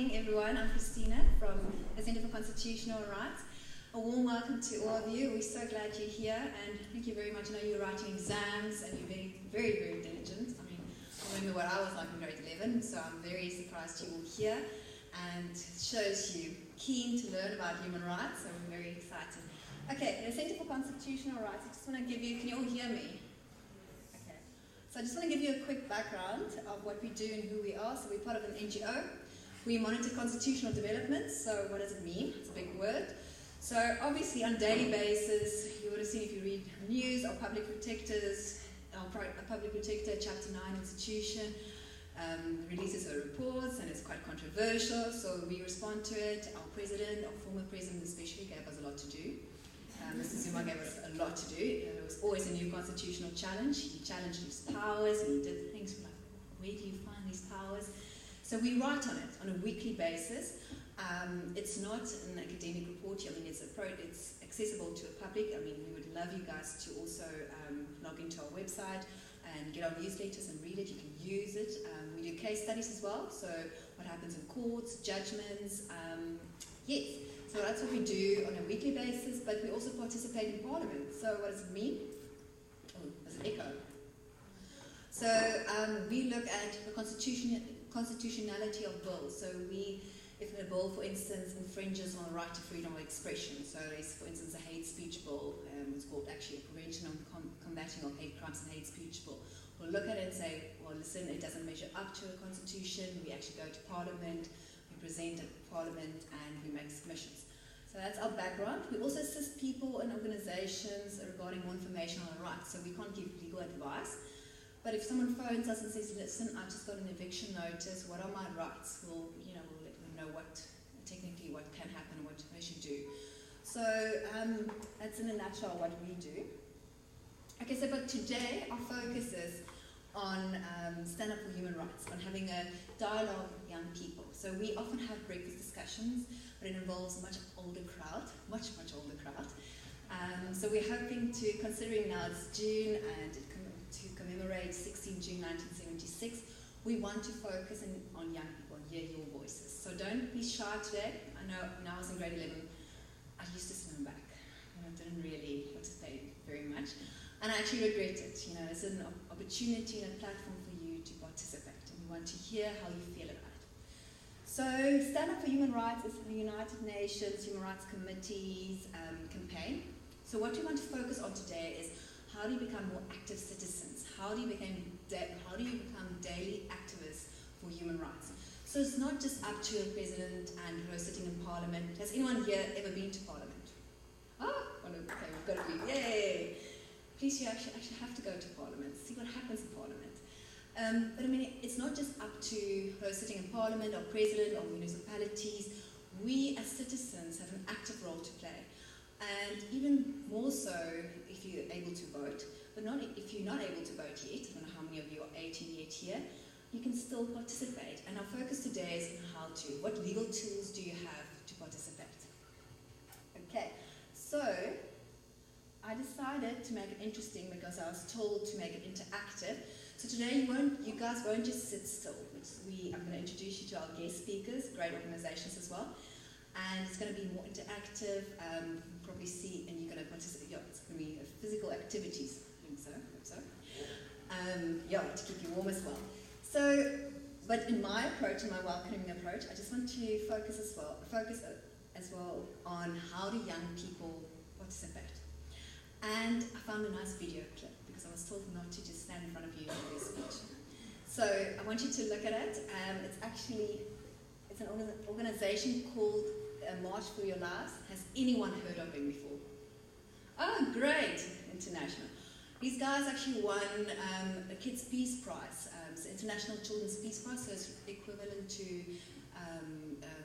morning, everyone. I'm Christina from the Centre for Constitutional Rights. A warm welcome to all of you. We're so glad you're here, and thank you very much. I know you're writing exams, and you're very, very diligent. I mean, I remember what I was like in grade 11, so I'm very surprised you're all here, and it shows you keen to learn about human rights, so we're very excited. Okay, the Centre for Constitutional Rights, I just want to give you, can you all hear me? Okay. So I just want to give you a quick background of what we do and who we are. So we're part of an NGO. We monitor constitutional developments. So what does it mean? It's a big word. So obviously on a daily basis, you would have seen if you read news, our public protectors, a public protector, Chapter 9 institution, releases her reports, and it's quite controversial, so we respond to it. Our president, our former president especially, gave us a lot to do. Mr. Zuma gave us a lot to do. There was always a new constitutional challenge. He challenged his powers, and he did things like, where do you find these powers? So we write on it on a weekly basis. It's not an academic report. I mean, it's accessible to the public. I mean, we would love you guys to also log into our website and get our newsletters and read it. You can use it. We do case studies as well. So what happens in courts, judgments, yes. So that's what we do on a weekly basis, but we also participate in Parliament. So what does it mean? Oh, there's an echo. So we look at the constitutionality of bills. So if a bill, for instance, infringes on the right to freedom of expression, so there's, for instance, a hate speech bill, it's called actually a Prevention and Combating of Hate Crimes and Hate Speech bill. We'll look at it and say, well, listen, it doesn't measure up to the Constitution. We actually go to Parliament, we present at Parliament, and we make submissions. So that's our background. We also assist people and organizations regarding more information on the rights. So we can't give legal advice. But if someone phones us and says, listen, I've just got an eviction notice, what are my rights? We'll let them know technically what can happen and what they should do. So that's in a nutshell what we do. Okay, so but today our focus is on stand up for human rights, on having a dialogue with young people. So we often have breakfast discussions, but it involves a much older crowd, much older crowd. So we're hoping to, considering now it's June and to commemorate 16 June 1976, we want to focus on young people and hear your voices. So don't be shy today. I know when I was in grade 11, I used to swim back. I didn't really participate very much. And I actually regret it. It's an opportunity and a platform for you to participate, and we want to hear how you feel about it. So Stand Up for Human Rights is the United Nations Human Rights Committee's campaign. So what we want to focus on today is how do you become more active citizens? How do you become daily activists for human rights? So it's not just up to a president and who are sitting in Parliament. Has anyone here ever been to Parliament? Okay, we've got to be, yay! Please, you actually have to go to Parliament, see what happens in Parliament. But I mean, it's not just up to those sitting in Parliament or president or municipalities. We as citizens have an active role to play. And even more so if you're able to vote, but not if you're not able to vote yet. I don't know how many of you are 18 yet here. You can still participate. And our focus today is on how to. What legal tools do you have to participate? Okay, so I decided to make it interesting because I was told to make it interactive. So today you guys won't just sit still. I'm going to introduce you to our guest speakers, great organizations as well. And it's going to be more interactive, probably see, and you're going to participate. Yeah, it's going to be physical activities. I think so. To keep you warm as well. So, but in my approach, in my welcoming approach, I just want to focus as well on how do young people participate. And I found a nice video clip because I was told not to just stand in front of you and do a speech. So I want you to look at it. It's an organization called March for Your Lives. Has anyone heard of him before? Oh, great! International. These guys actually won a Kids' Peace Prize. It's the International Children's Peace Prize, so it's equivalent to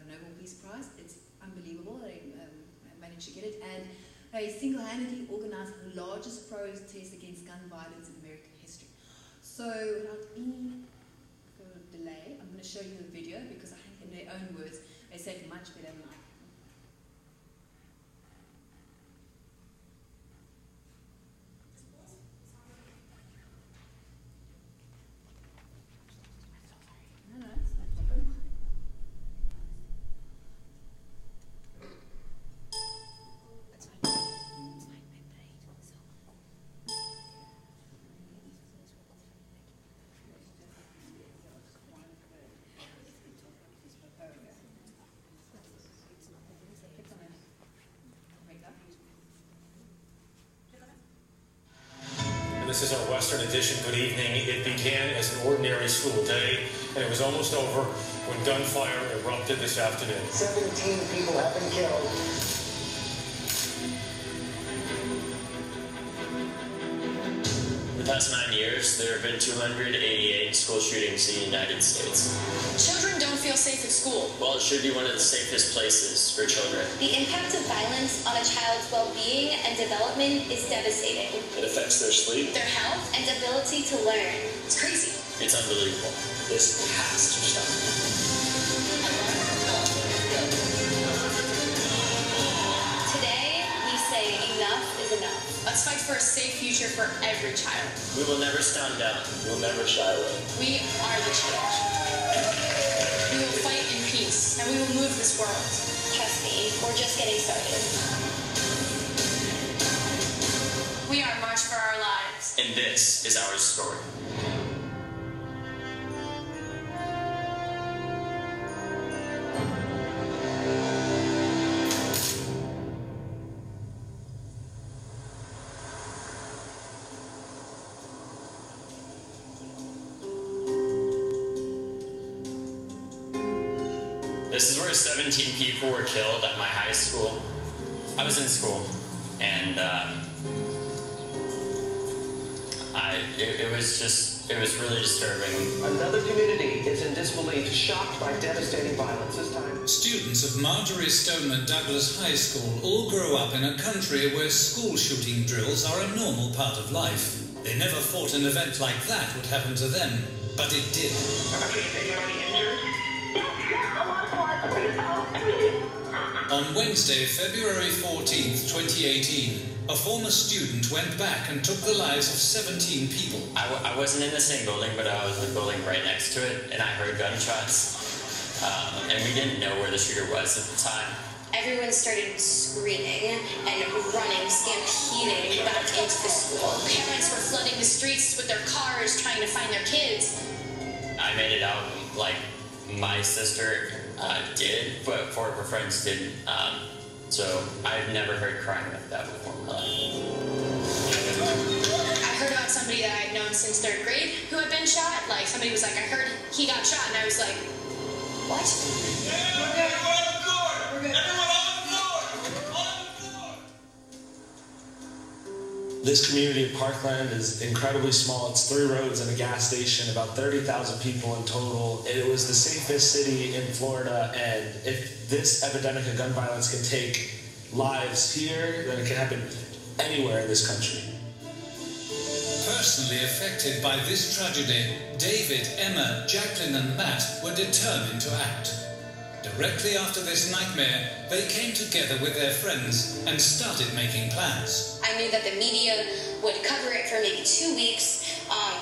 Nobel Peace Prize. It's unbelievable. They managed to get it. And they single-handedly organized the largest protest against gun violence in American history. So without any further delay, I'm going to show you the video because I think in their own words, they say it much better than I can. No, it's not. This is our Western edition. Good evening. It began as an ordinary school day, and it was almost over when gunfire erupted this afternoon. 17 people have been killed. In the past 9 years, there have been 288 school shootings in the United States. Children don't feel safe at school. Well, it should be one of the safest places for children. The impact of violence on a child's well-being and development is devastating. It affects their sleep, Their health and ability to learn. It's crazy. It's unbelievable. This has to stop. Today, we say enough is enough. Let's fight for a safe future for every child. We will never stand down. We will never shy away. We are the change. We will fight in peace, and we will move this world. Trust me, we're just getting started. We are March for Our Lives. And this is our story. This is where 17 people were killed at my high school. I was in school, and it was really disturbing. Another community is in disbelief, shocked by devastating violence this time. Students of Marjorie Stoneman Douglas High School all grow up in a country where school shooting drills are a normal part of life. They never thought an event like that would happen to them, but it did. On Wednesday, February 14th, 2018, a former student went back and took the lives of 17 people. I wasn't in the same building, but I was in the building right next to it, and I heard gunshots. And we didn't know where the shooter was at the time. Everyone started screaming and running, stampeding back into the school. Parents were flooding the streets with their cars trying to find their kids. I made it out like my sister did, but four of her friends didn't. So I've never heard crying like that before in my life. I heard about somebody that I'd known since 3rd grade who had been shot. Like, somebody was like, I heard he got shot, and I was like, what? Everyone on the floor! Everyone on the floor! On the floor! This community of Parkland is incredibly small. It's 3 roads and a gas station, about 30,000 people in total. It was the safest city in Florida, and if this epidemic of gun violence can take lives here, then it can happen anywhere in this country. Personally affected by this tragedy, David, Emma, Jacqueline and Matt were determined to act. Directly after this nightmare, they came together with their friends and started making plans. I knew that the media would cover it for maybe 2 weeks,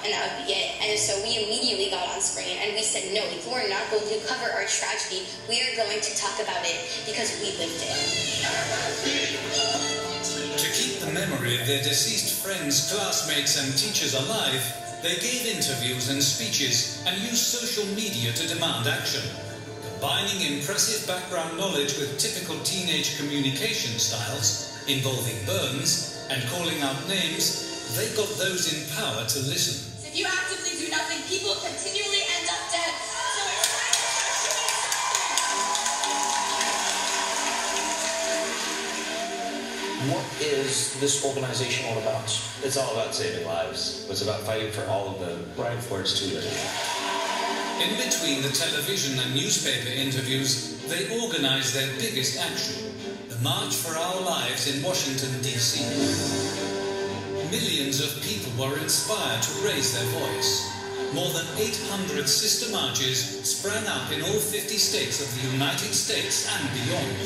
and that would be it. And so we immediately got on screen and we said, no, if we're not going to cover our tragedy, we are going to talk about it because we lived it. To keep the memory of their deceased friends, classmates and teachers alive, they gave interviews and speeches and used social media to demand action. Combining impressive background knowledge with typical teenage communication styles, involving burns and calling out names, they got those in power to listen. If you actively do nothing, people continually end up dead. So it's time to start doing something. What is this organization all about? It's all about saving lives. It's about fighting for all of them right before it's too late. In between the television and newspaper interviews, they organized their biggest action, the March for Our Lives in Washington, D.C. Millions of people were inspired to raise their voice. More than 800 sister marches sprang up in all 50 states of the United States and beyond.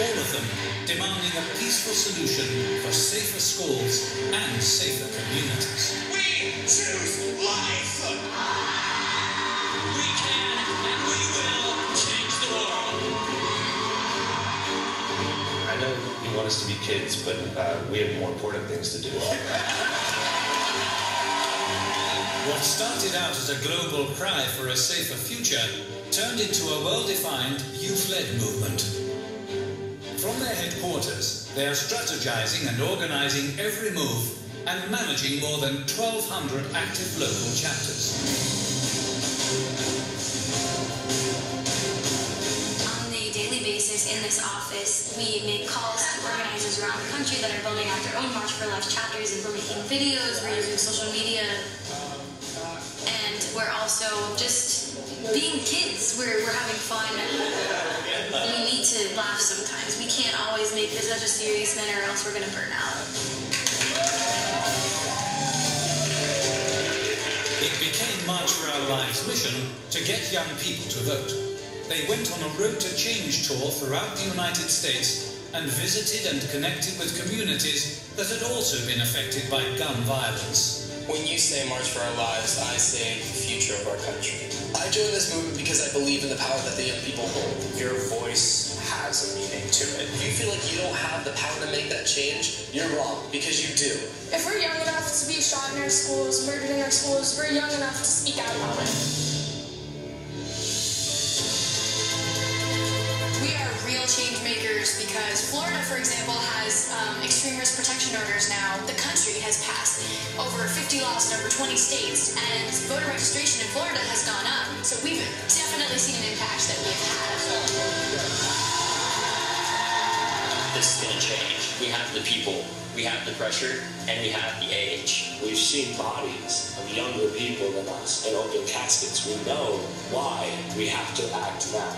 All of them demanding a peaceful solution for safer schools and safer communities. We choose life! We can and we will change the world. I know you want us to be kids, but we have more important things to do. What started out as a global cry for a safer future turned into a well-defined youth-led movement. From their headquarters, they are strategizing and organizing every move and managing more than 1,200 active local chapters. On a daily basis in this office, we make calls to organizers around the country that are building out their own March for Life chapters, and we're making videos, we're using social media, and we're also just being kids. We're having fun. We need to laugh sometimes. We can't always make this such a serious thing or else we're going to burn out. It became March for Our Lives' mission to get young people to vote. They went on a Road to Change tour throughout the United States and visited and connected with communities that had also been affected by gun violence. When you say March for Our Lives, I say the future of our country. I joined this movement because I believe in the power that the young people hold. Your voice has a meaning to it. If you feel like you don't have the power to make that change, you're wrong, because you do. If we're young enough to be shot in our schools, murdered in our schools, we're young enough to speak out about it. We are real change makers because Florida, for example, has extreme risk protection orders now. The country has passed over 50 laws in over 20 states, and voter registration in Florida has gone up. So we've definitely seen an impact that we've had. This is going to change. We have the people, we have the pressure, and we have the age. We've seen bodies of younger people than us in open caskets. We know why we have to act now.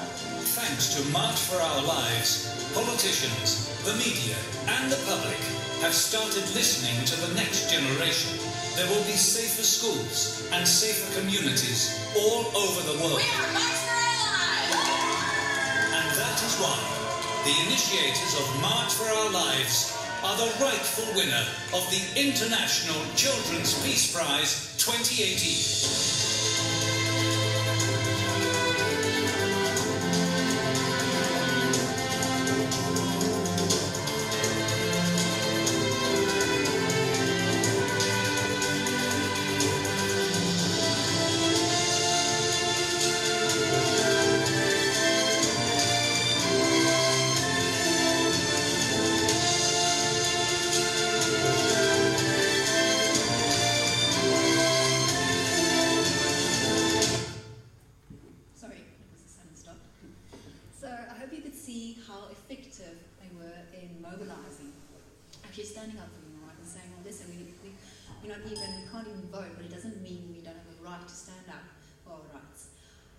Thanks to March for Our Lives, politicians, the media, and the public have started listening to the next generation. There will be safer schools and safer communities all over the world. We are March for Our Lives! And that is why the initiators of March for Our Lives are the rightful winner of the International Children's Peace Prize 2018.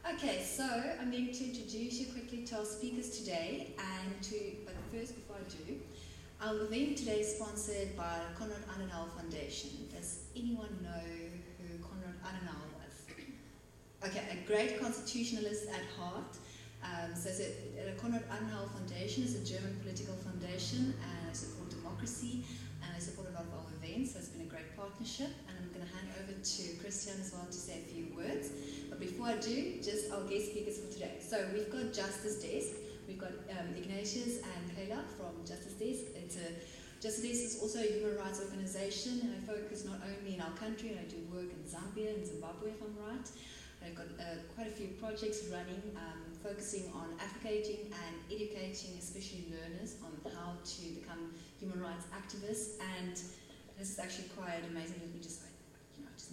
Okay, so I'm going to introduce you quickly to our speakers today, but first, before I do, our event today is sponsored by the Konrad Adenauer Foundation. Does anyone know who Konrad Adenauer was? Okay, a great constitutionalist at heart. The Konrad Adenauer Foundation is a German political foundation, and they support democracy, and they support a lot of our events, so it's been a great partnership, and I'm going to hand over to Christian as well to say a few words. But before I do, just our guest speakers for today. So we've got Justice Desk. We've got Ignatius and Kayla from Justice Desk. Justice Desk is also a human rights organization, and I focus not only in our country, and I do work in Zambia and Zimbabwe, if I'm right. I've got quite a few projects running, focusing on advocating and educating, especially learners, on how to become human rights activists. And this is actually quite amazing. Let me just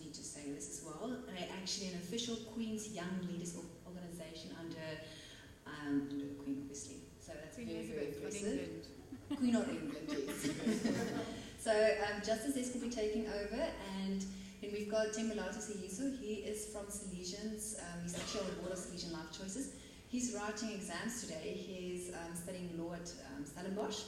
need to say this as well. They're actually an official Queen's Young Leaders Organization under the Queen, obviously. So that's very, very impressive. Queen of England, yes. So Justice Desk will be taking over, and then we've got Thembalethu. He is from Salesians. He's actually on the board of Salesian Life Choices. He's writing exams today. He's studying law at Stellenbosch.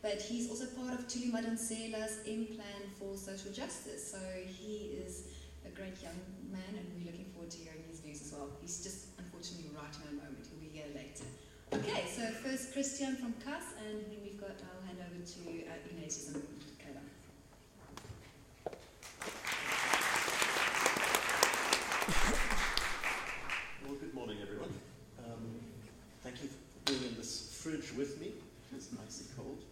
But he's also part of Thuli Madonsela's M-Plan for Social Justice. So he is a great young man, and we're looking forward to hearing his views as well. He's just unfortunately writing at the moment. He'll be here later. Okay, so first Christian from CAS, and then I'll hand over to Ignatius and Kayla. Well, good morning, everyone. Thank you for being in this fridge with me. It's nice and cold.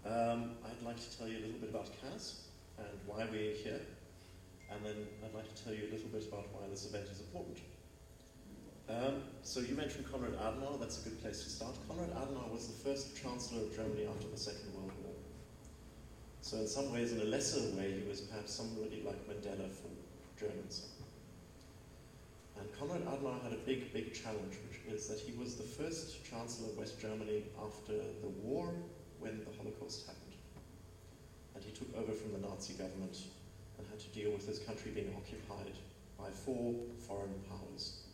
I'd like to tell you a little bit about CAS and why we're here, and then I'd like to tell you a little bit about why this event is important. So you mentioned Konrad Adenauer. That's a good place to start. Konrad Adenauer was the first Chancellor of Germany after the Second World War. So in some ways, in a lesser way, he was perhaps somebody like Mandela for Germans. And Konrad Adenauer had a big, big challenge, which is that he was the first Chancellor of West Germany after the war when the Holocaust happened. And he took over from the Nazi government and had to deal with his country being occupied by 4 foreign powers.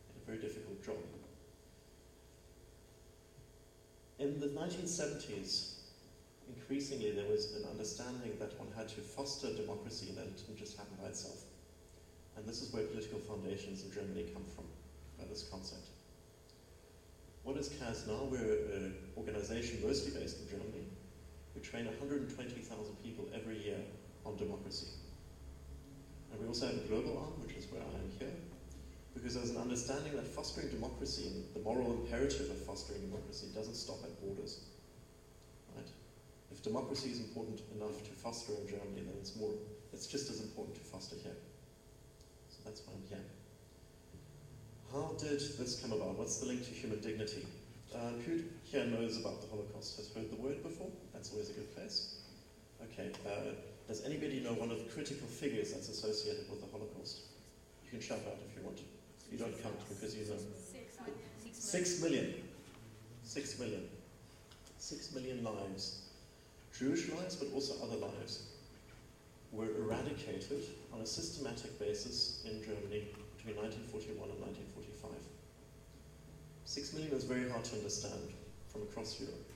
He had a very difficult job. In the 1970s, increasingly there was an understanding that one had to foster democracy, that it didn't just happen by itself. And this is where political foundations in Germany come from, by this concept. What is CAS now? We're an organization mostly based in Germany. We train 120,000 people every year on democracy. And we also have a global arm, which is where I am here, because there's an understanding that fostering democracy and the moral imperative of fostering democracy doesn't stop at borders. Right? If democracy is important enough to foster in Germany, then it's just as important to foster here. So that's why I'm here. How did this come about? What's the link to human dignity? Who here knows about the Holocaust? Has heard the word before? That's always a good place. Okay, does anybody know one of the critical figures that's associated with the Holocaust? You can shout out if you want. You don't count because you know. 6 million. 6 million. 6 million lives. Jewish lives, but also other lives, were eradicated on a systematic basis in Germany between 1941 and 1945. 6 million is very hard to understand from across Europe.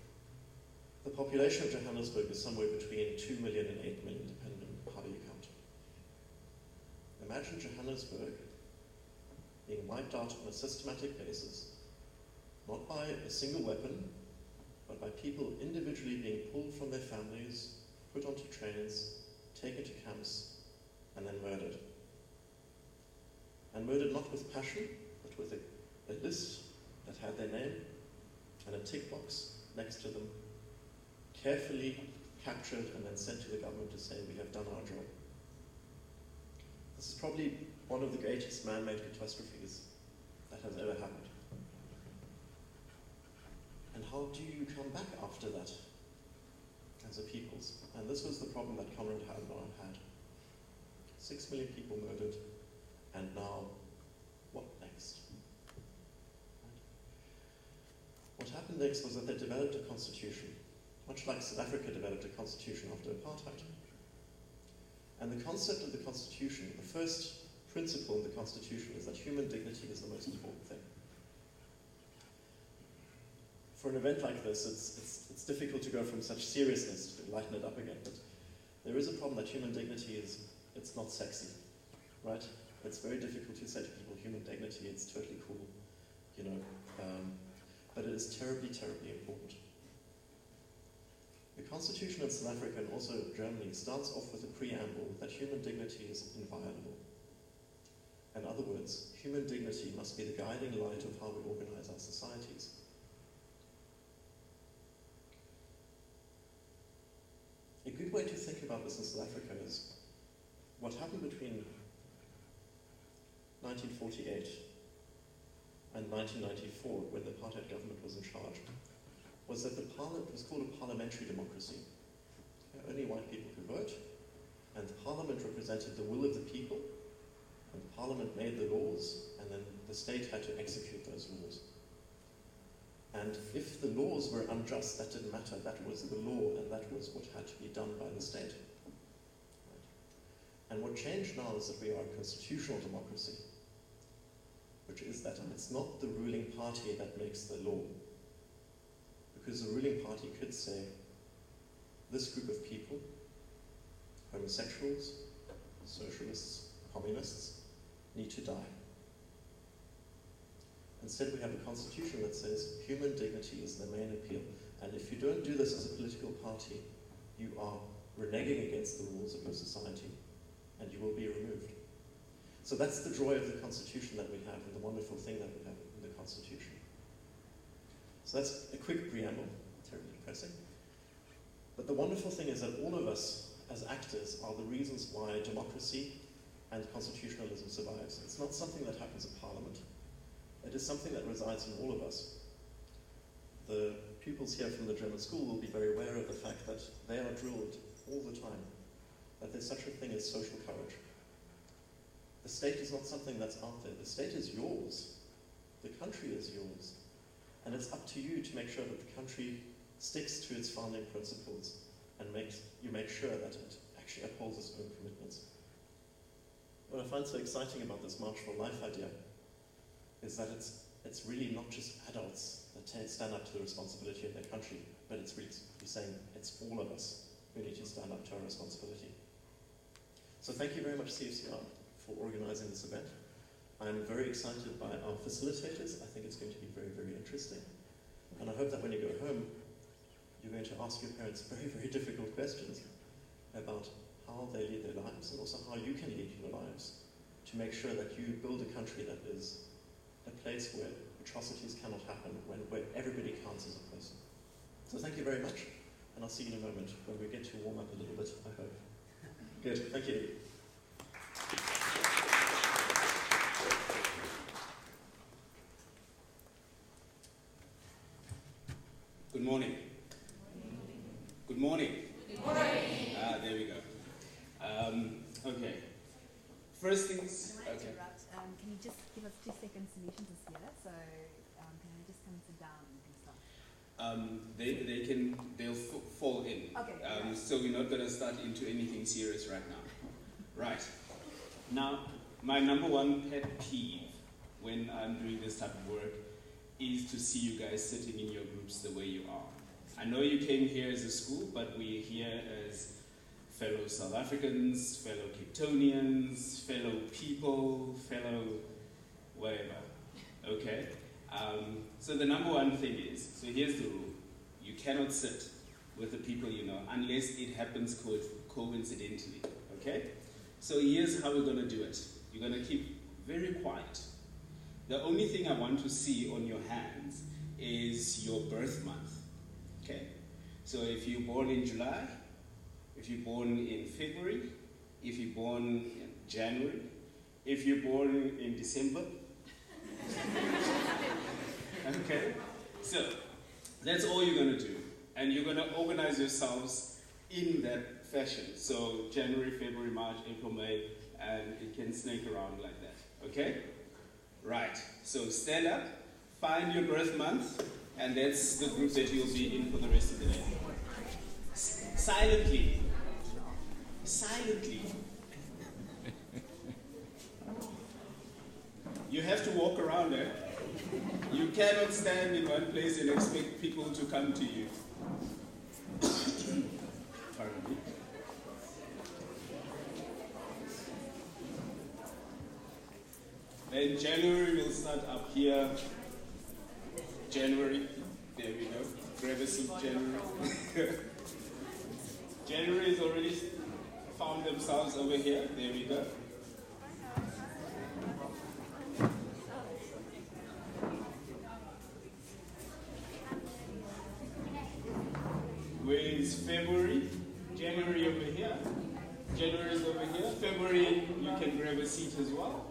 The population of Johannesburg is somewhere between 2 million and 8 million, depending on how you count. Imagine Johannesburg being wiped out on a systematic basis, not by a single weapon, but by people individually being pulled from their families, put onto trains, taken to camps, and then murdered. And murdered not with passion, but with a list that had their name and a tick box next to them, carefully captured and then sent to the government to say, we have done our job. This is probably one of the greatest man-made catastrophes that has ever happened. And how do you come back after that as a peoples? And this was the problem that Konrad Adenauer had. 6 million people murdered, and now, what next? What happened next was that they developed a constitution, much like South Africa developed a constitution after apartheid. And the concept of the constitution, the first principle in the constitution is that human dignity is the most important thing. For an event like this, it's difficult to go from such seriousness to lighten it up again, but there is a problem that human dignity it's not sexy, right? It's very difficult to say to people, human dignity, it's totally cool, you know, but it is terribly, terribly important. The constitution in South Africa and also Germany starts off with a preamble that human dignity is inviolable. In other words, human dignity must be the guiding light of how we organize our societies. A good way to think about this in South Africa is what happened between 1948 and 1994, when the apartheid government was in charge, was that the parliament was called a parliamentary democracy. Only white people could vote, and the parliament represented the will of the people, and the parliament made the laws, and then the state had to execute those laws. And if the laws were unjust, that didn't matter. That was the law, and that was what had to be done by the state. Right? And what changed now is that we are a constitutional democracy, which is that it's not the ruling party that makes the law. Because the ruling party could say, this group of people, homosexuals, socialists, communists, need to die. Instead, we have a constitution that says human dignity is the main appeal. And if you don't do this as a political party, you are reneging against the rules of your society, and you will be removed. So that's the joy of the constitution that we have, and the wonderful thing that we have in the constitution. So that's a quick preamble, terribly depressing. But the wonderful thing is that all of us, as actors, are the reasons why democracy and constitutionalism survives. It's not something that happens in Parliament. It is something that resides in all of us. the pupils here from the German school will be very aware of the fact that they are drilled all the time that there's such a thing as social courage. The state is not something that's out there. The state is yours. The country is yours. And it's up to you to make sure that the country sticks to its founding principles and you make sure that it actually upholds its own commitments. What I find so exciting about this March for Life idea is that it's really not just adults that stand up to the responsibility of their country, but it's really saying it's all of us who need to stand up to our responsibility. So thank you very much, CFCR, for organizing this event. I'm very excited by our facilitators. I think it's going to be very, very interesting. And I hope that when you go home, you're going to ask your parents very, very difficult questions about how they lead their lives and also how you can lead your lives to make sure that you build a country that is a place where atrocities cannot happen, where everybody counts as a person. So thank you very much, and I'll see you in a moment when we get to warm up a little bit, I hope. Good, thank you. Good morning. Good morning. Good morning. There we go. Okay. First things. Can I Okay. interrupt? Can you just give us 2 seconds? Solutions is here, so can I just come and sit down and stuff? They'll fall in. Okay. So we're not going to start into anything serious right now. Right. Now, my number one pet peeve when I'm doing this type of work is to see you guys sitting in your groups the way you are. I know you came here as a school, but we're here as fellow South Africans, fellow Capetonians, fellow people, fellow whatever. Okay? So the number one thing is, so here's the rule. You cannot sit with the people you know unless it happens coincidentally. Okay? So here's how we're going to do it. You're going to keep very quiet. The only thing I want to see on your hands is your birth month. Okay? So if you're born in July, if you're born in February, if you're born in January, if you're born in December. Okay? So that's all you're going to do. And you're going to organize yourselves in that fashion. So January, February, March, April, May, and it can snake around like that. Okay? Right. So stand up, find your birth month, and that's the group that you'll be in for the rest of the day. Silently. Silently. You have to walk around there. You cannot stand in one place and expect people to come to you. Pardon me. Then January will start up here. January, there we go. Grab a seat, January. January has already found themselves over here. There we go. Where is February? January over here. January is over here. February, you can grab a seat as well.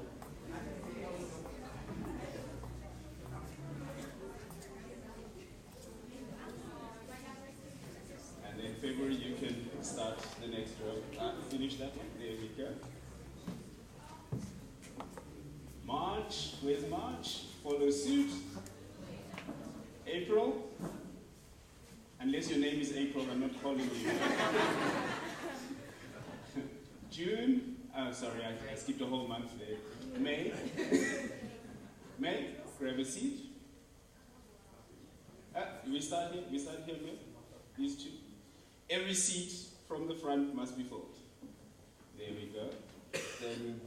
And then February, you can start the next row. Finish that one. There we go. March, where's March? Follow suit. April. Unless your name is April, I'm not calling you. June. Oh, sorry, I skipped a whole month there. May. May. Grab a seat. We start here. We start here, May. These two. Every seat from the front must be filled. There we go. Then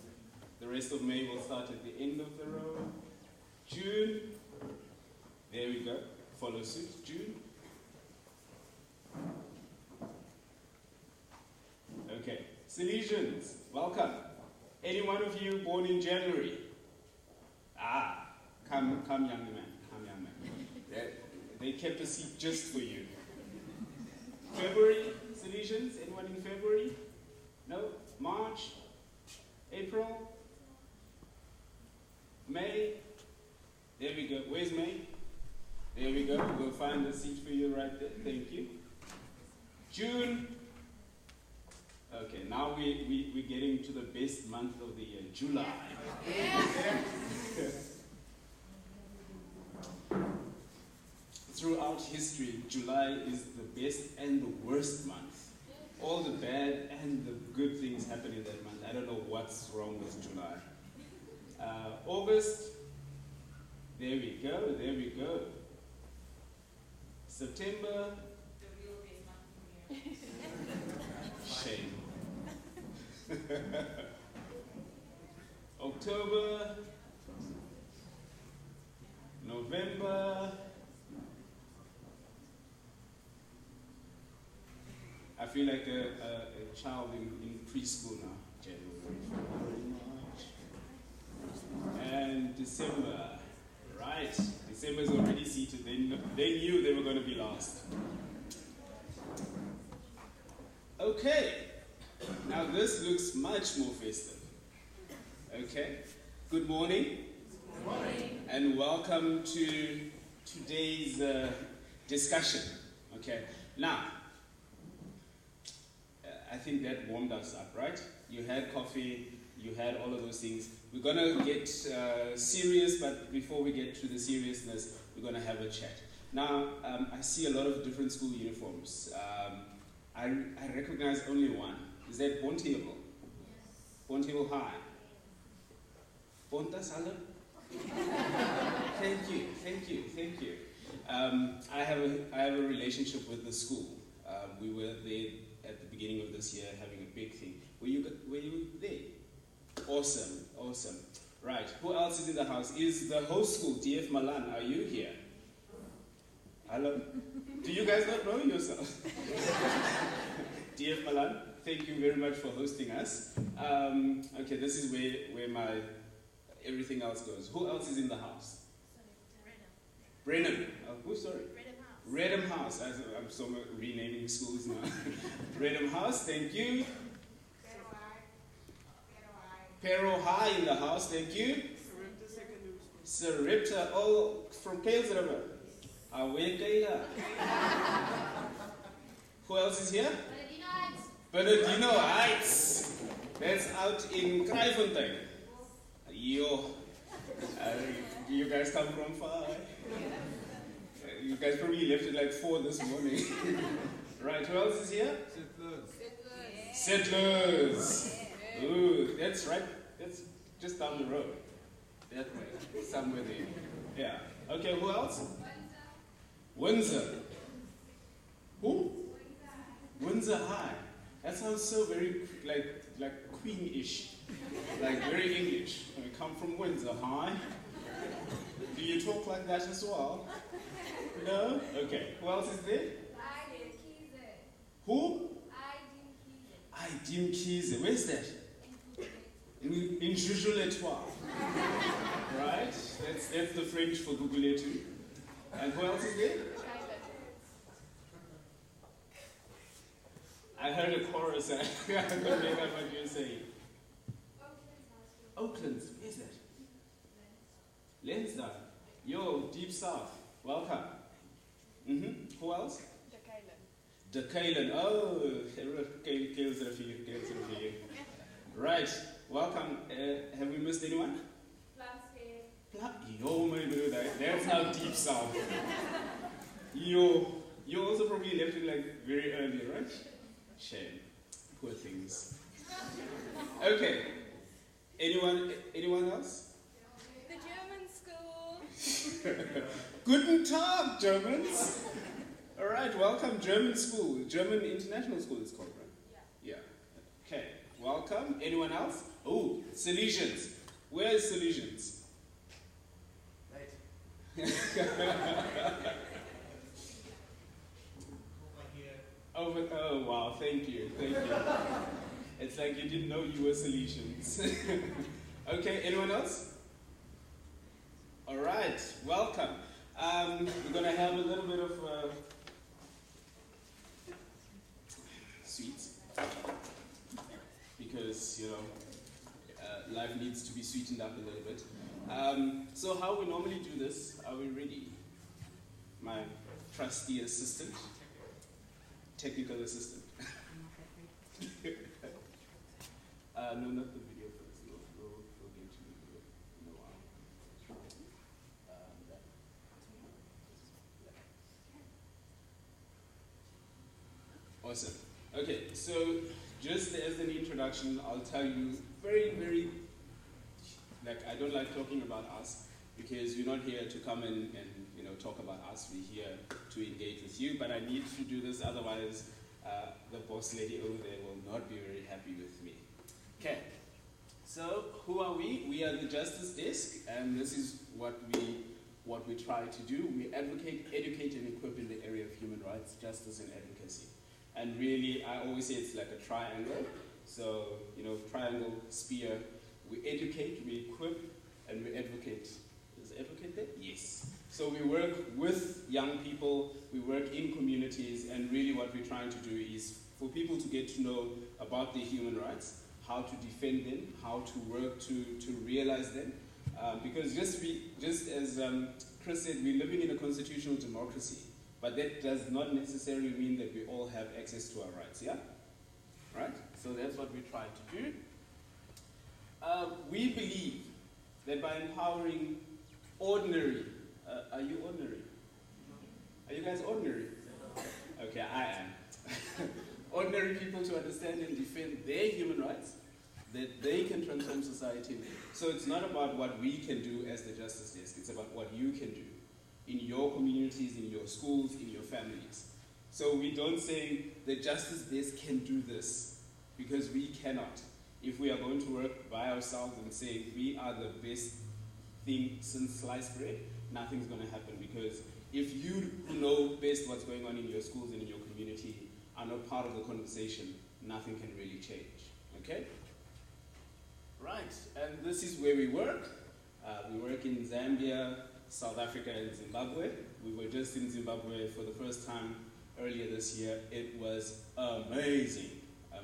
the rest of May will start at the end of the row. June. There we go. Follow suit. June. Okay. Salesians, welcome. Any one of you born in January? Come young man. Come young man. They kept a seat just for you. February, Salesians, anyone in February? No? March? April? May? There we go. Where's May? There we go. We'll find a seat for you right there. Thank you. June. Okay, now we're getting to the best month of the year, July. Throughout history, July is the best and the worst month. All the bad and the good things happen in that month. I don't know what's wrong with July. August. There we go, there we go. September. The real best month of the year. Shame. October. November. I feel like a child in preschool now. January, February, March. And December. Right. December's already seated. They knew they were going to be last. Okay. Now this looks much more festive. Okay. Good morning. Good morning. And welcome to today's discussion. Okay. Now, I think that warmed us up, right? You had coffee, you had all of those things. We're going to get serious, but before we get to the seriousness, we're going to have a chat. Now, I see a lot of different school uniforms. I recognize only one. Is that Bonteheuwel? Yes. Bonteheuwel High. Bonta Sala? Thank you, thank you, thank you. I have a relationship with the school. We were there at the beginning of this year having a big thing. Were you there? Awesome, awesome. Right, who else is in the house? Is the host school, DF Malan, are you here? Hello? Do you guys not know yourself? DF Malan, thank you very much for hosting us. Okay, this is where my everything else goes. Who else is in the house? Brenham. Oh, who, sorry? Redham House. I'm so renaming schools now. Redham House, thank you. Pero High in the house, thank you. Sarepta, oh, from Kales River. Away Kaila. Who else is here? Bernardino Heights. That's out in Kraaifontein. Yo. You guys come from far. You guys probably left at like 4 this morning. Right, who else is here? Settlers. Ooh, that's right. That's just down the road. That way. Somewhere there. Yeah. Okay, who else? Windsor. Who? Windsor High. That sounds so very like Queen-ish. Like very English. I come from Windsor High. Do you talk like that as well? No? Okay. Who else is there? Who? Aidimkize. Where's that? In Jujuletwa. Right? That's the French for Guguletu. And who else is there? I heard a chorus. I couldn't make out what you were saying. Oakland. Where's that? Leinster. Yo, Deep South. Welcome. Who else? Dekalen. Oh, right. Welcome. Have we missed anyone? Yo, my brother. That's not Deep South. Yo, you also probably left it like very early, right? Shame. Poor things. Okay. Anyone else? The German school. Guten Tag, Germans. All right, welcome, German school. German International School is called, right? Yeah. Okay, welcome. Anyone else? Oh, Salesians. Where is Salesians? Right. Oh, wow, thank you. It's like you didn't know you were Salesians. Okay, anyone else? All right, welcome. We're going to have a little bit of sweets because, life needs to be sweetened up a little bit. So how we normally do this, are we ready? my trusty assistant, technical assistant. No, not the video first. We'll get to the video in a while. Awesome. Okay, so just as an introduction, I'll tell you very, like, I don't like talking about us because we're not here to come and talk about us. We're here to engage with you, but I need to do this, otherwise the boss lady over there will not be very happy with me. Okay, so who are we? We are the Justice Desk, and this is what we try to do. We advocate, educate, and equip in the area of human rights, justice, and advocacy. And really, I always say it's like a triangle. So, triangle, spear. We educate, we equip, and we advocate. Is advocate there? Yes. So we work with young people, we work in communities, and really what we're trying to do is for people to get to know about their human rights, how to defend them, how to work to realize them. Because just as Chris said, we're living in a constitutional democracy, but that does not necessarily mean that we all have access to our rights, yeah? Right? So that's what we try to do. We believe that by empowering ordinary, are you ordinary? Are you guys ordinary? Okay, I am. Ordinary people to understand and defend their human rights, that they can transform society. So it's not about what we can do as the Justice Desk, it's about what you can do in your communities, in your schools, in your families. So we don't say the Justice Desk can do this, because we cannot. If we are going to work by ourselves and say we are the best thing since sliced bread, nothing's going to happen, because if you know best what's going on in your schools and in your community are not part of the conversation, nothing can really change, okay? Right, and this is where we work. We work in Zambia, South Africa, and Zimbabwe. We were just in Zimbabwe for the first time earlier this year. It was amazing,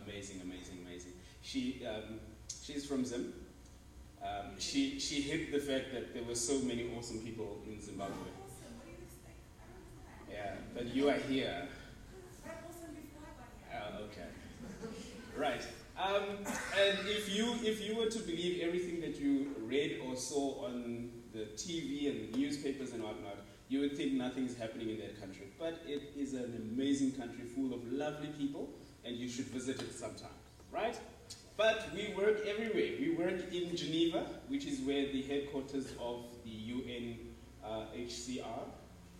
amazing, amazing, amazing. She's from Zim. She hit the fact that there were so many awesome people in Zimbabwe. Yeah, but you are here. Okay. Right. And if you were to believe everything that you read or saw on the TV and the newspapers and whatnot, you would think nothing's happening in that country. But it is an amazing country full of lovely people, and you should visit it sometime, right? But we work everywhere. We work in Geneva, which is where the headquarters of the UNHCR,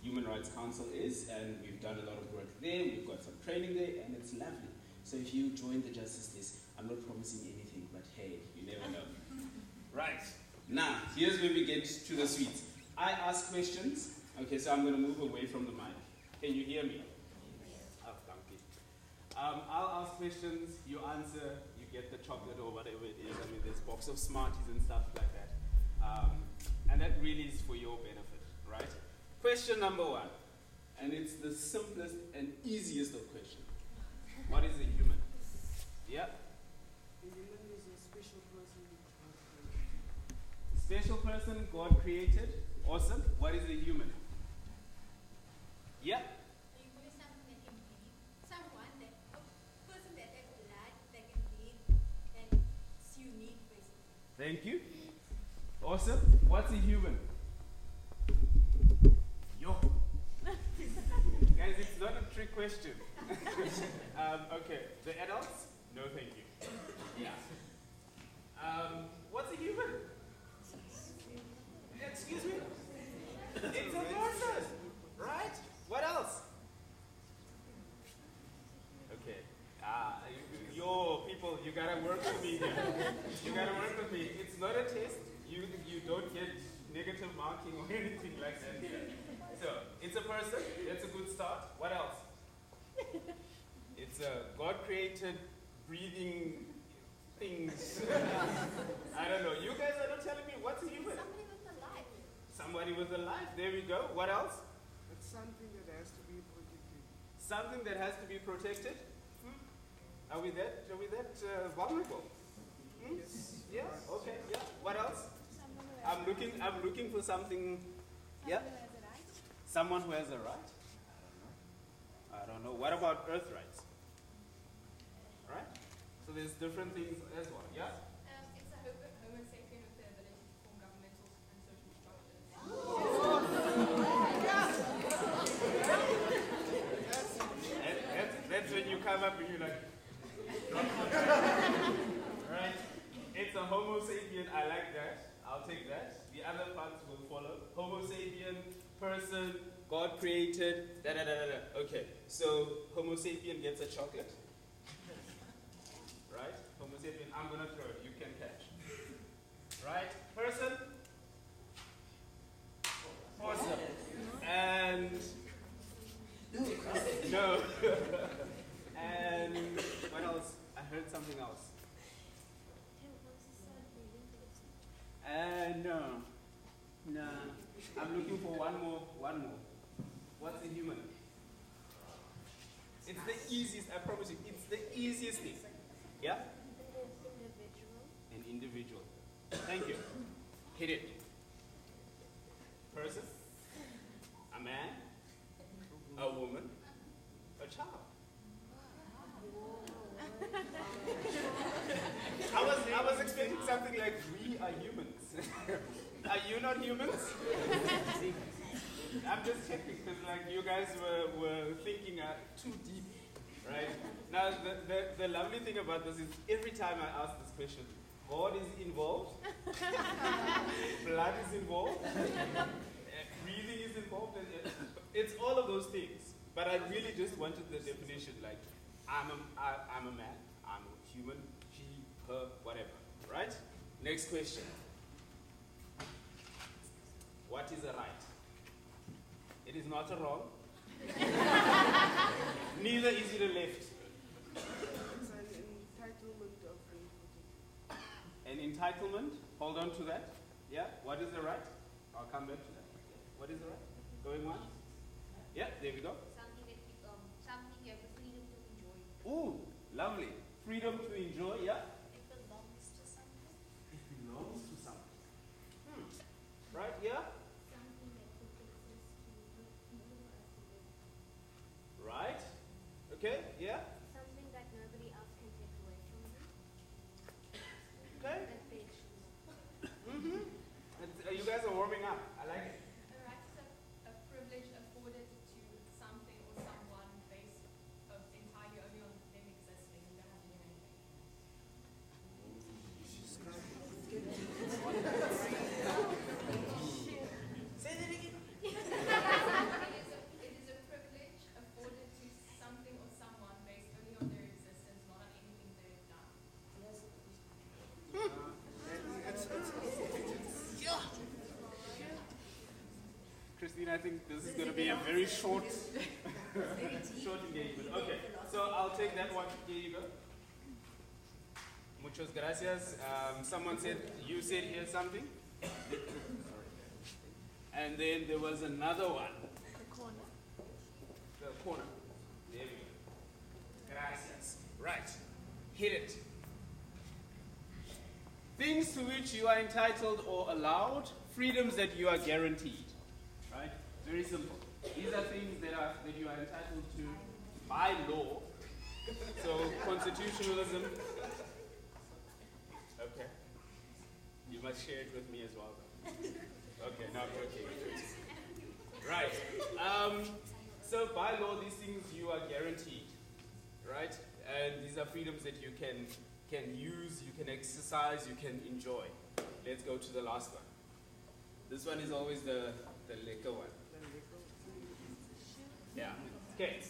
Human Rights Council, is, and we've done a lot of work there. We've got some training there, and it's lovely. So if you join the Justice Desk, I'm not promising anything, but hey, you never know. Right. Now, here's where we get to the sweets. I ask questions. Okay, so I'm going to move away from the mic. Can you hear me? Oh, thank you. I'll ask questions, you answer, you get the chocolate or whatever it is. I mean, there's a box of Smarties and stuff like that. And that really is for your benefit, right? Question number one, and it's the simplest and easiest of questions. What is a human? Yeah? A human is a special person God created. Special person God created. Awesome. What is a human? Yeah? A human is something that can breathe. Someone that, a person that has blood, that can breathe, and it's unique, basically. Thank you. Awesome. What's a human? Yo. Guys, it's not a trick question. Okay. The adults? No, thank you. Yeah. What's a human? Excuse me? It's a person, right? What else? Okay. Yo, people, you gotta work with me here. You gotta work with me. It's not a test. You don't get negative marking or anything like that here. So, it's a person. That's a good start. What else? It's a God-created, breathing things. I don't know. You guys are not telling me what's a human. Somebody with a life. Somebody with a life. There we go. What else? It's something that has to be protected. Something that has to be protected? Are we that vulnerable? Yes. Yeah. Okay. Yeah. What else? I'm looking for something. Yeah. Someone who has a right? I don't know. What about earth rights? Right? So there's different things as well. Yeah? It's a homo sapien with the ability to form governmental and social structures. That's when you come up and you're like, right? It's a homo sapien. I like that. I'll take that. The other parts will follow. Homo sapien, person, God created, da da da da da. Okay, so Homo sapien gets a chocolate. Right? Homo sapien, I'm gonna throw it, you can catch. Right? Person? Awesome. And no. And what else? I heard something else. No. No. I'm looking for one more. What's a human? It's the easiest, I promise you, it's the easiest thing. Yeah? An individual. Thank you. Hit it. Person? A man? A woman? A child? I was expecting something like, we are humans. Are you not humans? I'm just checking, because like you guys were thinking too deep, right? Now, the lovely thing about this is every time I ask this question, God is involved, blood is involved, breathing is involved, and it's all of those things. But I really just wanted the definition, like, I'm a man, I'm a human, she, her, whatever, right? Next question. What is a right? It is not a wrong. Neither is it a left. It's an entitlement of an entitlement? Hold on to that. Yeah? What is the right? I'll come back to that. What is the right? Going once? Yeah, there we go. Something that something you have the freedom to enjoy. Ooh, lovely. Freedom to enjoy, yeah? It belongs to something. It belongs to something. Right, yeah? Something that could exist to Right. Okay, yeah? something that nobody else can take away from you. Okay. That they choose. You guys are warming up. I like it. A right is a privilege afforded to something or someone based entirely only on them existing. You don't have to do anything. Say that again. It is a privilege afforded to something or someone based only on their existence, not on anything they've done. Christine, I think this is going to be a very short, short engagement. Okay, so I'll take that one. Here you go. Muchas gracias. Someone said, you said here something? And then there was another one. The corner. The corner. There we go. Gracias. Right. Hit it. Things to which you are entitled or allowed, freedoms that you are guaranteed. Right? Very simple. These are things that you are entitled to by law. So constitutionalism. Okay. You must share it with me as well. Okay, not okay. Right. So by law, these things you are guaranteed, right? And these are freedoms that you can use, you can exercise, you can enjoy. Let's go to the last one. This one is always the liquor one. Yeah. Okay.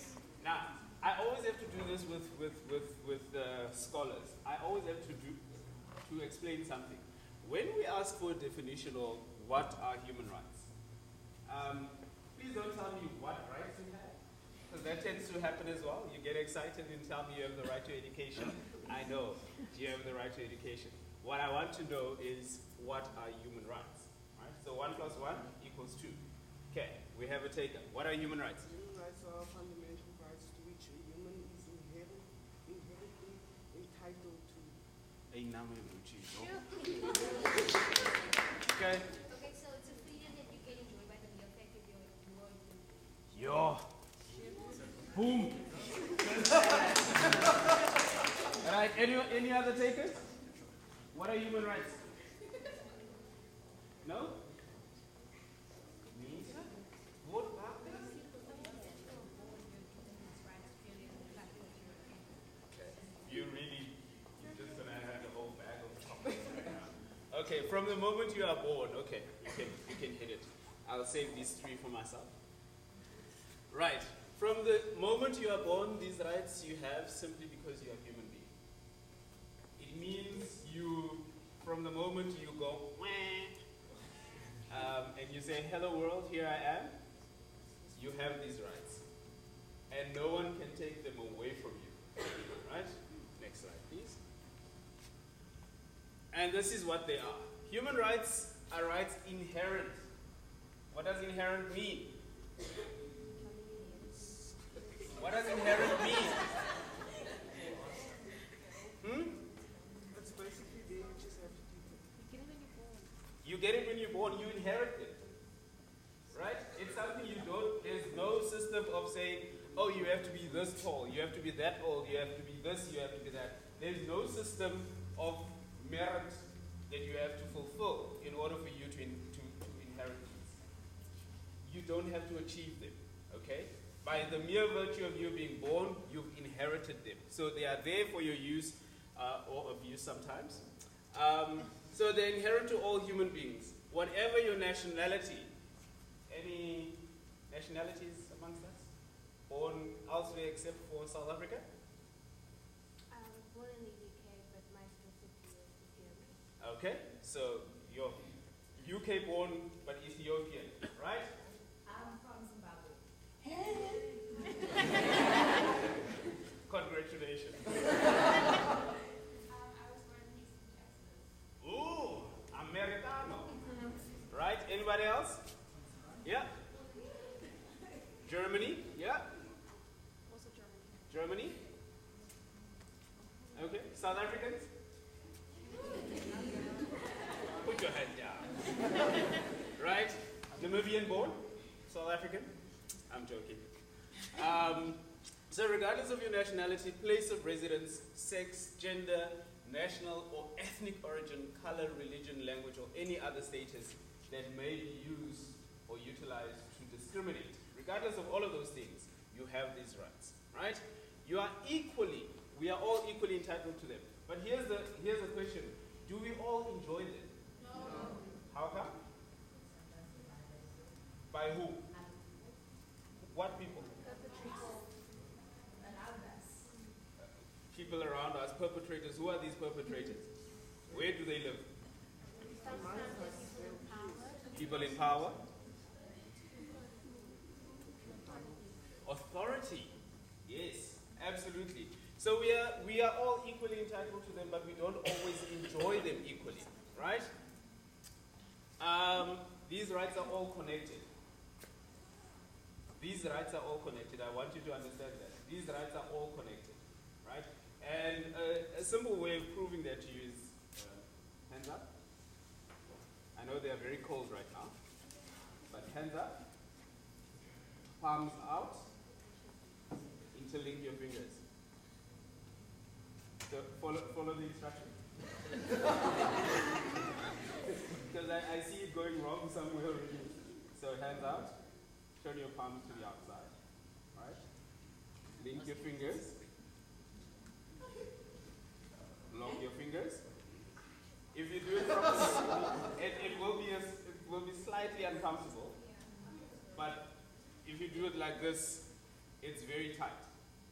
Now, I always have to do this with scholars. I always have to explain something. When we ask for a definition of what are human rights, please don't tell me what rights you have, because that tends to happen as well. You get excited and tell me you have the right to education. I know you have the right to education. What I want to know is what are human rights, right? So 1 + 1 = 2. Okay, we have a taker. What are human rights? Human rights are fundamental rights to which a human is inherently entitled to. Okay. Okay, so it's a freedom that you can enjoy by the mere fact that you are Boom. All right, any other takers? What are human rights? No? What? You're just gonna have the whole bag of topics right now. Okay, from the moment you are born, okay, you can hit it. I'll save these three for myself. Right. From the moment you are born, these rights you have simply because you are a human being. It means from the moment you go, and you say, hello world, here I am, you have these rights. And no one can take them away from you. Right? Next slide, please. And this is what they are. Human rights are rights inherent. What does inherent mean? What does inherent mean? That's basically they just have to do it. You get it when you're born, you inherit it. Right? It's something you don't, there's no system of saying, oh, you have to be this tall, you have to be that old, you have to be this, you have to be that. There's no system of merit that you have to fulfill in order for you to inherit these. You don't have to achieve them, okay? By the mere virtue of you being born, you've inherited them. So they are there for your use or abuse sometimes. So they're inherent to all human beings. Whatever your nationality, any nationalities amongst us? Born elsewhere except for South Africa? Born in the UK, but my specific is Ethiopian. Okay, so you're UK born but Ethiopian, right? I'm from Zimbabwe. Congratulations. I was born in Houston, Texas. Ooh, Americano. Right, anybody else? Yeah. Germany, yeah. Also Germany. Germany? Okay, South Africans? Put your hand down. Right? Namibian born? South African? I'm joking. So regardless of your nationality, place of residence, sex, gender, national or ethnic origin, color, religion, language, or any other status that may be used or utilized to discriminate, regardless of all of those things, you have these rights, right? We are all equally entitled to them. But here's the question, do we all enjoy them? No. How come? By who? What people? People around us, perpetrators. Who are these perpetrators? Where do they live? People in power. Authority. Yes, absolutely. So we are all equally entitled to them, but we don't always enjoy them equally, right? These rights are all connected. These rights are all connected. I want you to understand that. These rights are all connected, right? And a simple way of proving that to you is hands up. I know they are very cold right now, but hands up, palms out, interlink your fingers. So follow the instructions. Because I see it going wrong somewhere already. So hands out, turn your palms to the outside, right? Link your fingers. Lock your fingers. If you do it properly, it will be slightly uncomfortable. But if you do it like this, it's very tight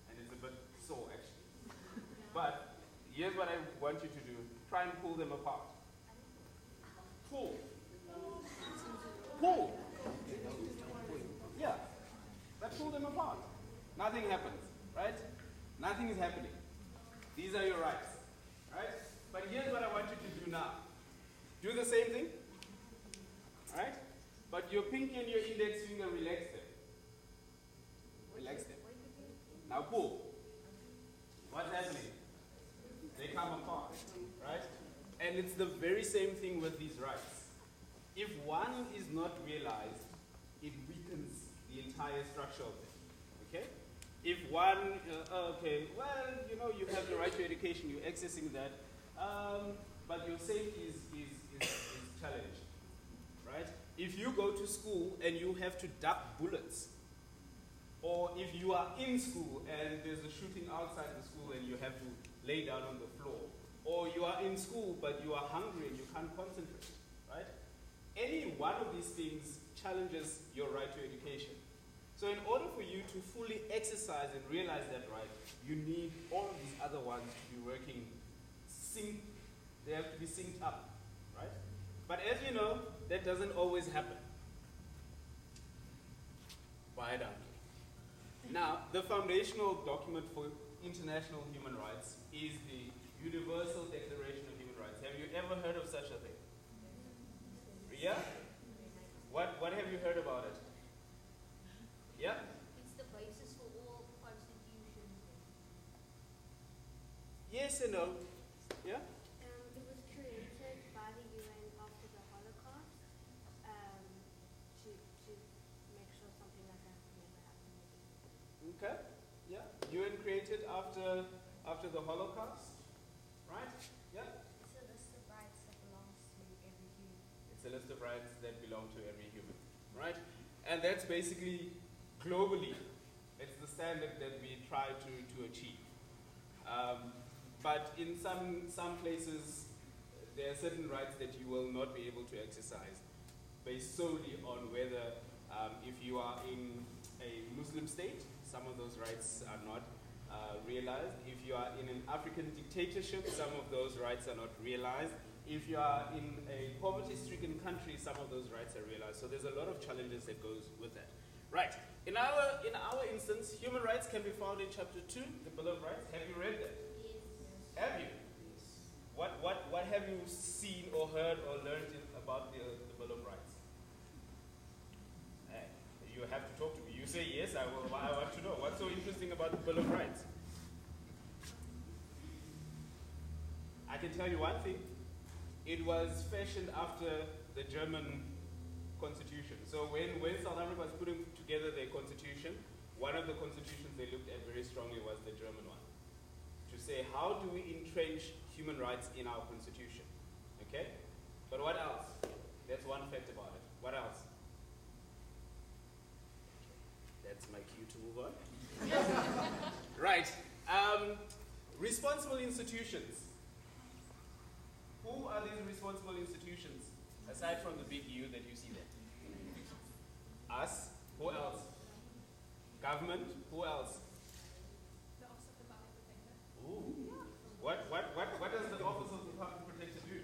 and it's a bit sore actually. But here's what I want you to do: try and pull them apart. Pull. Pull. Yeah. But pull them apart. Nothing happens, right? Nothing is happening. These are your rights. Right? But here's what I want you to do now. Do the same thing. Right? But your pinky and your index finger, relax them. Relax them. Now pull. What's happening? They come apart. Right? And it's the very same thing with these rights. If one is not realized, it weakens the entire structure of them. Okay? if one, okay, well, you know, you have the right to education, you're accessing that, but your safety is challenged, right? If you go to school and you have to duck bullets, or if you are in school and there's a shooting outside the school and you have to lay down on the floor, or you are in school but you are hungry and you can't concentrate, right? Any one of these things challenges your right to education. So in order for you to fully exercise and realize that right, you need all of these other ones to be working they have to be synced up, right? But as you know, that doesn't always happen. Why not? Now, the foundational document for international human rights is the Universal Declaration of Human Rights. Have you ever heard of such a thing? Yeah? What have you heard about it? Yeah? It's the basis for all constitutions. Yes and no. Yeah? It was created by the UN after the Holocaust to make sure something like that never happened again. Okay. Yeah. UN created after the Holocaust, right? Yeah. It's a list of rights that belongs to every human. It's a list of rights that belong to every human, right? And that's basically globally, it's the standard that we try to achieve. But in some places, there are certain rights that you will not be able to exercise based solely on whether if you are in a Muslim state, some of those rights are not realized. If you are in an African dictatorship, some of those rights are not realized. If you are in a poverty-stricken country, some of those rights are realized. So there's a lot of challenges that goes with that. Right. In our instance, human rights can be found in Chapter 2, the Bill of Rights. Have you read that? Yes. Have you? What have you seen or heard or learned about the Bill of Rights? Hey, you have to talk to me. You say yes, I want to know. What's so interesting about the Bill of Rights? I can tell you one thing. It was fashioned after the German Constitution. So when South Africa was putting together their constitution, one of the constitutions they looked at very strongly was the German one. To say, how do we entrench human rights in our constitution? Okay? But what else? That's one fact about it. What else? That's my cue to move on. Right. Responsible institutions. Who are these responsible institutions, aside from the big U that you see there? Us. Who else? Government. Who else? The Office of the Public Protector. Ooh. What does the Office of the Public Protector do?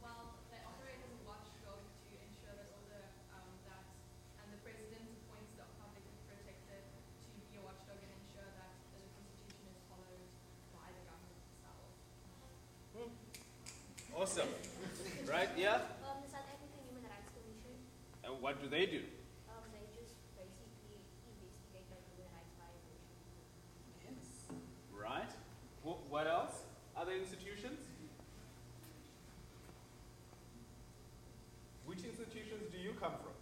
Well, they operate as a watchdog to ensure that all the and the President appoints the Public Protector to be a watchdog and ensure that the Constitution is followed by the government itself. Awesome. Right? Yeah? The South African Human Rights Commission. And what do they do? They just basically investigate like human rights violations. Right. What else? Other institutions? Which institutions do you come from?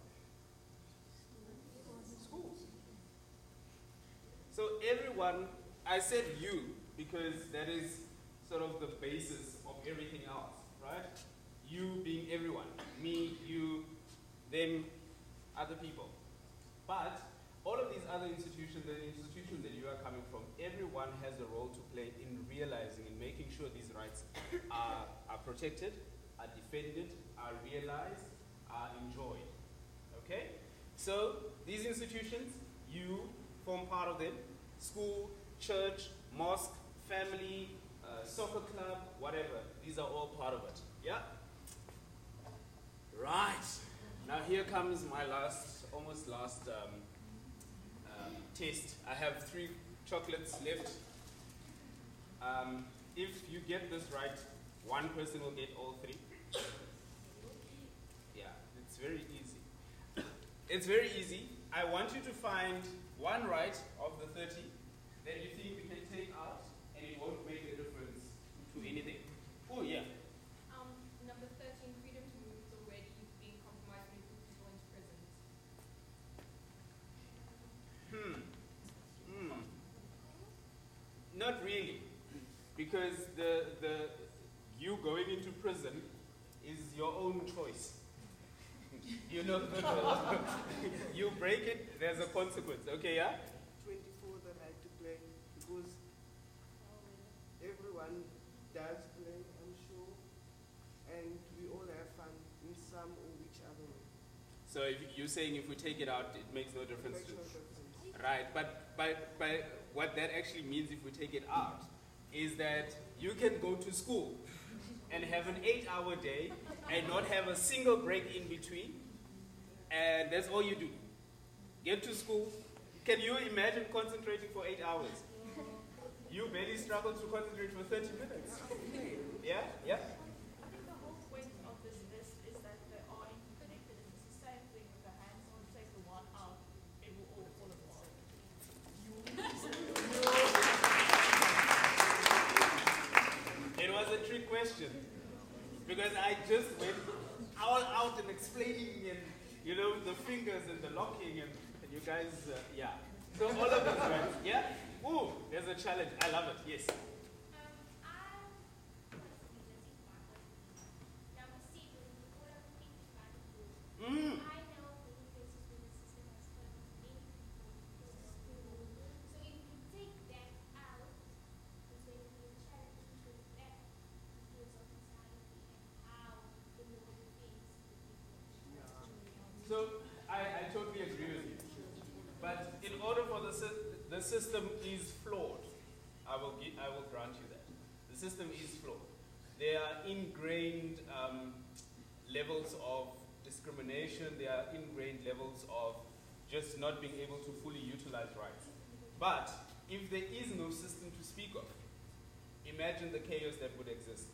Schools. So everyone, I said you because that is sort of the basis of everything else, right? You being everyone. Me, you, them, other people. But all of these other institutions, the institutions that you are coming from, everyone has a role to play in realizing and making sure these rights are protected, are defended, are realized, are enjoyed. Okay? So these institutions, you form part of them. School, church, mosque, family, soccer club, whatever. These are all part of it. Yeah? Right. Now here comes my almost last test. I have 3 chocolates left. If you get this right, one person will get all 3. Yeah, it's very easy. It's very easy. I want you to find one right of the 30 that you think we can take out and it won't make a difference to anything. Oh, yeah. Number 13, freedom to move is already being compromised when people into prison. Not really, because you going into prison is your own choice. You know, you break it, there's a consequence. Okay, yeah? 24 the right to play, because everyone does play, I'm sure, and we all have fun in some or which other way. So if you're saying if we take it out, it makes no difference. It makes no difference. Right, but what that actually means if we take it out is that you can go to school and have an 8-hour day and not have a single break in between, and that's all you do. Get to school. Can you imagine concentrating for 8 hours? You barely struggle to concentrate for 30 minutes. Yeah? Yeah? I think the whole point of this list is that they are interconnected, and it's the same thing with the hands on. Take the one out, it will all fall apart. It was a trick question, because I just went all out and explaining, and you know, the fingers and the locking, and you guys, yeah. So all of this, right? Yeah? Ooh, there's a challenge. I love it. Yes. Mm. So I totally agree with you. But in order for the system is flawed. I will grant you that. The system is flawed. There are ingrained levels of discrimination. There are ingrained levels of just not being able to fully utilize rights. But if there is no system to speak of, imagine the chaos that would exist.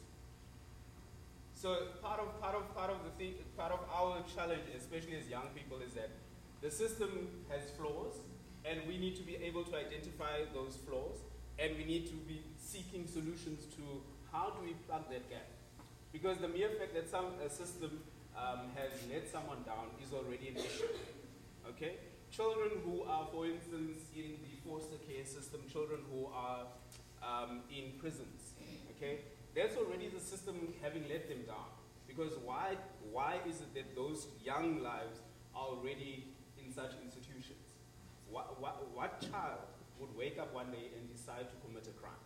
So part of our challenge, especially as young people, is that the system has flaws, and we need to be able to identify those flaws, and we need to be seeking solutions to how do we plug that gap. Because the mere fact that a system has let someone down is already an issue. Okay? Children who are, for instance, in the foster care system, children who are in prisons, okay? That's already the system having let them down. Because why is it that those young lives are already in such institutions? What child would wake up one day and decide to commit a crime?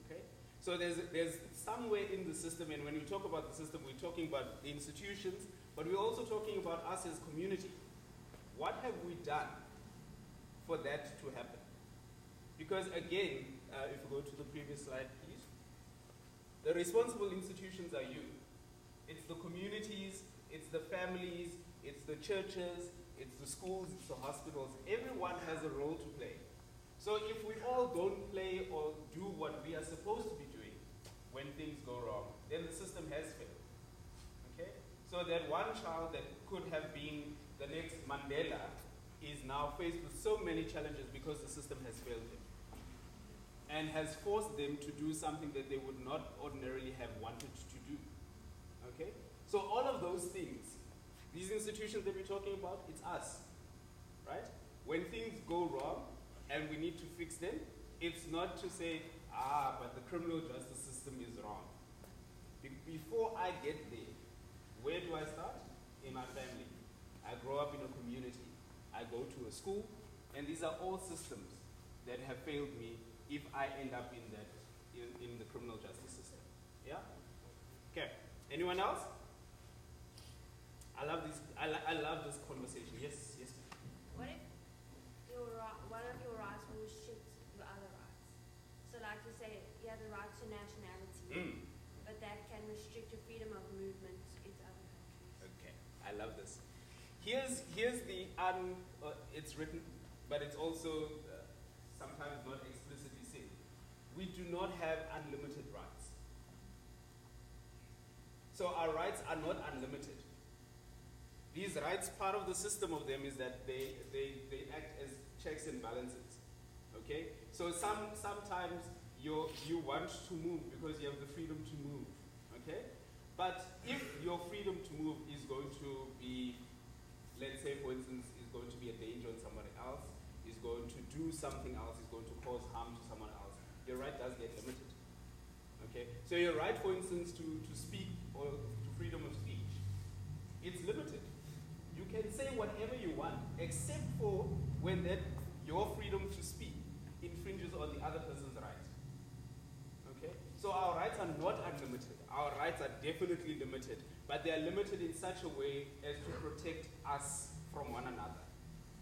Okay? So there's somewhere in the system, and when we talk about the system, we're talking about the institutions, but we're also talking about us as community. What have we done for that to happen? Because again, if we go to the previous slide, please. The responsible institutions are you. It's the communities, it's the families, it's the churches, it's the schools, it's the hospitals. Everyone has a role to play. So if we all don't play or do what we are supposed to be doing when things go wrong, then the system has failed. Okay? So that one child that could have been the next Mandela is now faced with so many challenges because the system has failed him and has forced them to do something that they would not ordinarily have wanted to do. Okay? So all of those things, these institutions that we're talking about, it's us, right? When things go wrong and we need to fix them, it's not to say, but the criminal justice system is wrong. Before I get there, where do I start? In my family. I grow up in a community. I go to a school, and these are all systems that have failed me if I end up in the criminal justice system. Yeah? Okay. Anyone else? I love this conversation. Yes, yes. What if one of your rights will restrict your other rights? So like you say, you have the right to nationality, but that can restrict your freedom of movement into other countries. Okay. I love this. Here's the it's written, but it's also sometimes not explicitly said. We do not have unlimited rights. So our rights are not unlimited. These rights, part of the system of them is that they act as checks and balances. Okay? So sometimes you want to move because you have the freedom to move. Okay? But if your freedom to move is going to be, let's say for instance, is going to be a danger on somebody else, is going to do something else, is going to cause harm to someone else, your right does get limited. Okay? So your right, for instance, to speak or to freedom of speech, it's limited. You can say whatever you want, except for when that your freedom to speak infringes on the other person's right. Okay? So our rights are not unlimited. Our rights are definitely limited, but they are limited in such a way as to protect us from one another.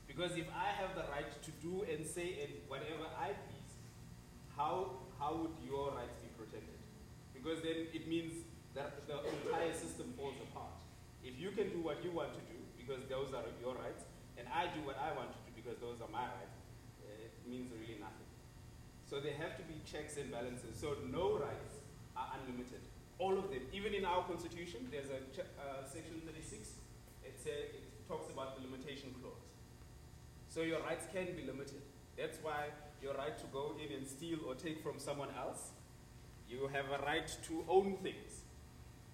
Because if I have the right to do and say whatever I please, how would your rights be protected? Because then it means that the entire system falls apart. If you can do what you want to do, because those are your rights, and I do what I want to do because those are my rights, it means really nothing. So there have to be checks and balances. So no rights are unlimited. All of them. Even in our constitution, there's a section 36. It talks about the limitation clause. So your rights can be limited. That's why your right to go in and steal or take from someone else, you have a right to own things.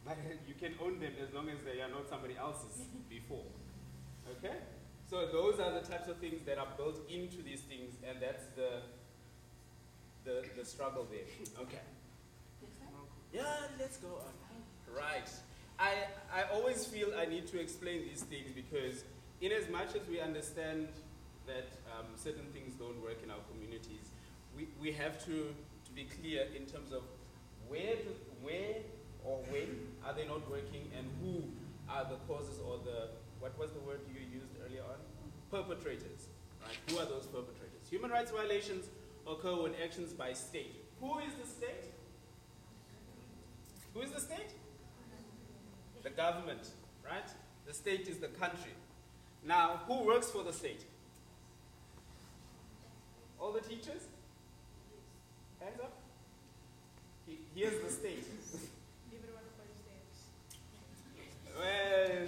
But you can own them as long as they are not somebody else's before. Okay? So those are the types of things that are built into these things, and that's the struggle there. Okay. Yeah, let's go on. Right. I always feel I need to explain these things because in as much as we understand that certain things don't work in our communities, we have to be clear in terms of where or when are they not working and who are the causes or what was the word you used earlier on? Perpetrators, right? Who are those perpetrators? Human rights violations occur when actions by state. Who is the state? Who is the state? The government, right? The state is the country. Now, who works for the state? All the teachers? Hands up. Here's the state. Well,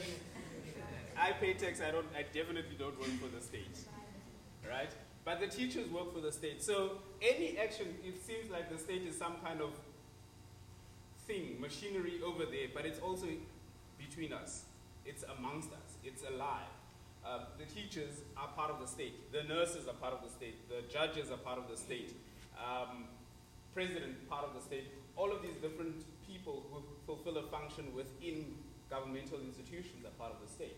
I pay tax. I definitely don't work for the state, right? But the teachers work for the state. So any action, it seems like the state is some kind of thing, machinery over there, but it's also between us. It's amongst us. It's alive. The teachers are part of the state. The nurses are part of the state. The judges are part of the state. President, part of the state. All of these different people who fulfill a function within governmental institutions are part of the state.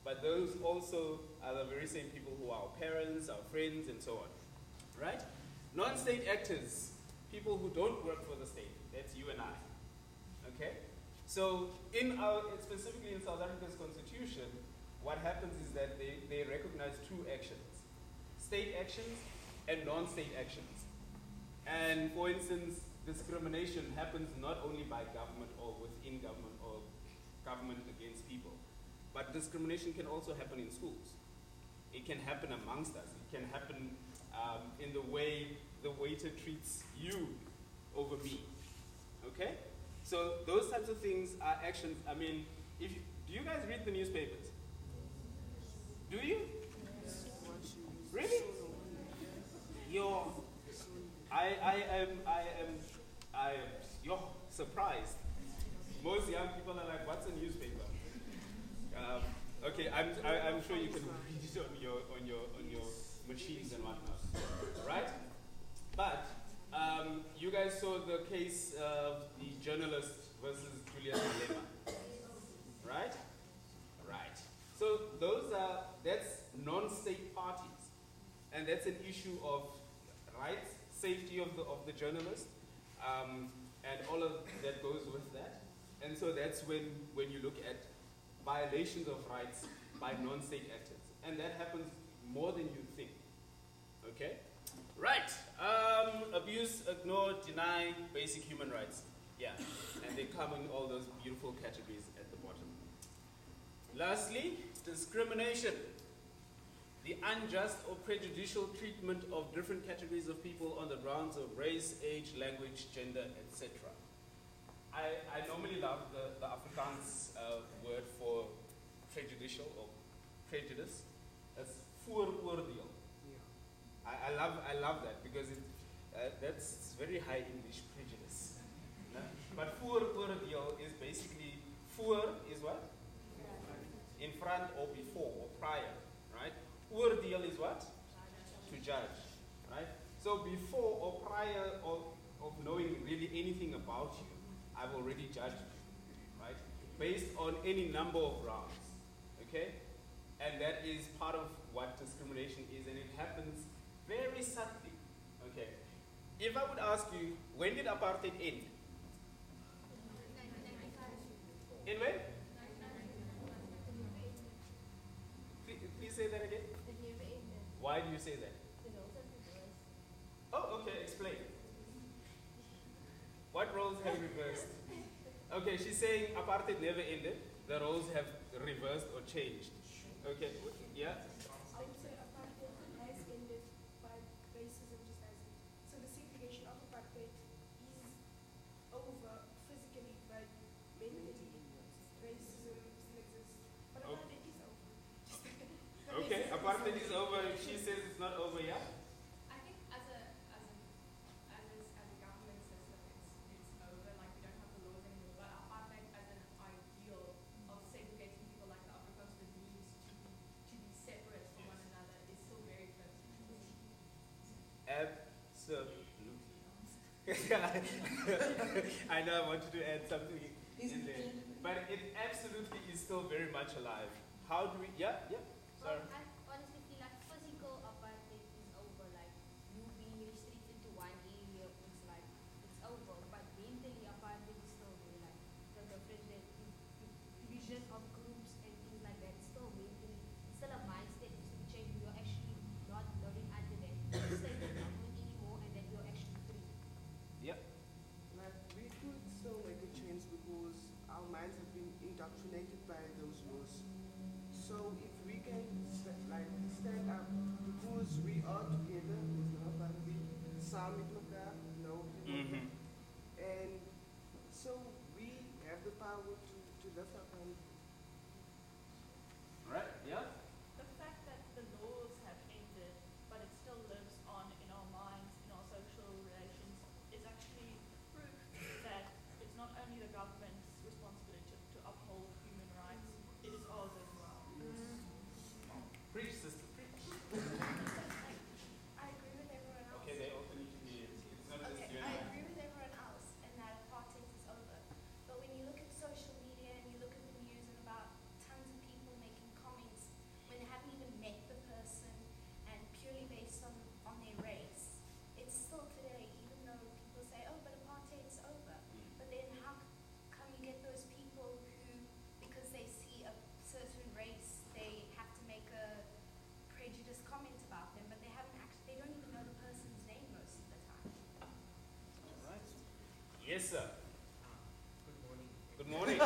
But those also are the very same people who are our parents, our friends, and so on. Right? Non-state actors, people who don't work for the state. That's you and I. Okay? So specifically in South Africa's constitution, what happens is that they recognize two actions. State actions and non-state actions. And for instance, discrimination happens not only by government or within government or government against people, but discrimination can also happen in schools. It can happen amongst us. It can happen in the way the waiter treats you over me. Okay? So those types of things are actions. I mean, do you guys read the newspapers? Do you? Really? You're surprised. Most young people are like, "What's a newspaper?" Okay, I'm sure you can read it on your machines and whatnot, right? But you guys saw the case of the journalist versus Julius Malema, right? Right. So that's non-state parties, and that's an issue of rights, safety of the journalist, and all of that goes with that. And so that's when you look at violations of rights by non-state actors, and that happens more than you think. Okay? Right. Abuse, ignore, deny basic human rights. Yeah, and they come in all those beautiful categories at the bottom. Lastly, discrimination. The unjust or prejudicial treatment of different categories of people on the grounds of race, age, language, gender, etc. I normally love the Afrikaans word for prejudicial or prejudice. That's vooroordeel. I love that because that's very high English, prejudice. But vooroordeel is basically, voor is what? In front or before or prior, right? Oordeel is what? To judge, right? So before or prior of knowing really anything about you, I've already judged you, right? Based on any number of grounds, okay? And that is part of what discrimination is, and it happens very subtly, okay? If I would ask you, when did apartheid end? In when? Please say that again. Why do you say that? Oh, okay, explain. What roles have reversed? Okay, she's saying apartheid never ended. The roles have reversed or changed. Okay, yeah? I would say apartheid has ended by racism just as it. So the segregation of apartheid is over physically, but mentally racism still exists. But apartheid is over. Okay, apartheid is over. She says it's not over yet. I think as a government system, it's over. Like we don't have the laws anymore. But apartheid as an ideal of segregating people like the upper coast that needs to be separate from one another is still very close. Absolutely. I know I wanted to add something in there, but it absolutely is still very much alive. How do we? Yeah. Sorry. Well, I honestly feel like physical apartheid is over. Like you being restricted to one area, it's like it's over. But mentally, apartheid is still there. Like the different division of groups and things like that. It's still mentally, it's still a mindset. It's to change. You're actually not living under that state of government anymore, and that you're actually free. Yep. Like, we could still make a change because our minds have been indoctrinated by those laws. So if we can stand up, because we are together, some with Maka, and so we have the power to lift up and Right, yeah? The fact that the laws have ended, but it still lives on in our minds, in our social relations, is actually proof that it's not only the government's responsibility to uphold human rights, it is ours as well. Preach, sister, preach. I agree with everyone else. Okay, they also need to be, it's not just you and I agree with everyone else and that apartheid is over. But when you look at social media and you look at the news and about tons of people making comments when they haven't even met the person and purely based on their race, it's still today, even though people say, oh, but apartheid's over. But then how come you get those people who, because they see a certain race, they have to make a prejudiced comment about them, but they don't even know the person's name most of the time. All right. Yes, sir. Good morning. Good morning.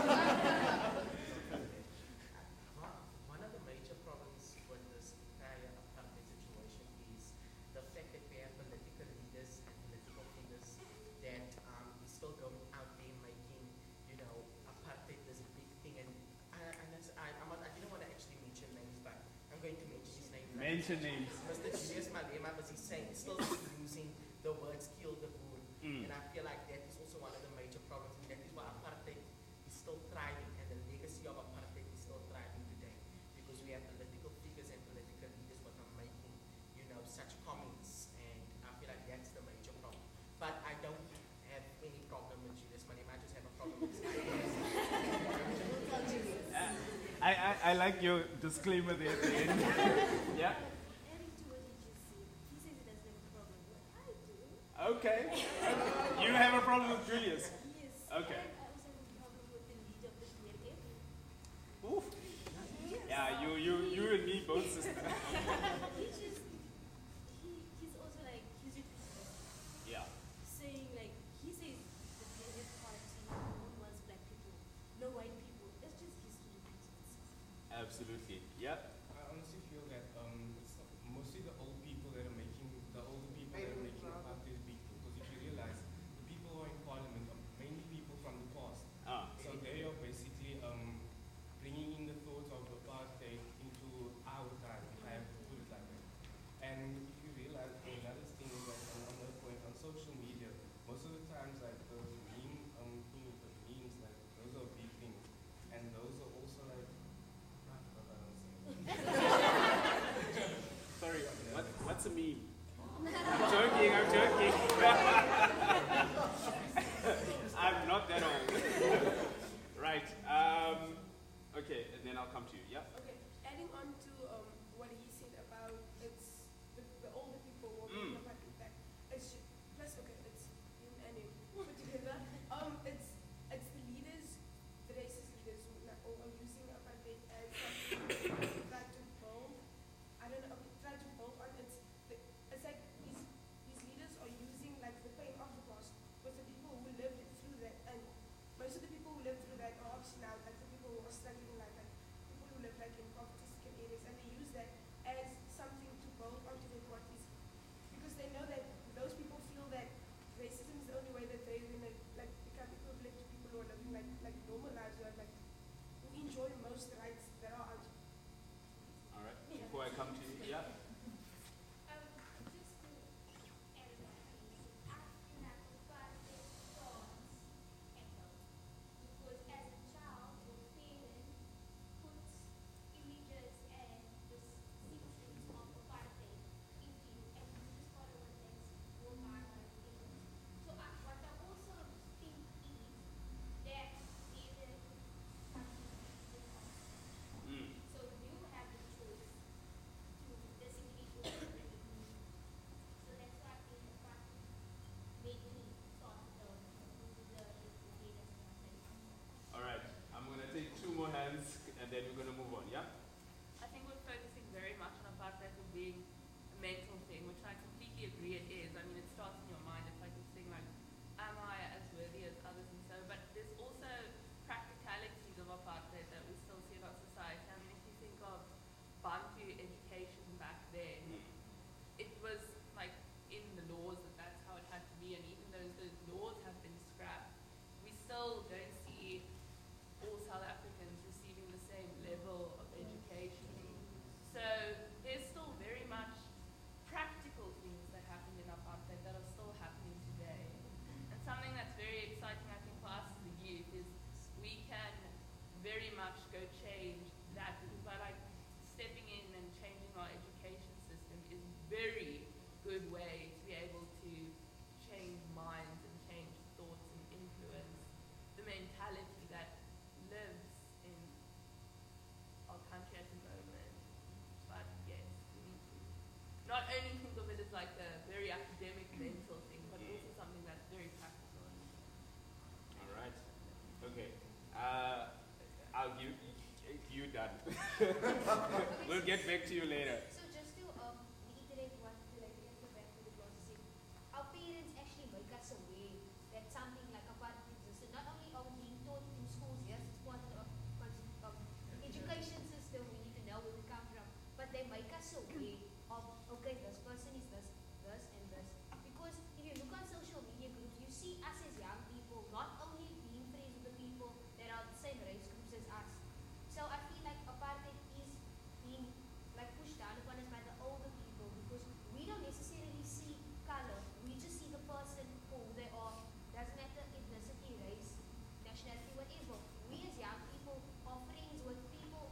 One of the major problems with this entire apartheid situation is the fact that we have political leaders and political figures that is still going out there making, apartheid this big thing. And I didn't want to actually mention names, but I'm going to mention his name. Mention names. Mr. Julius Malema was still using the words kill the boer. And I feel like that is also one of the major problems, and that is why apartheid is still thriving, and the legacy of apartheid is still thriving today, because we have political figures and political leaders that are making, such comments, and I feel like that's the major problem. But I don't have any problem with Julius Malema. I just have a problem with his ideas. I like your disclaimer there at the end. Yeah? Okay. You have a problem with Julius? Yes. Okay. And I also have a problem with the leader of the DLF. Oof. Yeah, you and me both, sister. He's also like, he's ridiculous. Yeah. Saying like, he says the DLF party wants black people, no white people. That's just his ridiculous. Absolutely. Yeah. I honestly feel that it's mostly the old people that are making apartheid big, because if you realize the people who are in parliament are mainly people from the past. So they are basically bringing in the thoughts of apartheid into our time, if I have to put it like that. And if you realize, another thing is that another point on social media, most of the times like those memes, like those are big things, and those are also like. Sorry, what's a meme? I'm joking. joking. I'm not that old. Right. Okay, and then I'll come to you. Yeah. Okay. Adding on to what he said about it's the older people walking up at the back. It's plus okay, it's him and him put together. It's the leaders, the racist leaders who are using apartheid as something to try to build. I don't know. Try to build on it's like these leaders are using like the pain of the past with the people who lived through that, and most of the people who lived through that are obviously now like the people who are struggling like people who live like in poverty-stricken areas, and they use that as something to build onto their parties because they know that those people feel that racism is the only way that they're gonna like become equivalent to people who are living like normal lives, who are like who enjoy most rights that are out. All right. Before I come to you, yeah. Hands, and then we're going to move on, yeah? I think we're focusing very much on apartheid as being a mental thing, which I completely agree it is. I mean, it starts in your mind. It's like this thing like, am I as worthy as others and so, but there's also practicalities of apartheid that we still see in our society. I mean, if you think of Bantu education back then, it was like in the laws that that's how it had to be, and even though those laws have been scrapped, we still don't see all South Africans receiving the same level of education. So there's still very much practical things that happened in apartheid that are still happening today. And something that's very exciting, I think, for us as the youth is we can very much go change that by like stepping in and changing our education system is a very good way to be able to change minds and change thoughts and influence the mentality that lives in our country at the moment. But yes, we need to not only think of it as like a very academic mental thing, but also something that's very practical. All right. Okay. I'll give you done. We'll get back to you later. So just to reiterate what the back to the process, our parents actually make us aware that something like apartheid exists. Not only are we being taught in schools, yes, it's part of education system, we need to know where we come from, but they make us aware of, okay, this person is this, and this. Because if you look on social media groups, you see us as young people not only being friends with the people that are the same race groups as us. So I feel like apartheid is being like pushed down upon us by the older people because we don't necessarily see color, we just see the person for who they are. Doesn't matter ethnicity, race, nationality, whatever. We as young people are friends with people,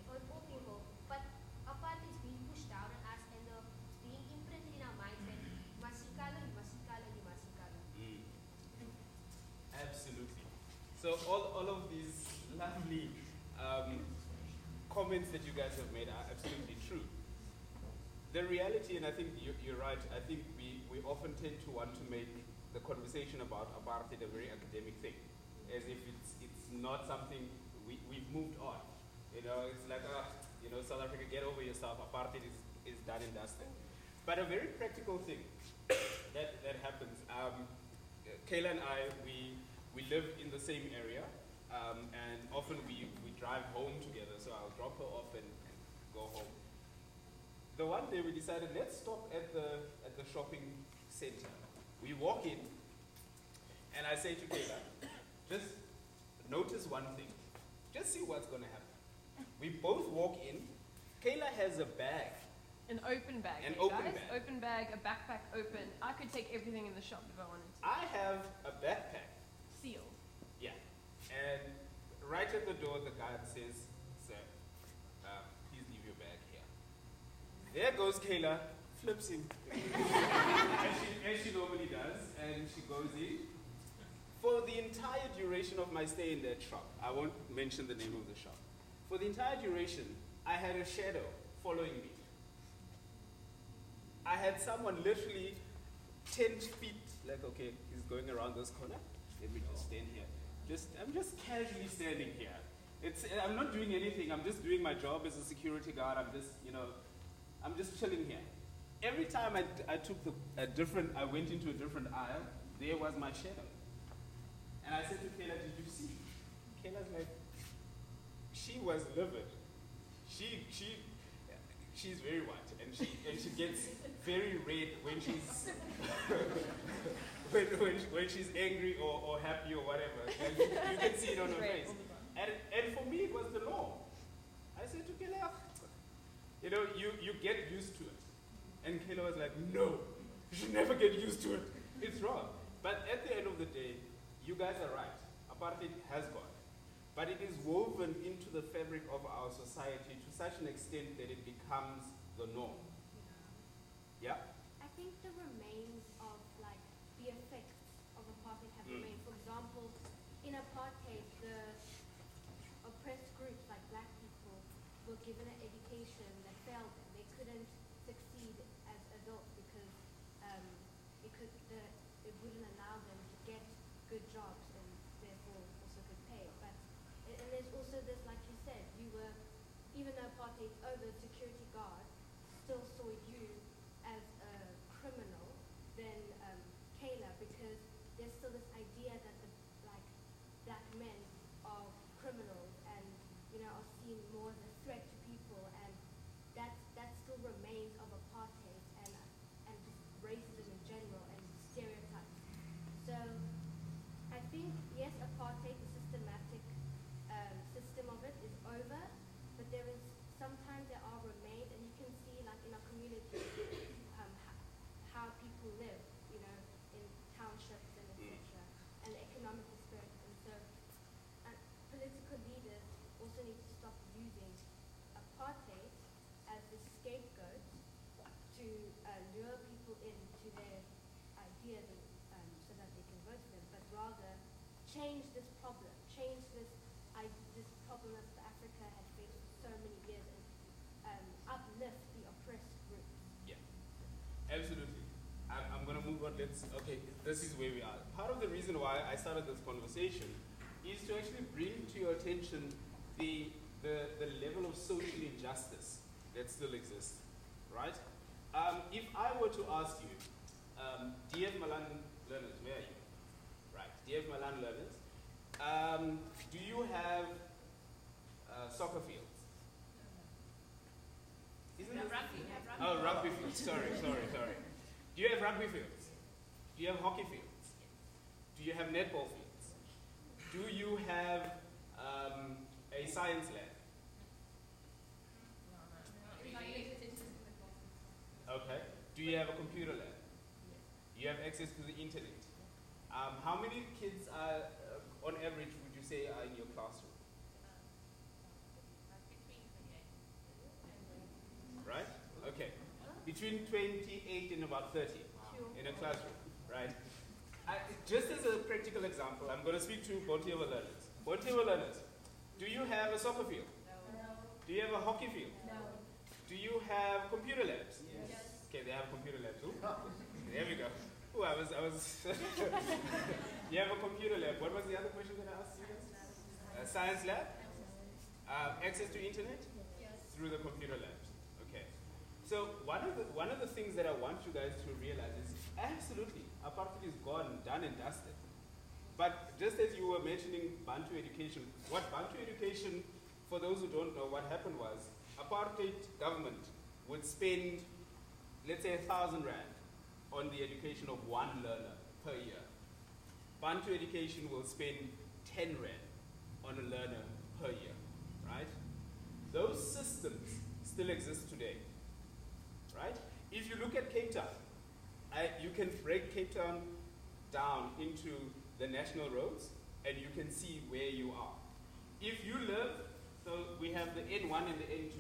or poor people, but apartheid is being pushed down on us and it's being imprinted in our minds that you must see color, you must see color, you must see color. Absolutely. So all of these lovely comments that you guys have made are absolutely true. The reality, and I think you're right, I think we often tend to want to make the conversation about apartheid a very academic thing, as if it's not something we've moved on. You know, it's like, South Africa, get over yourself, apartheid is done and dusted. But a very practical thing that happens, Kayla and I, we live in the same area, and often we drive home together, so I'll drop her off and go home. The one day we decided, let's stop at the shopping center. We walk in, and I say to Kayla, just notice one thing. Just see what's going to happen. We both walk in. Kayla has a bag. An open bag. An open guys. bag. Open bag, a backpack open. I could take everything in the shop if I wanted to. I have a backpack. Sealed. Yeah. And right at the door, the guard says, sir, please leave your bag here. There goes Kayla, flips in. as she normally does, and she goes in. For the entire duration of my stay in that shop, I won't mention the name of the shop. For the entire duration, I had a shadow following me. I had someone literally 10 feet, like, okay, he's going around this corner. Let me just stand here. I'm just casually standing here. I'm not doing anything. I'm just doing my job as a security guard. I'm just chilling here. Every time I went into a different aisle, there was my shadow. And I said to Kayla, did you see? Kayla's like, she was livid. She's very white, and she gets very red when she's when she's angry or happy or whatever. And you can see it on her face. And for me, it was the norm. I said to Kayla, you get used to it. And Kayla was like, no, you should never get used to it. It's wrong. But at the end of the day, you guys are right. Apartheid has gone. But it is woven into the fabric of our society to such an extent that it becomes the norm. Yeah? I think the remains of the effects of apartheid have remained. For example, in apartheid, the oppressed groups like black people were given an education that failed them. They couldn't succeed as adults because it wouldn't allow them to get good jobs and therefore also good pay. And there's also this, like you said, even though apartheid's over, security guard still saw you as a criminal than Kayla, because there's still this idea that black men are criminals and are seen more as a threat to people, and that still remains of apartheid and just racism in general and stereotypes. So I think yes, apartheid, the systematic system of it is over, but sometimes there are remains, and you can see in our community how people live, in townships and etc. And the economic disparity. And so political leaders also need to stop using apartheid as the scapegoat to lure people into their ideas so that they can vote for them, but rather change this problem that Africa has faced for so many years, and uplift the oppressed groups. Yeah, absolutely. I'm going to move on. Okay, this is where we are. Part of the reason why I started this conversation is to actually bring to your attention the level of social injustice that still exists, right? If I were to ask you, DF Malan learners, where are you? Right, DF Malan learners, do you have soccer fields? Rugby. Oh, rugby fields. Sorry. Do you have rugby fields? Do you have hockey fields? Do you have netball fields? Do you have a science lab? Okay. Do you have a computer lab? Do you have access to the internet? How many kids are, on average, would you say are in your classroom? Right? Okay. Between 28 and about 30 in a classroom, right? Just as a practical example, I'm going to speak to Bontiwa learners. Bontiwa learners, do you have a soccer field? No. Do you have a hockey field? No. Do you have computer labs? Yes. Okay, they have computer labs too. There we go. Oh, I was. You have a computer lab. What was the other question that I asked you guys? A science lab? Access to internet? Yes. Through the computer labs. Okay. So one of the things that I want you guys to realize is absolutely apartheid is gone, done and dusted. But just as you were mentioning Bantu education, what Bantu education, for those who don't know, what happened was apartheid government would spend, let's say, 1,000 rand on the education of one learner per year. Bantu education will spend 10 rand on a learner per year, right? Those systems still exist today, right? If you look at Cape Town, you can break Cape Town down into the national roads and you can see where you are. If you live, so we have the N1 and the N2,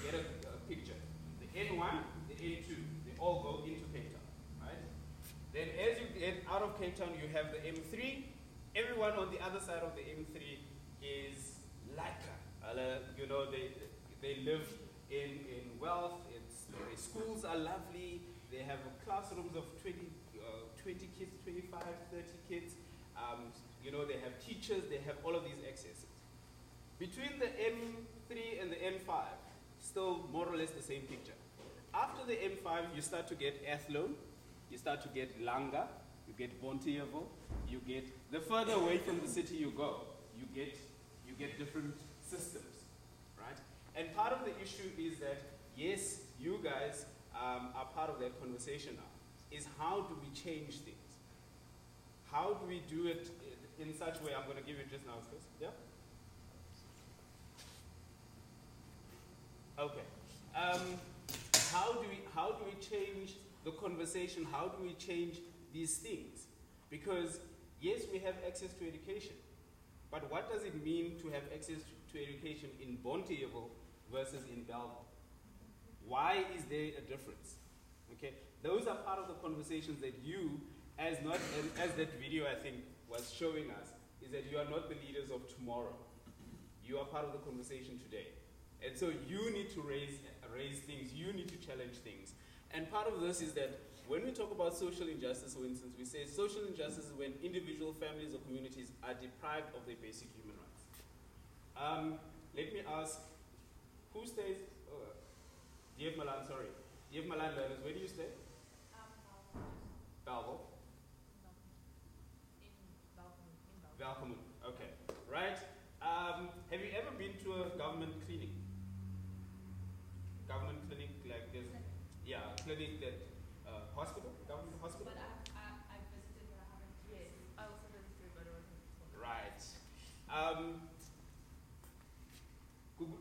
get a picture. The N1, the N2. all go into Cape Town, right? Then as you get out of Cape Town, you have the M3. Everyone on the other side of the M3 is Laka. You know, they live in wealth. The schools are lovely. They have classrooms of 20 kids, 25, 30 kids. You know, they have teachers. They have all of these accesses. Between the M3 and the M5, still more or less the same picture. After the M5, you start to get Athlone, you start to get Langa, you get Bonteheuwel, you get, the further away from the city you go, you get different systems, right? And part of the issue is that, yes, you guys are part of that conversation now, is how do we change things? How do we do it in such a way? I'm going to give you just now, Chris. Yeah? Okay. How do we change the conversation? How do we change these things? Because yes, we have access to education, but what does it mean to have access to education in Bonteheuwel versus in Bellville? Why is there a difference? Okay, those are part of the conversations that you, as that video I think was showing us, is that you are not the leaders of tomorrow. You are part of the conversation today. And so you need to raise things, you need to challenge things. And part of this is that when we talk about social injustice, for instance, we say social injustice is when individual families or communities are deprived of their basic human rights. Let me ask, who stays? Diev Malan, sorry. Diev Malan learners, where do you stay? Bellville. Welcome. Okay. Right. Have you ever been to a government clinic? Government clinic, like this? Yeah, clinic that, hospital? Government hospital? But I visited, but I haven't. Yes, I also visited, but I wasn't. Right.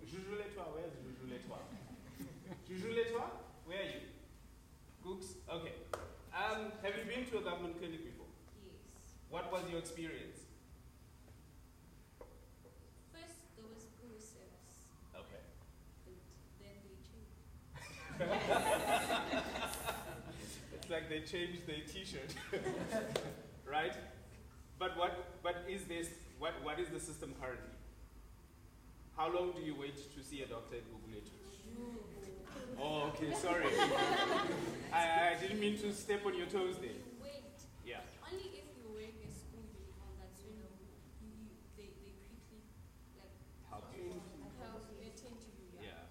Jujuletwa, where's Jujuletwa? Jujuletwa, where are you? Cooks? Okay. Have you been to a government clinic before? Yes. What was your experience? First, there was poor service. Okay. But then they changed. It's like they changed their T-shirt, right? But what is this? What is the system currently? How long do you wait to see a doctor at Guguletu? Oh, okay, sorry. I didn't mean to step on your toes there. Wait. Yeah. Only if you're wearing a school uniform, that's when they quickly like help you. Attend to you. Yeah.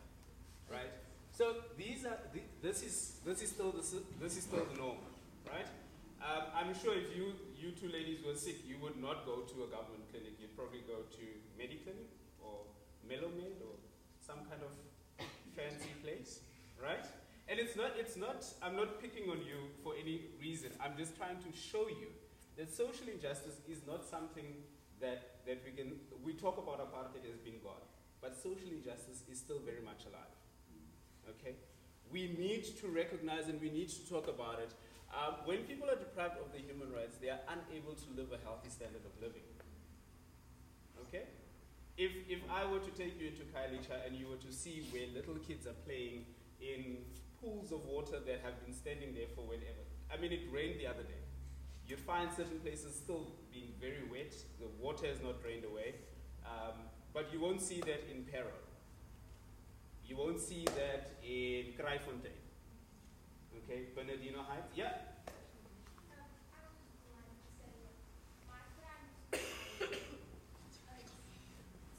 Right. So these are this is still the norm, right? I'm sure if you two ladies were sick, you would not go to a government clinic. You'd probably go to Mediclinic or Melomed or some kind of fancy place, right? And it's not, I'm not picking on you for any reason. I'm just trying to show you that social injustice is not something that we talk about apartheid as being gone, but social injustice is still very much alive, okay? We need to recognize and we need to talk about it. When people are deprived of their human rights, they are unable to live a healthy standard of living, okay? If I were to take you into Kailicha and you were to see where little kids are playing in pools of water that have been standing there for whenever. I mean, it rained the other day. You'd find certain places still being very wet. The water has not drained away. But you won't see that in Pero. You won't see that in Kraaifontein. Okay, Bernardino Heights. Yeah?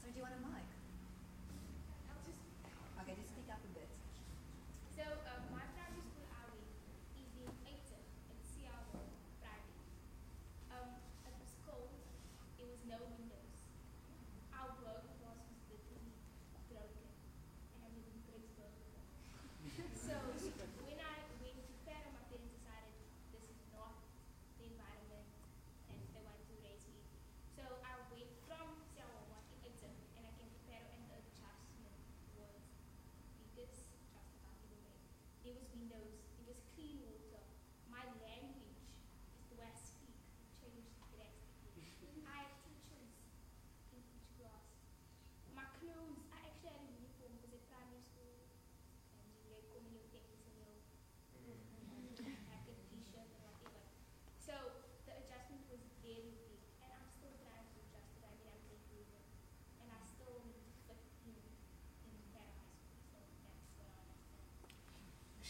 So do you want a mic? Okay, just speak up a bit. So my primary school hour is in Aiton at Seattle Friday. It was cold. It was no windows. Our block was literally broken, and I live in Graceburg. So when I went to Pero, my parents decided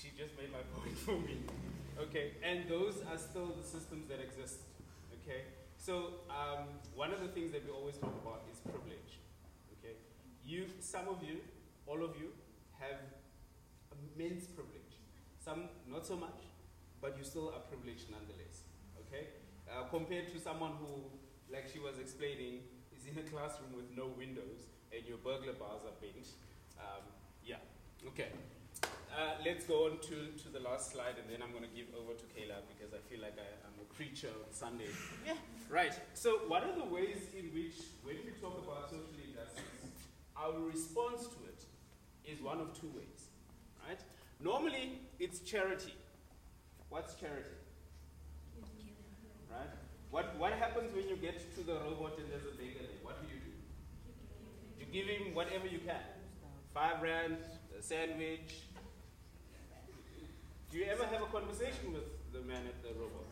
She just made my point for me. Okay, and those are still the systems that exist. Okay, so one of the things that we always talk about is privilege. Okay, some of you, all of you, have immense privilege. Some not so much, but you still are privileged nonetheless. Okay, compared to someone who, like she was explaining, is in a classroom with no windows and your burglar bars are bent. Yeah. Okay. Let's go on to the last slide, and then I'm going to give over to Kayla because I feel like I'm a preacher on Sunday. Yeah. Right. So what are the ways in which, when we talk about social injustice, our response to it is one of two ways, right? Normally, it's charity. What's charity? Right? What happens when you get to the robot and there's a beggar there? What do? You give him whatever you can. 5 rand, a sandwich. Do you ever have a conversation with the man at the robot?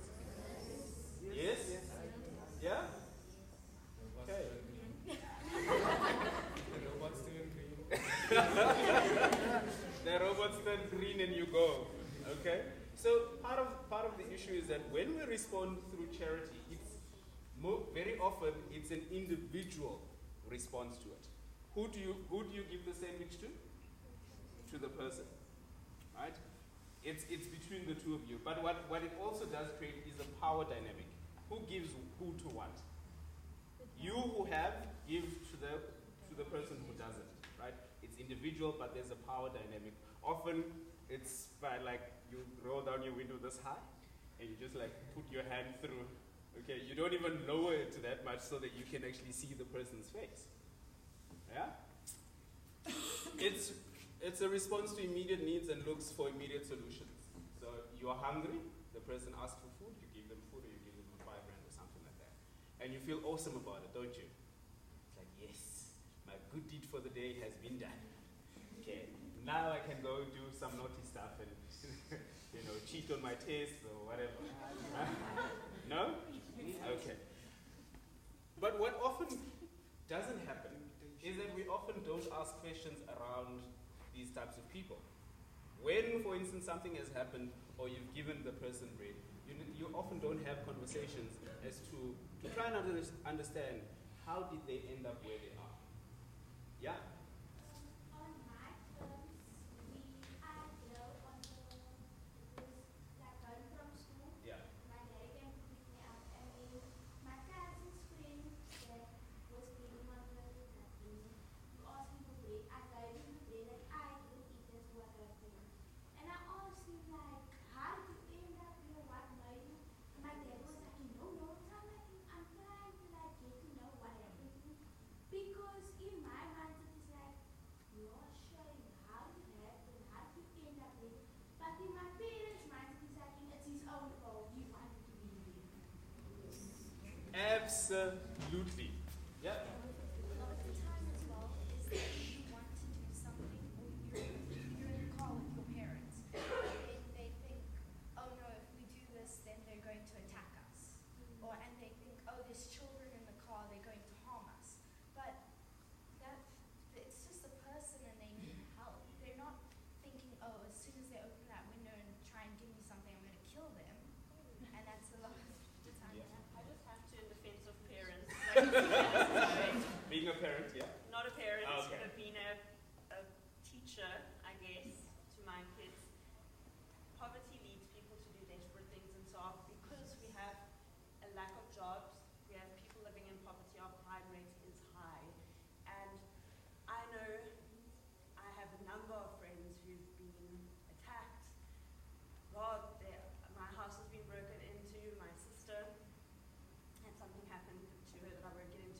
Yes? Yeah? Okay. The robots turn green. The robots turn green and you go. Okay? So part of the issue is that when we respond through charity, very often it's an individual response to it. Who do you give the sandwich to? To the person, right? It's between the two of you. But what it also does create is a power dynamic. Who gives who to what? You who have give to the person who doesn't, right? It's individual, but there's a power dynamic. Often it's by like you roll down your window this high, and you just like put your hand through. Okay, you don't even lower it to that much so that you can actually see the person's face. Yeah? It's a response to immediate needs and looks for immediate solutions. So you're hungry, the person asks for food, you give them food, or you give them 5 rand or something like that. And you feel awesome about it, don't you? It's like, yes, my good deed for the day has been done. Okay, now I can go do some naughty stuff and cheat on my test or whatever. No? Okay. But what often doesn't happen is that we often don't ask questions around these types of people. When, for instance, something has happened or you've given the person bread, you often don't have conversations as to try and understand how did they end up where they are. Yeah? On my terms, I go on the like from school. Yeah. My dad came to pick me up, and then my cousin's friend that was playing on the thing, you asked me for bread. I gave him the bread that I didn't eat as what I think. And I asked him like, how did you end up here? What made you? And my dad was like, no, so I'm like, I'm trying to like get to know what happened to me. Because in my mind it is like, you're showing how did it happen, how did you end up there? But in my parents' mind it is like, it's his own fault, he wanted to be here. Absolutely. Yeah. A lot of the time as well is that you want to do something, or you're in a car with your parents, and they think, oh no, if we do this, then they're going to attack us. And they think, oh, there's children in the car, they're going to harm us. But it's just a person and they need help. They're not thinking, oh, as soon as they open that window and try and give me something, I'm going to kill them. And that's a lot of the time. Yeah. I just have to, in defense of parents, Being a parent, yeah. not a parent, Okay. but being a teacher, I guess, to my kids. Poverty leads people to do desperate things, and so because we have a lack of jobs, we have people living in poverty, our crime rate is high. And I know I have a number of friends who've been attacked, robbed, my house has been broken into, my sister had something happen to her that I won't get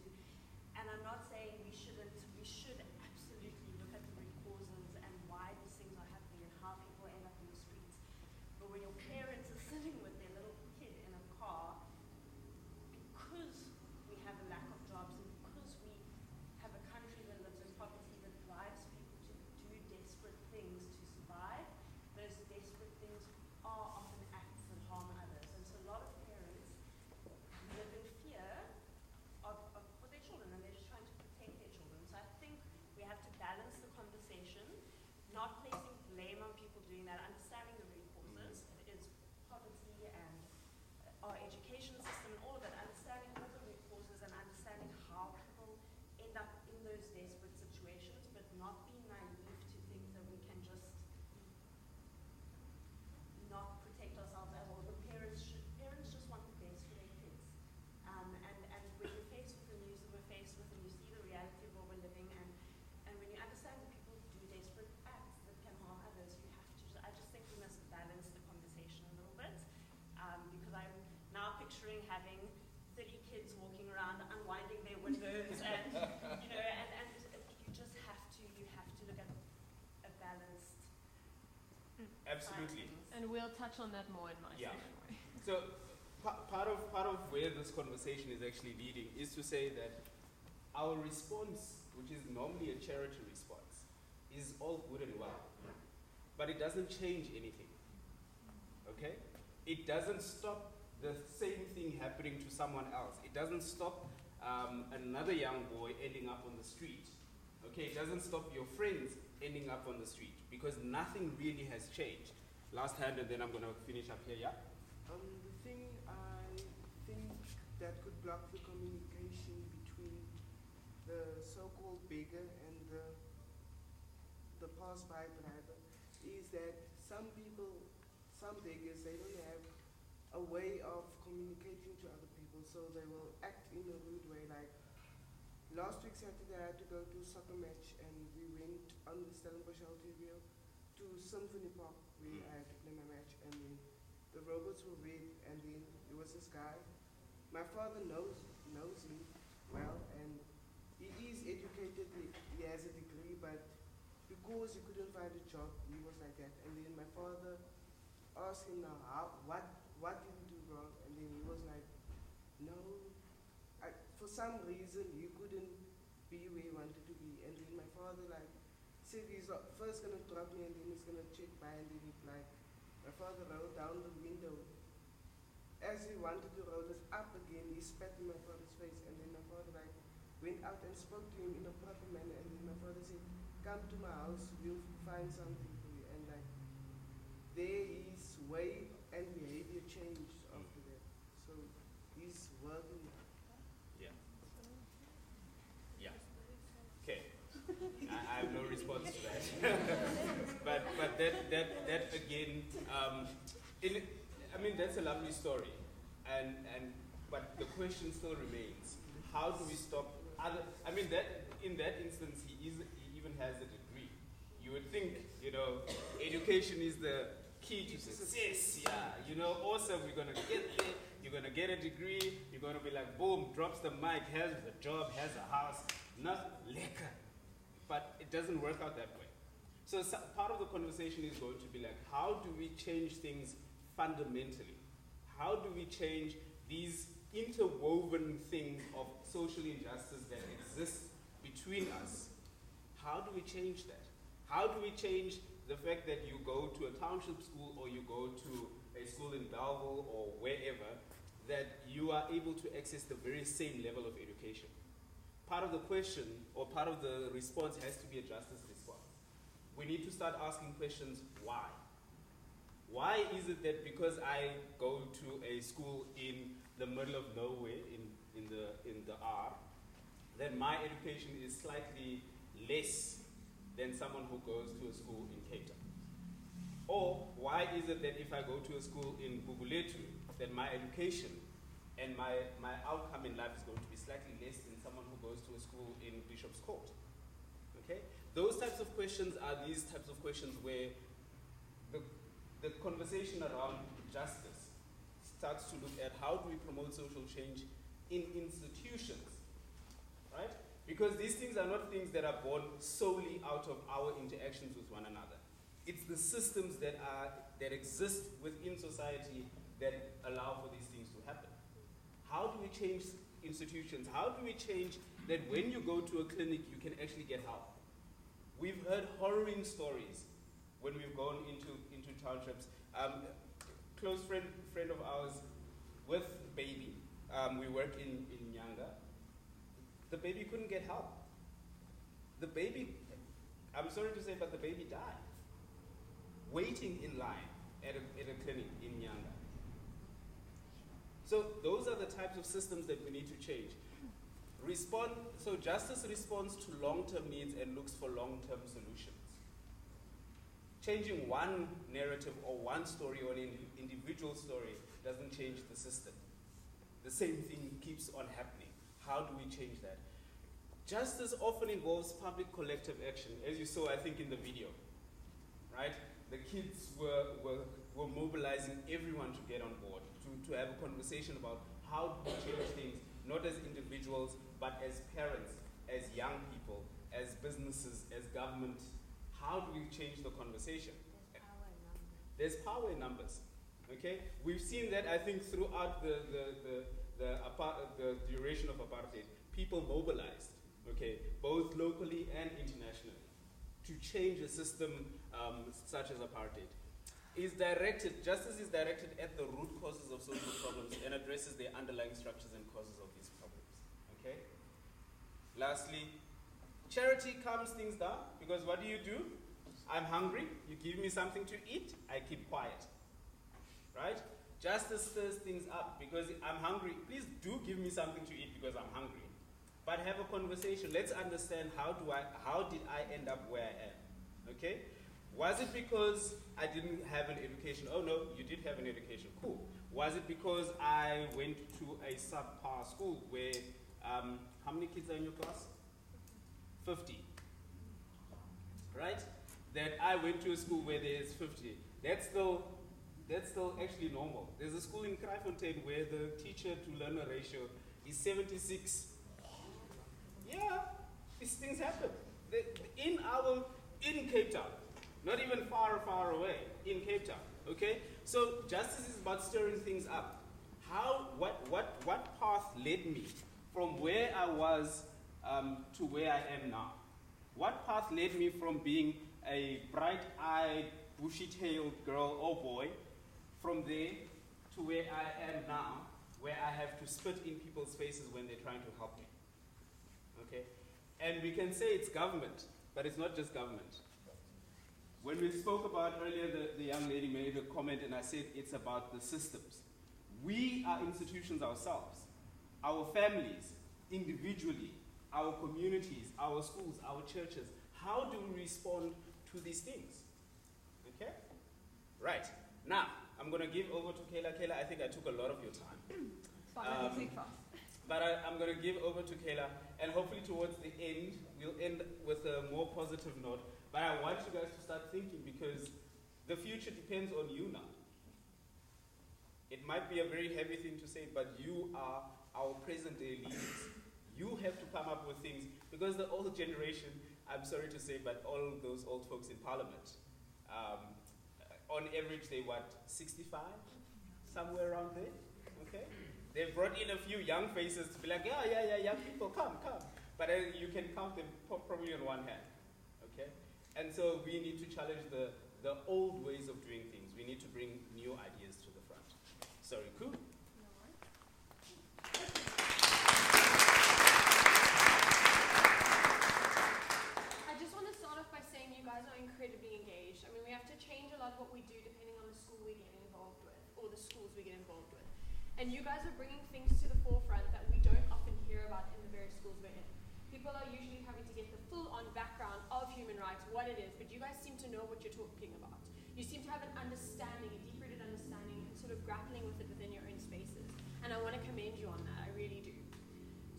having 30 kids walking around unwinding their windows and, you know, and you just have to look at a balanced. Absolutely. And we'll touch on that more in my section. So part of where this conversation is actually leading is to say that our response, which is normally a charity response, is all good and well, but it doesn't change anything. Okay? It doesn't stop the same thing happening to someone else. It doesn't stop another young boy ending up on the street. Okay? It doesn't stop your friends ending up on the street, because nothing really has changed. Last hand, and then I'm going to finish up here, yeah? The thing I think that could block the communication between the so-called beggar and the pass-by driver is that some beggars, they don't have a way of communicating to other people, so they will act in a rude way. Like last week Saturday, I had to go to a soccer match, and we went on the Stellenbosch University to Symphony Park where I had to play my match, and then the robots were red, and then there was this guy. My father knows him well, and he is educated, he has a degree, but because he couldn't find a job, he was like that. And then my father asked him now, what did he do wrong? And then he was like, no, for some reason he couldn't be where he wanted to be. And then my father said he's first gonna drop me, and then he's gonna check by, and then my father rolled down the window. As he wanted to roll it up again, he spat in my father's face, and then my father went out and spoke to him in a proper manner, and then my father said, come to my house, we'll find something for you. And there his way and behavior changed after that. So he's working. Yeah. Yeah. Okay. I have no response to that. but that again, that's a lovely story, but the question still remains: how do we stop other? In that instance, he even has a degree. You would think, education is the key to success. Yeah, awesome. We're gonna get there. You're gonna get a degree. You're gonna be like, boom, drops the mic, has a job, has a house, not lekker. But it doesn't work out that way. So part of the conversation is going to be like, how do we change things fundamentally? How do we change these interwoven things of social injustice that exist between us? How do we change that? How do we change the fact that you go to a township school or you go to a school in Belleville or wherever, that you are able to access the very same level of education? Part of the question, or part of the response, has to be a justice response. We need to start asking questions, why? Why is it that because I go to a school in the middle of nowhere, in the R, that my education is slightly less than someone who goes to a school in Cape Town? Or why is it that if I go to a school in Thembalethu, that my education and my outcome in life is going to be slightly less than someone who goes to a school in Bishop's Court? Okay? Those types of questions are these types of questions where the conversation around justice starts to look at how do we promote social change in institutions, right? Because these things are not things that are born solely out of our interactions with one another. It's the systems that exist within society that allow for these things to happen. How do we change institutions? How do we change that when you go to a clinic, you can actually get help? We've heard harrowing stories when we've gone into townships. Close friend of ours with baby, we work in Nyanga. The baby couldn't get help. The baby, I'm sorry to say, but the baby died waiting in line at a clinic in Nyanga. So those are the types of systems that we need to change. So justice responds to long-term needs and looks for long-term solutions. Changing one narrative or one story or an individual story doesn't change the system. The same thing keeps on happening. How do we change that? Justice often involves public collective action, as you saw, I think, in the video, right? The kids were mobilizing everyone to get on board, to have a conversation about how do we change things, not as individuals, but as parents, as young people, as businesses, as government? How do we change the conversation? There's power in numbers. Okay? We've seen that, I think, throughout the duration of apartheid. People mobilized, okay, both locally and internationally, to change a system such as apartheid. Justice is directed at the root causes of social problems and addresses the underlying structures and causes of these problems. Okay? Lastly, charity calms things down, because what do? I'm hungry, you give me something to eat, I keep quiet. Right? Justice stirs things up, because I'm hungry. Please do give me something to eat because I'm hungry. But have a conversation. Let's understand how did I end up where I am? Okay? Was it because I didn't have an education? Oh no, you did have an education. Cool. Was it because I went to a subpar school where, how many kids are in your class? 50. Right? That I went to a school where there's 50. That's still actually normal. There's a school in Kraaifontein where the teacher to learner ratio is 76. Yeah, these things happen. In Cape Town, not even far away, in Cape Town, okay? So justice is about stirring things up. What path led me from where I was to where I am now? What path led me from being a bright-eyed, bushy-tailed girl or boy, from there to where I am now, where I have to spit in people's faces when they're trying to help me? Okay? And we can say it's government, but it's not just government. When we spoke about earlier, the young lady made a comment and I said it's about the systems. We are institutions ourselves, our families, individually, our communities, our schools, our churches. How do we respond to these things? Okay? Right. Now, I'm going to give over to Kayla. Kayla, I think I took a lot of your time. But I'm going to give over to Kayla, and hopefully towards the end, we'll end with a more positive note. But I want you guys to start thinking, because the future depends on you now. It might be a very heavy thing to say, but you are our present-day leaders. You have to come up with things, because the old generation, I'm sorry to say, but all those old folks in parliament, on average, they 65? Somewhere around there, okay? They've brought in a few young faces to be like, yeah, young people, come. But you can count them probably on one hand, okay? And so we need to challenge the old ways of doing things. We need to bring new ideas to the front. Sorry, cool? I just want to start off by saying you guys are incredibly engaged. I mean, we have to change a lot of what we do depending on the school we get involved with, or the schools we get involved with. And you guys are bringing things to the forefront that we don't often hear about in the various schools we're in. People are usually having to get the full-on background of human rights, what it is, but you guys seem to know what you're talking about. You seem to have an understanding, a deep-rooted understanding, and sort of grappling with it within your own spaces. And I want to commend you on that, I really do.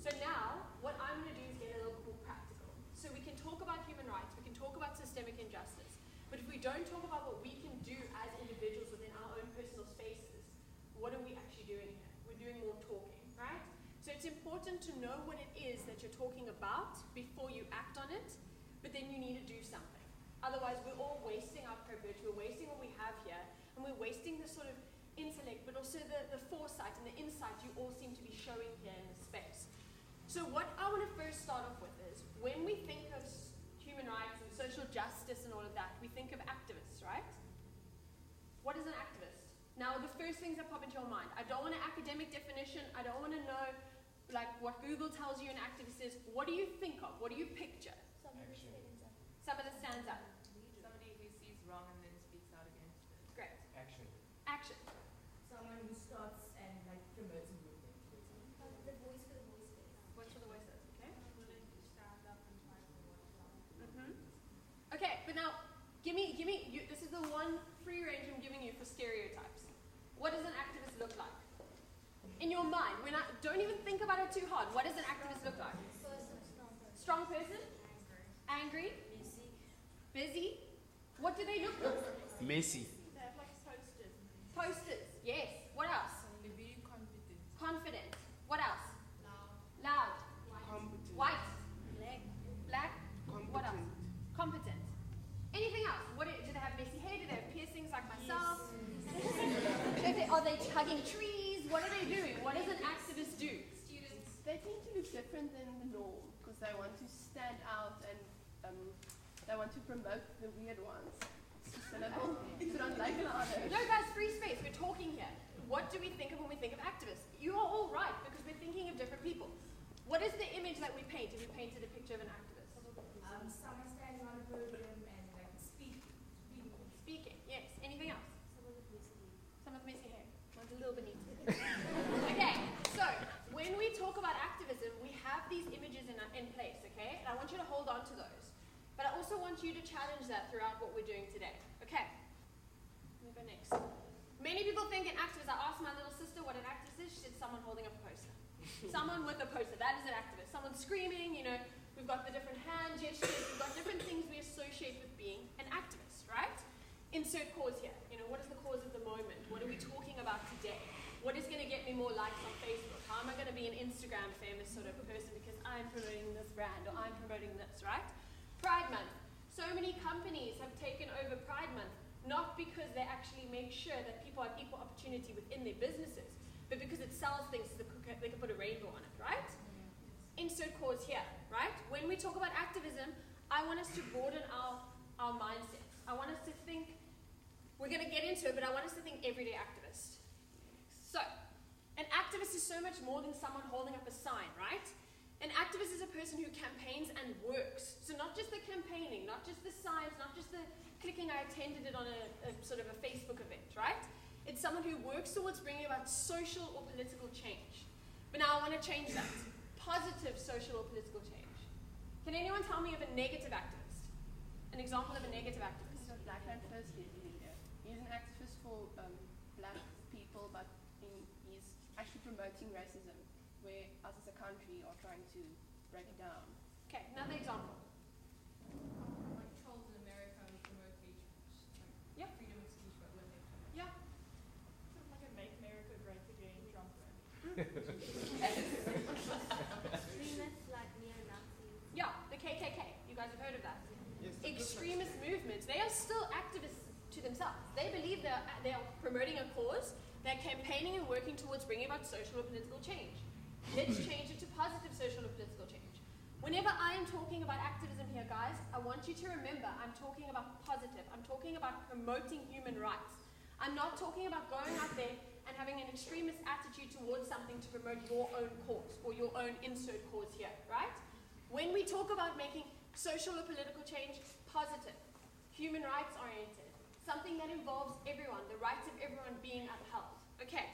So now, what I'm going to do is get a little more practical. So we can talk about human rights, we can talk about systemic injustice, but if we don't talk about what we can do as individuals within our own personal spaces, what are we actually doing here? We're doing more talking, right? So it's important to know what it is that you're talking about before you act on it, but then you need to do something. Otherwise, we're all wasting our privilege, we're wasting what we have here, and we're wasting the sort of intellect, but also the foresight and the insight you all seem to be showing here in this space. So what I want to first start off with is, when we think of human rights and social justice and all of that, we think of activists, right? What is an activist? Now, the first things that pop into your mind, I don't want an academic definition, I don't want to know like what Google tells you an activist is. What do you think of? What do you picture? Somebody that stands up. Somebody who sees wrong and then speaks out against it. Great. Action. Someone who starts and like promotes a movement. The voice for the voiceless. Voice for the voiceless, okay? Willing to stand up and fight for what's right. Okay, but now, give me, this is the one free range I'm giving you for stereotypes. What does an activist look like? In your mind, don't even think about it too hard. What does an activist look like? Strong person? Angry? Busy? What do they look like? Messy. They have like posters. Posters, yes. What else? They're very confident. Confident. Are they hugging trees? What are they doing? What does an activist do? Students. They tend to look different than the norm because they want to stand out and they want to promote the weird ones. Put on like an honor. No, guys, free space. We're talking here. What do we think of when we think of activists? You are all right because we're thinking of different people. What is the image that we paint if we painted a picture of an activist? Someone standing on a podium and like Speaking, yes. Anything else? Some with messy hair. One's a little beneath. Okay, so when we talk about activism, we have these images in place, okay? And I want you to hold on to those. But I also want you to challenge that throughout what we're doing today. Okay, let me go next. Many people think an activist, I asked my little sister what an activist is, she said someone holding up a poster. Someone with a poster, that is an activist. Someone screaming, you know, we've got the different hand gestures, we've got different things we associate with being an activist, right? Insert cause here. You know, what is the cause of the moment? What are we talking about today? What is going to get me more likes on Facebook? How am I going to be an Instagram famous sort of person because I'm promoting this brand or I'm promoting this, right? Pride Month. So many companies have taken over Pride Month, not because they actually make sure that people have equal opportunity within their businesses, but because it sells things so they can put a rainbow on it, right? Insert cause here, right? When we talk about activism, I want us to broaden our mindset. I want us to think, we're going to get into it, but I want us to think everyday activist. So, an activist is so much more than someone holding up a sign, right? An activist is a person who campaigns and works. So not just the campaigning, not just the signs, not just the clicking, I attended it on a sort of a Facebook event, right? It's someone who works towards bringing about social or political change. But now I want to change that. Positive social or political change. Can anyone tell me of a negative activist? An example of a negative activist? So Black Man First leader. He's an activist for black people, but he's actually promoting racism, where us as a country are trying to break it down. Okay, another example. Like trolls in America who promote hate speech, like freedom of speech, but with hate speech. Yeah. Sort of like a Make America Great Again Trump rally. Extremists like neo-Nazis. Yeah, the KKK. You guys have heard of that. Yes. Extremist movements. They are still activists to themselves. They believe they are promoting a cause. They're campaigning and working towards bringing about social or political change. Let's change it to positive social or political change. Whenever I am talking about activism here, guys, I want you to remember I'm talking about positive. I'm talking about promoting human rights. I'm not talking about going out there and having an extremist attitude towards something to promote your own cause or your own insert cause here, right? When we talk about making social or political change positive, human rights oriented, something that involves everyone, the rights of everyone being upheld. Okay.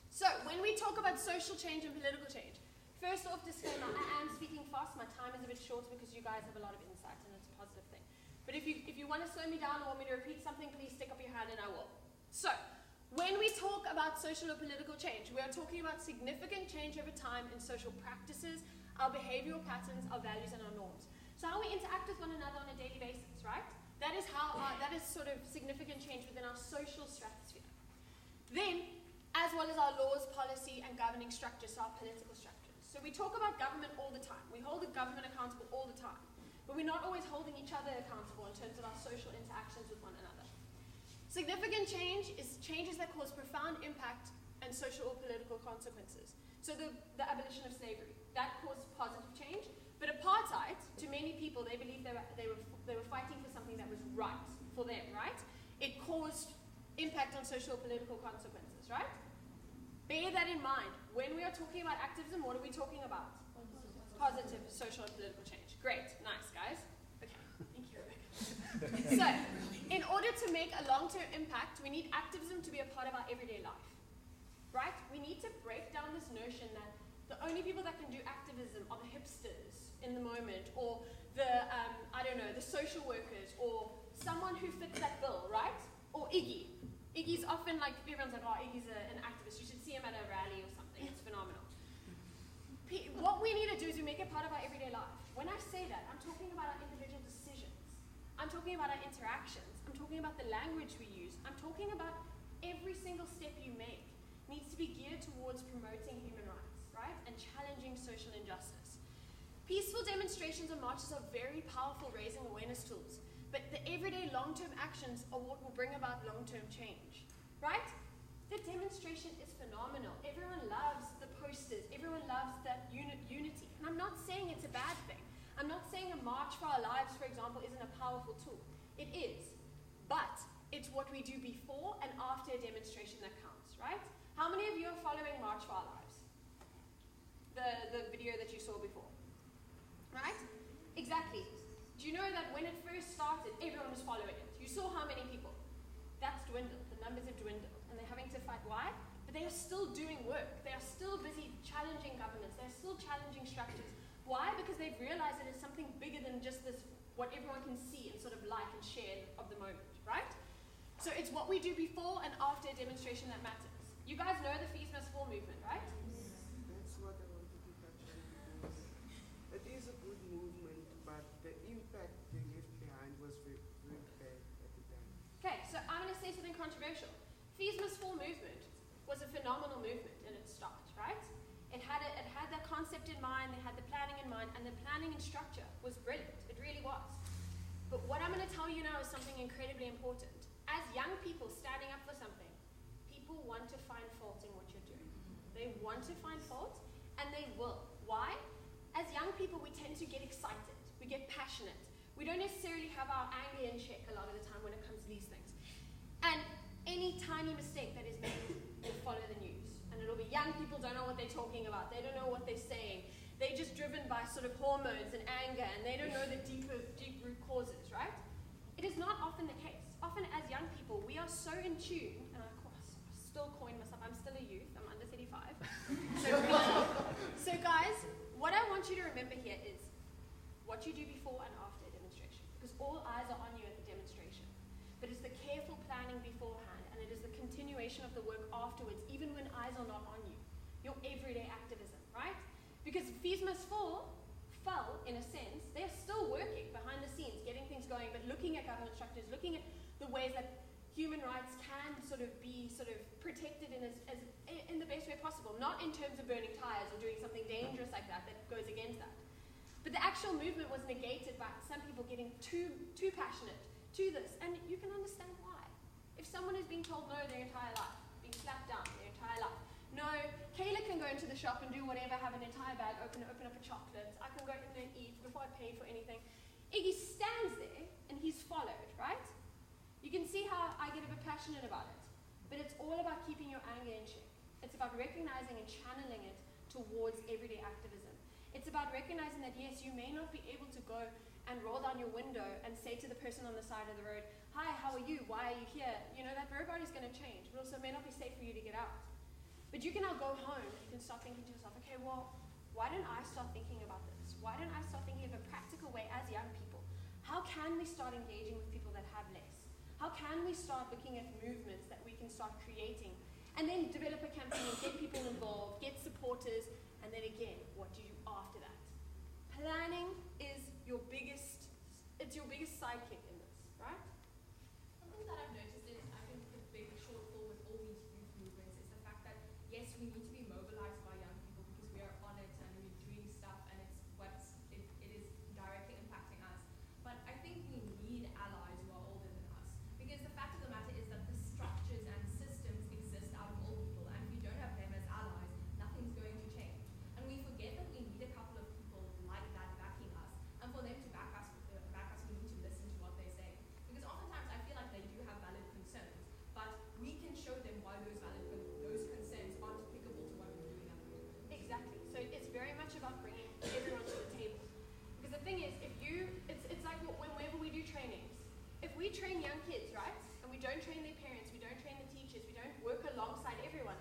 So, when we talk about social change and political change, first off, disclaimer, I am speaking fast, my time is a bit short because you guys have a lot of insight and it's a positive thing. But if you want to slow me down or want me to repeat something, please stick up your hand and I will. So, when we talk about social or political change, we are talking about significant change over time in social practices, our behavioral patterns, our values and our norms. So how we interact with one another on a daily basis, right? That is sort of significant change within our social stratosphere. Then, as well as our laws, policy, and governing structures, so our political structures. So we talk about government all the time. We hold the government accountable all the time. But we're not always holding each other accountable in terms of our social interactions with one another. Significant change is changes that cause profound impact and social or political consequences. So the abolition of slavery, that caused positive change. But apartheid, to many people, they believed they were fighting for something that was right for them, right? It caused impact on social or political consequences, right? Bear that in mind. When we are talking about activism, what are we talking about? Positive social and political change. Great. Nice, guys. Okay. Thank you, Rebecca. So, in order to make a long-term impact, we need activism to be a part of our everyday life, right? We need to break down this notion that the only people that can do activism are the hipsters in the moment, or the, the social workers, or someone who fits that bill, right? Or Iggy. Iggy's often like, everyone's like, oh, Iggy's an activist. You should see him at a rally or something. It's phenomenal. What we need to do is we make it part of our everyday life. When I say that, I'm talking about our individual decisions. I'm talking about our interactions. I'm talking about the language we use. I'm talking about every single step you make needs to be geared towards promoting human rights, right? And challenging social injustice. Peaceful demonstrations and marches are very powerful raising awareness tools. But the everyday long-term actions are what will bring about long-term change, right? demonstration is phenomenal. Everyone loves the posters. Everyone loves that unity. And I'm not saying it's a bad thing. I'm not saying a March for Our Lives, for example, isn't a powerful tool. It is. But it's what we do before and after a demonstration that counts, right? How many of you are following March for Our Lives? The video that you saw before. Right? Exactly. Do you know that when it first started, everyone was following it? You saw how many people? That's dwindled. The numbers have dwindled. And they're having to fight. Why? But they are still doing work. They are still busy challenging governments. They're still challenging structures. Why? Because they've realized that it's something bigger than just this, what everyone can see and sort of like and share of the moment, right? So it's what we do before and after a demonstration that matters. You guys know the Fees Must Fall movement, right? That's what I wanted to touch on, because it is a good movement, but the impact they left behind was very, very bad at the time. Okay, so I'm going to say something controversial. Fees Must Fall movement was a phenomenal movement in its start, right? It had that concept in mind, they had the planning in mind, and the planning and structure was brilliant. It really was. But what I'm going to tell you now is something incredibly important. As young people standing up for something, people want to find fault in what you're doing. They want to find fault, and they will. Why? As young people, we tend to get excited. We get passionate. We don't necessarily have our anger in check a lot of the time when it comes to these things. And any tiny mistake that is made will follow the news. And it'll be young people don't know what they're talking about. They don't know what they're saying. They're just driven by sort of hormones and anger, and they don't know the deep root causes, right? It is not often the case. Often as young people, we are so in tune, and I still coin myself, I'm still a youth, I'm under 35. So guys, what I want you to remember here is what you do before and after a demonstration, because all eyes are on you at the demonstration. But it's the careful planning beforehand, and it is the continuation of the work afterwards, even when eyes are not on you. Your everyday activism, right? Because Fees Must Fall fell, in a sense. They're still working behind the scenes, getting things going, but looking at government structures, looking at the ways that human rights can be protected in the best way possible. Not in terms of burning tires or doing something dangerous like that goes against that. But the actual movement was negated by some people getting too passionate to this, and you can understand why. If someone is being told no their entire life, being slapped down their entire life, no, Kayla can go into the shop and do whatever, have an entire bag, open up a chocolate, I can go in there and eat before I pay for anything. Iggy stands there and he's followed, right? You can see how I get a bit passionate about it. But it's all about keeping your anger in check. It's about recognizing and channeling it towards everyday activism. It's about recognizing that, yes, you may not be able to go and roll down your window and say to the person on the side of the road, hi, how are you? Why are you here? You know, that robody's going to change, but also it may not be safe for you to get out. But you can now go home and you can start thinking to yourself, okay, well, why don't I start thinking about this? Why don't I start thinking of a practical way as young people? How can we start engaging with people that have less? How can we start looking at movements that we can start creating? And then develop a campaign, get people involved, get supporters, and then again, what do you do after that? Planning is your biggest sidekick in this, right? Something that I've noticed is, I think the big shortfall with all these youth movements is the fact that, yes, we need to be mobilized by young people because we are on it and we're doing stuff and it is directly impacting us. But I think we need allies who are older than us, because the fact of the matter is that the structures and systems exist out of old people, and if you don't have them as allies, nothing's going to change. And we forget that we need a couple of people like that backing us, and for them to back us, we need to listen to what they're saying. Because oftentimes I feel like they do have valid concerns, but we can show them why those concerns aren't applicable to what we're doing at the moment. Exactly. So it's very much about bringing everyone to the table. Because the thing is, it's like whenever we do trainings, if we train young kids, right, and we don't train their parents, we don't train the teachers, we don't work alongside everyone,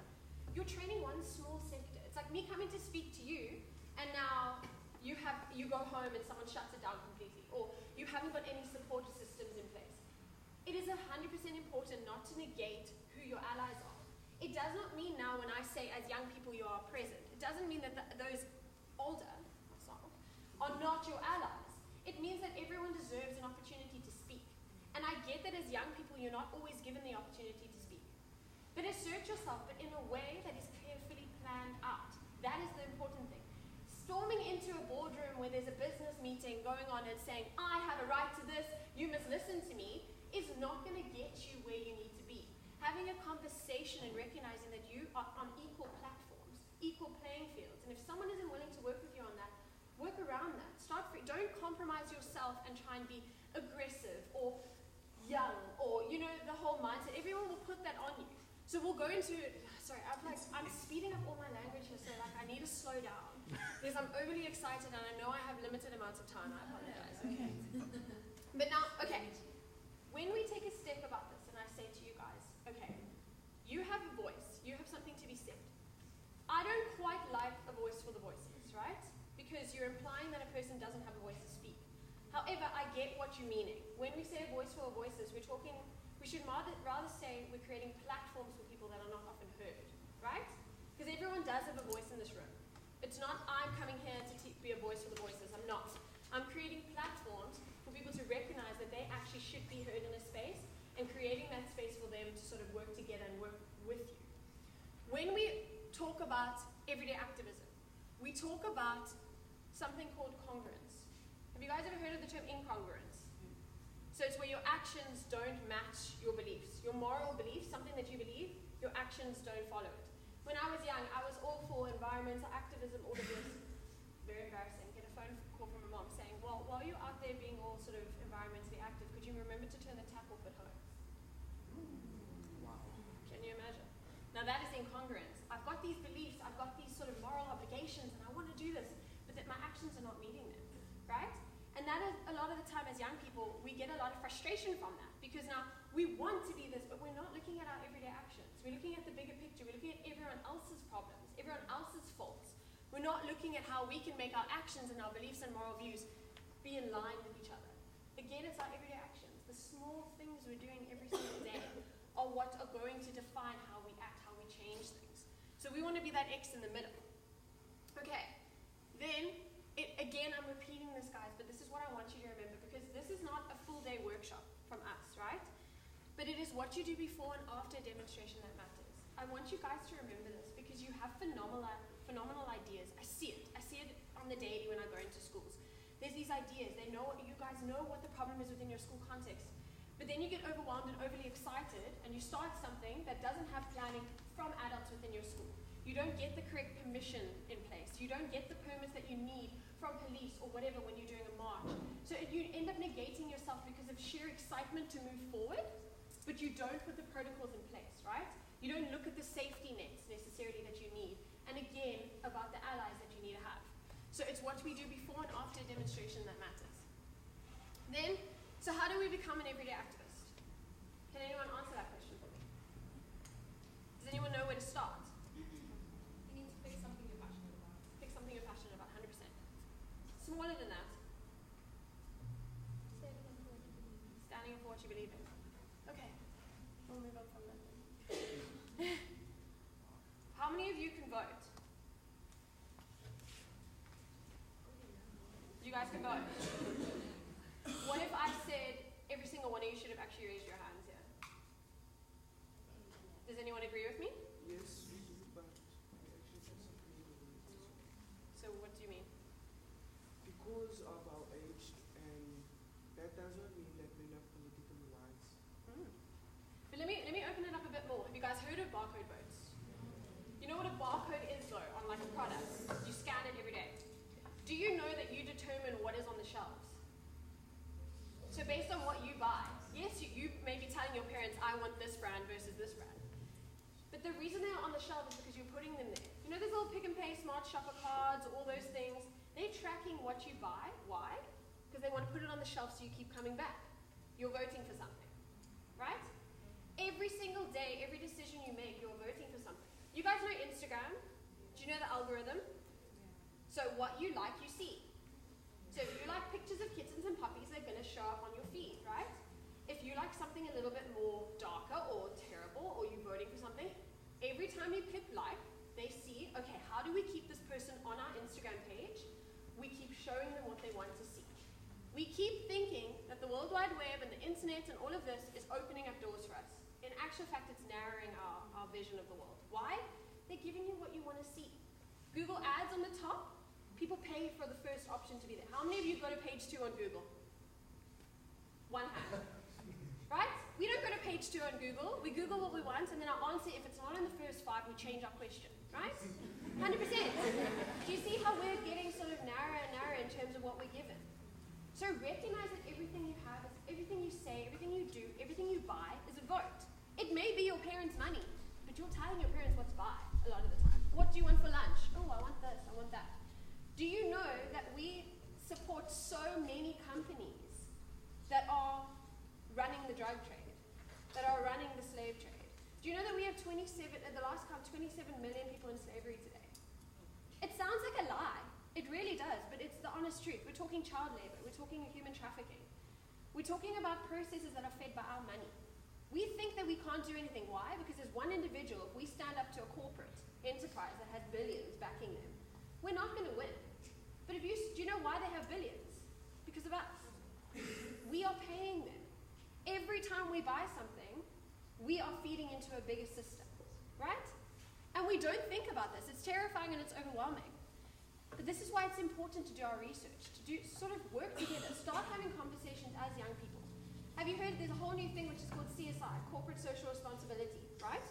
you're training one small sector. It's like me coming to speak to you, and now you go home and someone shuts it down completely, or you haven't got any support systems in place. It is 100% important not to negate who your allies are. It does not mean now when I say as young people you are present, it doesn't mean that those older are not your allies. It means that everyone deserves an opportunity to speak. And I get that as young people you're not always given the opportunity to speak. But assert yourself, but in a way that is carefully planned out. That is the important thing. Storming into a boardroom where there's a business meeting going on and saying, I have a right to this, you must listen to me, is not going to get you where you need to be. Having a a conversation and recognizing that you are on equal platforms, equal playing fields. And if someone isn't willing to work with you on that, work around that. Don't compromise yourself and try and be aggressive or young or, you know, the whole mindset. Everyone will put that on you. So we'll go into, sorry, I'm speeding up all my language here, so like I need to slow down because I'm overly excited and I know I have limited amounts of time. I apologize. Okay. But now, okay, when we take a step about this and I say to you guys, okay, you have a voice, you have something to be said. I don't quite like a voice for the voiceless, right? Because you're implying that a person doesn't have a voice to speak. However, I get what you're meaning. When we say a voice for a voiceless, we should rather say we're creating platforms for people that are not often heard, right? Because everyone does have a voice in this room. It's not I'm coming here to be a voice for the voiceless. I'm not. I'm creating platforms for people to recognize that they actually should be heard in a space and creating that space for them to sort of work together and work with you. When we talk about everyday activism, we talk about something called congruence. Have you guys ever heard of the term incongruence? So it's where your actions don't match your beliefs. Your moral beliefs, something that you believe, your actions don't follow it. When I was young, I was all for environmental activism, all of this. Very embarrassing. Get a phone call from my mom saying, well, while you're out there being all sort of environmentally active, could you remember to turn the tap off at home? Wow. Can you imagine? Now that is incongruence. I've got these beliefs, I've got these sort of moral obligations, and I want to do this, but that my actions are not meeting them, right? And that is, a lot of the time as young people, we get a lot of frustration from that, because now we want to be this, but we're not looking at our everyday actions. We're looking at the bigger picture. We're looking at everyone else's problems, everyone else's faults. We're not looking at how we can make our actions and our beliefs and moral views be in line with each other. Again, it's our everyday actions. The small things we're doing every single day are what are going to define how we act, how we change things. So we want to be that X in the middle. Okay, then, again, I'm repeating this, guys, but this is what I want you to remember, because this is not a full day workshop from us, right? But it is what you do before and after a demonstration that matters. I want you guys to remember this, because you have phenomenal ideas. I see it on the daily when I go into schools. There's these ideas. You guys know what the problem is within your school context. But then you get overwhelmed and overly excited, and you start something that doesn't have planning from adults within your school. You don't get the correct permission in place. You don't get the permits that you need from police or whatever when you're doing a march. So you end up negating yourself because of sheer excitement to move forward, but you don't put the protocols in place, right? You don't look at the safety nets necessarily that you need. And again, about the allies that you need to have. So it's what we do before and after a demonstration that matters. Then, so how do we become an everyday activist? Can anyone answer that question for me? Does anyone know where to start? You need to pick something you're passionate about. Pick something you're passionate about, 100%. Smaller than that. Standing for what you believe in. Okay, we'll move on from that then. How many of you can vote? You guys can vote. What if I said every single one of you should have actually raised your hands here? Does anyone agree with me? Yes, but I actually said something else. So what do you mean? Because of our age, and that doesn't mean that we're not politically wise. But let me open it up a bit more. Have you guys heard of barcode votes? You know what a barcode is though, on like a product? You scan it every day. Do you know that you determine what is on the shelves? So based on what you buy, yes, you may be telling your parents, I want this brand versus this brand. But the reason they're on the shelf is because you're putting them there. You know those little pick and pay smart shopper cards, all those things? They're tracking what you buy. Why? Because they want to put it on the shelf so you keep coming back. You're voting for something, right? Every single day, every decision you make, you're voting for something. You guys know Instagram? Do you know the algorithm? So what you like, you see. So if you like pictures of kittens and puppies, they're going to show up on your feed, right? If you like something a little bit more darker or terrible, or you're voting for something, every time you click like, they see, okay, how do we keep this person on our Instagram page? We keep showing them what they want to see. We keep thinking that the World Wide Web and the internet and all of this is opening up doors for us. In actual fact, it's narrowing our vision of the world. Why? They're giving you what you want to see. Google ads on the top, people pay for the first option to be there. How many of you go to page 2 on Google? One hand. Right? We don't go to page 2 on Google. We Google what we want, and then our answer, if it's not in the first 5, we change our question, right? 100%. Do you see how we're getting sort of narrower and narrower in terms of what we're given? So recognize that everything you have, everything you say, everything you do, everything you buy is a vote. It may be your parents' money, but you're telling your parents what to buy a lot of the time. What do you want for lunch? Oh, I want this, I want that. Do you know that we support so many companies that are running the drug trade, that are running the slave trade? Do you know that we have 27 million people in slavery today? It sounds like a lie. It really does, but it's the honest truth. We're talking child labor. We're talking human trafficking. We're talking about processes that are fed by our money. We think that we can't do anything. Why? Because there's one individual, if we stand up to a corporate enterprise that has billions backing them, we're not going to win. But do you know why they have billions? Because of us. We are paying them. Every time we buy something, we are feeding into a bigger system, right? And we don't think about this. It's terrifying and it's overwhelming. But this is why it's important to do our research, to sort of work together, start having conversations as young people. Have you heard there's a whole new thing which is called CSI, Corporate Social Responsibility, right?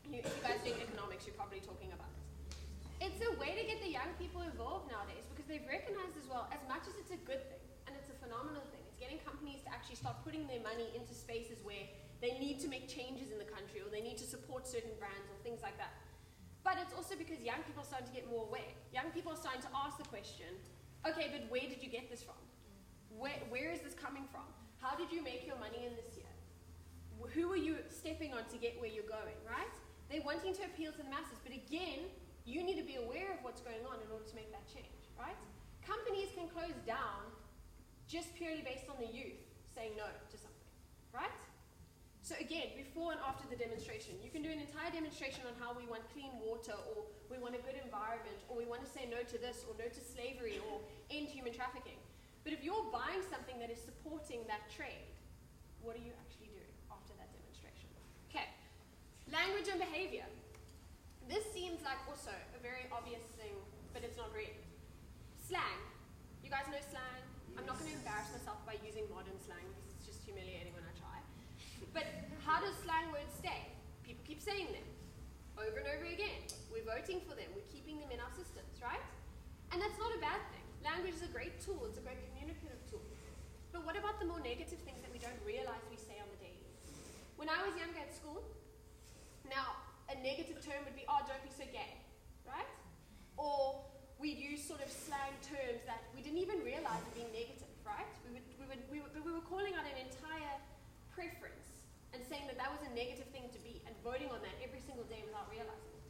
You guys doing economics, you're probably talking about it. It's a way to get the young people involved nowadays because they've recognized as well, as much as it's a good thing and it's a phenomenal thing, it's getting companies to actually start putting their money into spaces where they need to make changes in the country or they need to support certain brands or things like that. But it's also because young people are starting to get more aware. Young people are starting to ask the question, okay, but where did you get this from? Where is this coming from? How did you make your money in this year? Who are you stepping on to get where you're going, right? They're wanting to appeal to the masses, but again, you need to be aware of what's going on in order to make that change, right? Companies can close down just purely based on the youth saying no to something, right? So again, before and after the demonstration, you can do an entire demonstration on how we want clean water, or we want a good environment, or we want to say no to this, or no to slavery, or end human trafficking. But if you're buying something that is supporting that trade, what are you actually doing after that demonstration? Okay, language and behavior. This seems like also a very obvious thing, but it's not really. Slang. You guys know slang? I'm not going to embarrass myself by using modern slang because it's just humiliating when I try. But how does slang words stay? People keep saying them over and over again. We're voting for them. We're keeping them in our systems, right? And that's not a bad thing. Language is a great tool. It's a great communicative tool. But what about the more negative things that we don't realize we say on the daily? When I was younger at school, now a negative term would be, oh, don't be so gay, right? Or we'd use sort of slang terms that we didn't even realize were being negative, right? We were calling out an entire preference and saying that that was a negative thing to be and voting on that every single day without realizing it.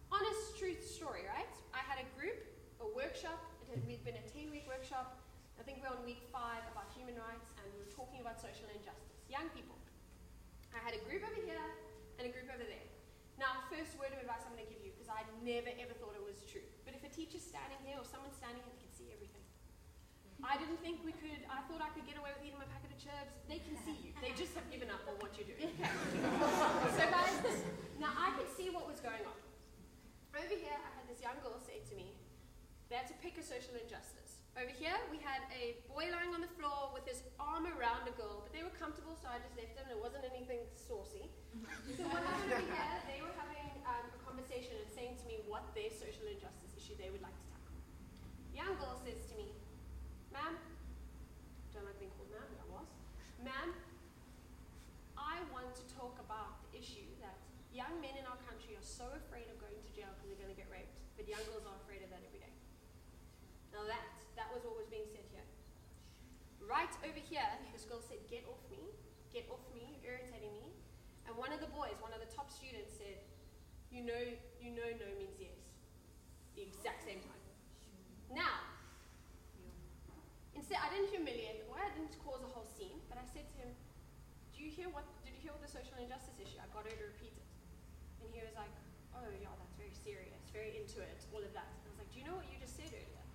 Honest truth story, right? I had a group, a workshop. We'd been a 10-week workshop. I think we're on week 5 about human rights, and we were talking about social injustice. Young people. I had a group over here and a group over there. Now, first word of advice I'm going to give you, because I never ever thought it was true. But if a teacher's standing here or someone's standing here, they can see everything. I didn't think we could, I thought I could get away with eating my packet of chips. They can see you. They just have given up on what you're doing. Okay. So guys, now I could see what was going on. Over here, I had this young girl say to me, they had to pick a social injustice. Over here, we had a boy lying on the floor with his arm around a girl, but they were comfortable, so I just left them, and it wasn't anything saucy. So what happened over here, they were having a conversation and saying to me what their social injustice issue they would like to tackle. The young girl says to me, ma'am, don't like being called ma'am, but I was. Ma'am, I want to talk about the issue that young men in our country are so afraid of going to jail because they're going to get raped, but young girls are afraid of that every day. Now that was what was being said here. Right over here, this girl said, get off me, you're irritating me. And one of the boys, one of the top students said, you know no means yes. The exact same time. Now, instead, I didn't humiliate the boy, I didn't cause a whole scene, but I said to him, did you hear what the social injustice issue? I got her to repeat it. And he was like, oh yeah, that's very serious, very into it, all of that. And I was like, do you know what you just said earlier?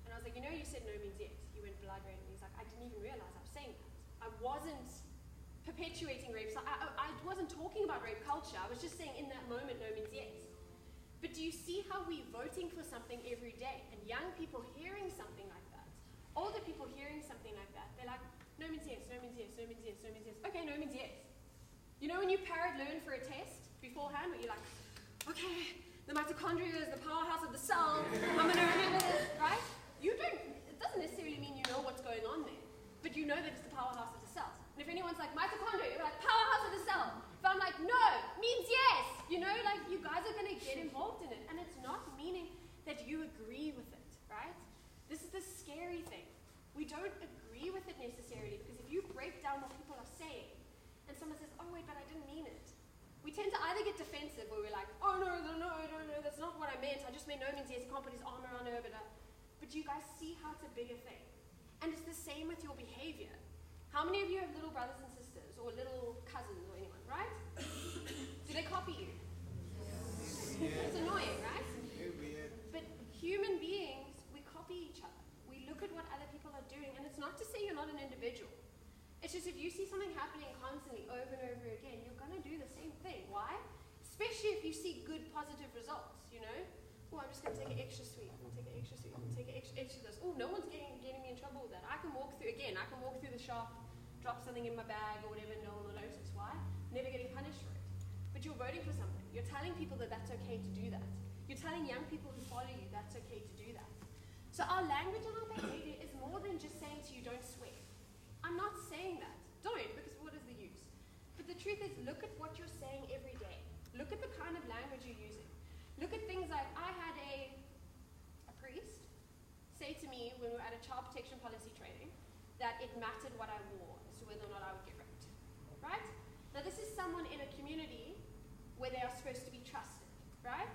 And I was like, you know you said no means yes. He went blood red and he's like, I didn't even realize I was saying that. I wasn't perpetuating rape. So I wasn't talking about rape culture. I was just saying in that moment no means yes. But do you see how we're voting for something every day? And young people hearing something like that, older people hearing something like that, they're like, No means yes, no means yes, no means yes, no means yes. Okay, no means yes. You know when you parrot learn for a test beforehand, where you're like, okay, the mitochondria is the powerhouse of the cell, I'm going to remember this, right? It doesn't necessarily mean you know what's going on there, but you know that it's the powerhouse of the cells. And if anyone's like, mitochondria, you're like, powerhouse of the cell. If I'm like, no, means yes, you know, like you guys are going to get involved in it, and it's not meaning that you agree with it, right? This is the scary thing. We don't agree with it necessarily, because if you break down what people are saying, and someone says, oh wait, but I didn't mean it, we tend to either get defensive, where we're like, oh no, that's not what I meant, I just meant no means yes, he can't put his arm around her, but you guys see how it's a bigger thing. And it's the same with your behavior. How many of you have little brothers and sisters, or little cousins, or anyone, right? Do they copy you? It's annoying, right? But human beings, we copy each other. We look at what other people are doing, and it's not to say you're not an individual. It's just if you see something happening constantly over and over again, you're going to do the same thing. Why? Especially if you see good, positive results, you know? Oh, I'm just going to take an extra sweet. I'm going to take an extra sweet. I'm going to take an extra this. Oh, no one's getting me in trouble with that. I can walk through the shop, drop something in my bag or whatever, no one will notice. Why? Never getting punished for it. But you're voting for something. You're telling people that that's okay to do that. You're telling young people who follow you that's okay to do that. So our language and our behavior is more than just saying to you, don't swear. I'm not saying that. Don't, because what is the use? But the truth is, look at what you're saying every day. Look at the kind of language you're using. Look at things like, I had a priest say to me when we were at a child protection policy training that it mattered what I wore as to whether or not I would get raped. Right? Now this is someone in a community where they are supposed to be trusted, right?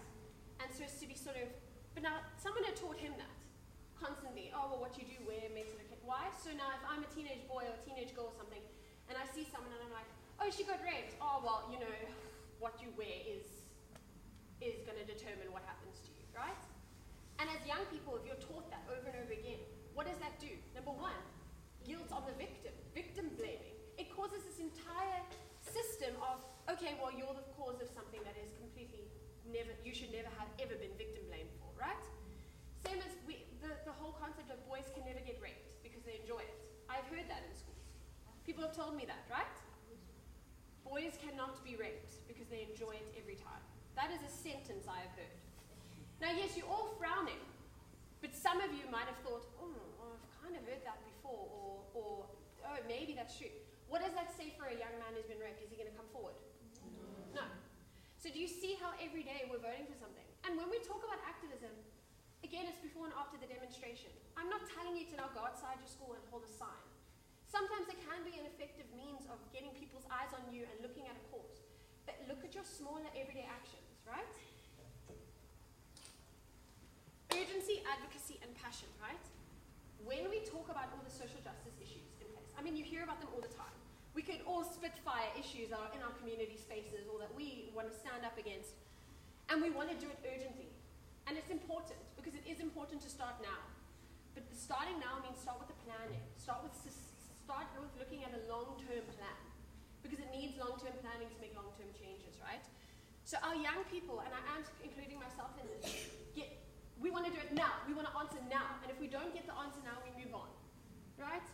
And supposed to be sort of, but now someone had taught him that constantly. Oh, well, what you do wear makes it okay. Why? So now if I'm a teenage boy or a teenage girl or something, and I see someone and I'm like, oh, she got raped. Oh, well, you know, what you wear is going to determine what happens to you, right? And as young people, if you're taught that over and over again, what does that do? Number one, guilt on the victim blaming. It causes this entire system of, okay, well, you're the cause of something that is completely you should never have ever been victim blamed for, right? Same as the whole concept of boys can never get raped because they enjoy it. I've heard that in schools. People have told me that, right? Boys cannot be raped because they enjoy it every time. That is a sentence I have heard. Now, yes, you're all frowning, but some of you might have thought, oh, I've kind of heard that before, or oh, maybe that's true. What does that say for a young man who's been raped? Is he going to come forward? No. So do you see how every day we're voting for something? And when we talk about activism, again, it's before and after the demonstration. I'm not telling you to now go outside your school and hold a sign. Sometimes it can be an effective means of getting people's eyes on you and looking at a cause. But look at your smaller everyday actions, right? Urgency, advocacy, and passion, right? When we talk about all the social justice issues in place, I mean, you hear about them all the time. We could all spitfire issues in our community spaces or that we want to stand up against, and we want to do it urgently. And it's important, because it is important to start now. But the starting now means start with the planning. Start with looking at a long-term plan, because it needs long-term planning to make long-term changes, right? So our young people, and I am including myself in this, we want to do it now. We want to answer now. And if we don't get the answer now, we move on, right?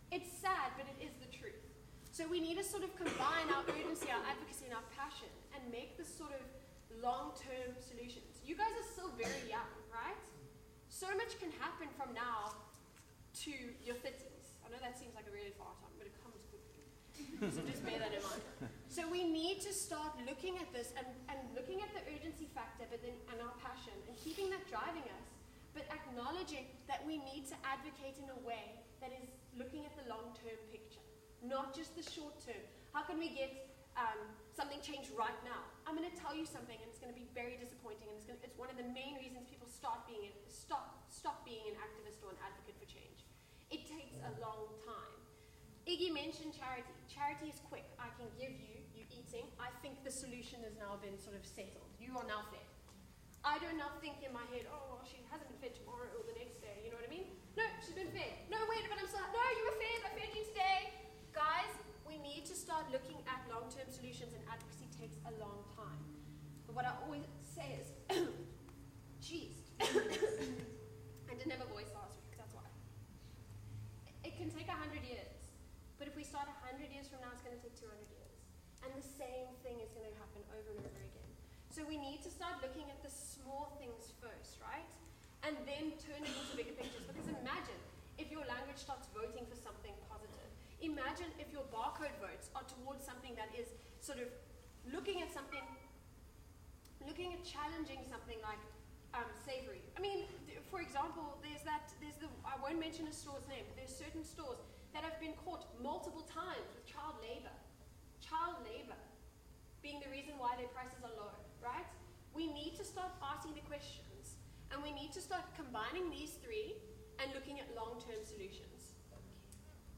It's sad, but it is the truth. So we need to sort of combine our urgency, our advocacy, and our passion, and make this sort of long-term solutions. You guys are still very young, right? So much can happen from now to your 30s. I know that seems like a really far time, but it comes quickly. So just bear that in mind. So we need to start looking at this and looking at the urgency factor, and our passion, and keeping that driving us, but acknowledging that we need to advocate in a way that is looking at the long-term picture, not just the short-term. How can we get something changed right now? I'm going to tell you something, and it's going to be very disappointing, and it's one of the main reasons people stop being an activist or an advocate for change. It takes a long time. Iggy mentioned charity. Charity is quick. I can give you eating. I think the solution has now been sort of settled. You are now fed. I don't now think in my head, oh, well, she hasn't been fed tomorrow or the next day, you know what I mean? No, she's been fed. No, wait, but I'm still, no, you were fed, I fed you today. Guys, we need to start looking at long-term solutions, and advocacy takes a long time. But what I always say is, geez, I didn't have a voice last week, that's why. It can take 100 years 200 years. And the same thing is going to happen over and over again. So we need to start looking at the small things first, right? And then turn it into bigger pictures. Because imagine if your language starts voting for something positive. Imagine if your barcode votes are towards something that is sort of looking at something, looking at challenging something like slavery. I mean, for example, I won't mention a store's name, but there's certain stores that have been caught multiple times with child labor. Child labor being the reason why their prices are low, right? We need to start asking the questions, and we need to start combining these three and looking at long-term solutions.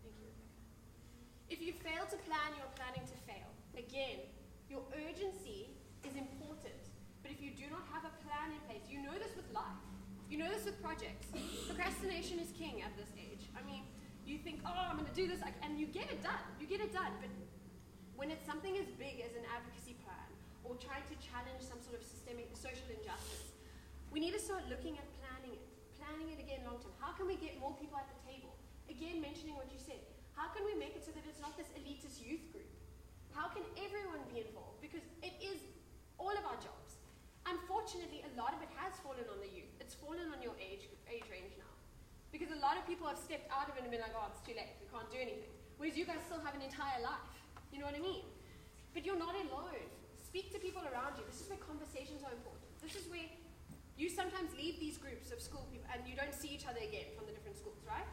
Thank you, Rebecca. If you fail to plan, you're planning to fail. Again, your urgency is important, but if you do not have a plan in place, you know this with life, you know this with projects. Procrastination is king at this age. I mean, you think, oh, I'm going to do this, and you get it done, but when it's something as big as an advocacy plan, or trying to challenge some sort of systemic social injustice, we need to start looking at planning it again long term. How can we get more people at the table? Again, mentioning what you said, how can we make it so that it's not this elitist youth group? How can everyone be involved? Because it is all of our jobs. Unfortunately, a lot of it has fallen on the youth. It's fallen on your age range now. Because a lot of people have stepped out of it and been like, oh, it's too late, we can't do anything. Whereas you guys still have an entire life. You know what I mean? But you're not alone. Speak to people around you. This is where conversations are important. This is where you sometimes leave these groups of school people and you don't see each other again from the different schools, right?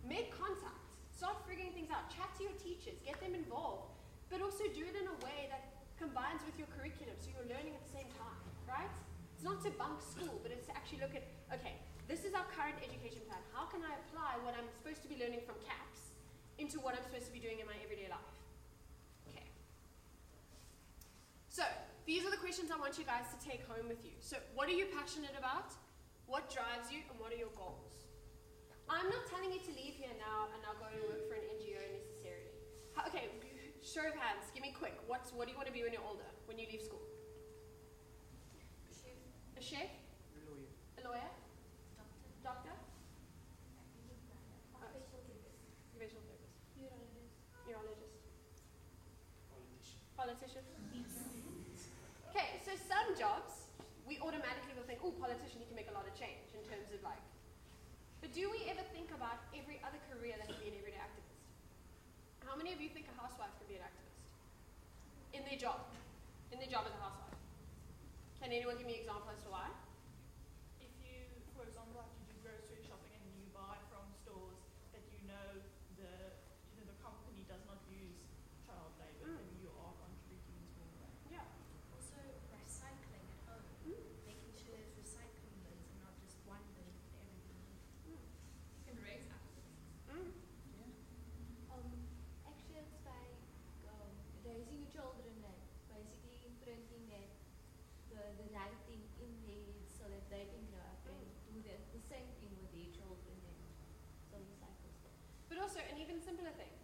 Make contact. Start figuring things out. Chat to your teachers. Get them involved. But also do it in a way that combines with your curriculum so you're learning at the same time, right? It's not to bunk school, but it's to actually look at, okay, this is our current education plan. How can I apply what I'm supposed to be learning from CAPS into what I'm supposed to be doing in my everyday life? Okay. So, these are the questions I want you guys to take home with you. So, what are you passionate about? What drives you? And what are your goals? I'm not telling you to leave here now and now go and work for an NGO necessarily. Okay, show of hands, give me quick. What do you want to be when you're older, when you leave school? A chef? A lawyer. A lawyer? Doctor? Visual therapist. Neurologist. Politician. Okay, so some jobs, we automatically will think, oh, politician, he can make a lot of change in terms of like, but do we ever think about every other career that can be an everyday activist? How many of you think a housewife could be an activist? In their job as a housewife. Can anyone give me an example as to why? If you, for example, have to do grocery shopping and you buy from stores that you know the company does not use child labor, then you are contributing in small way. Yeah. Also, recycling at home, making sure there's recycling bins and not just one bin for everything. You can raise activists. Actually, it's by raising your children and basically imprinting that the right thing in their heads so that they can grow up and do the same thing with their children and so the cycle stuff. But also, an even simpler thing.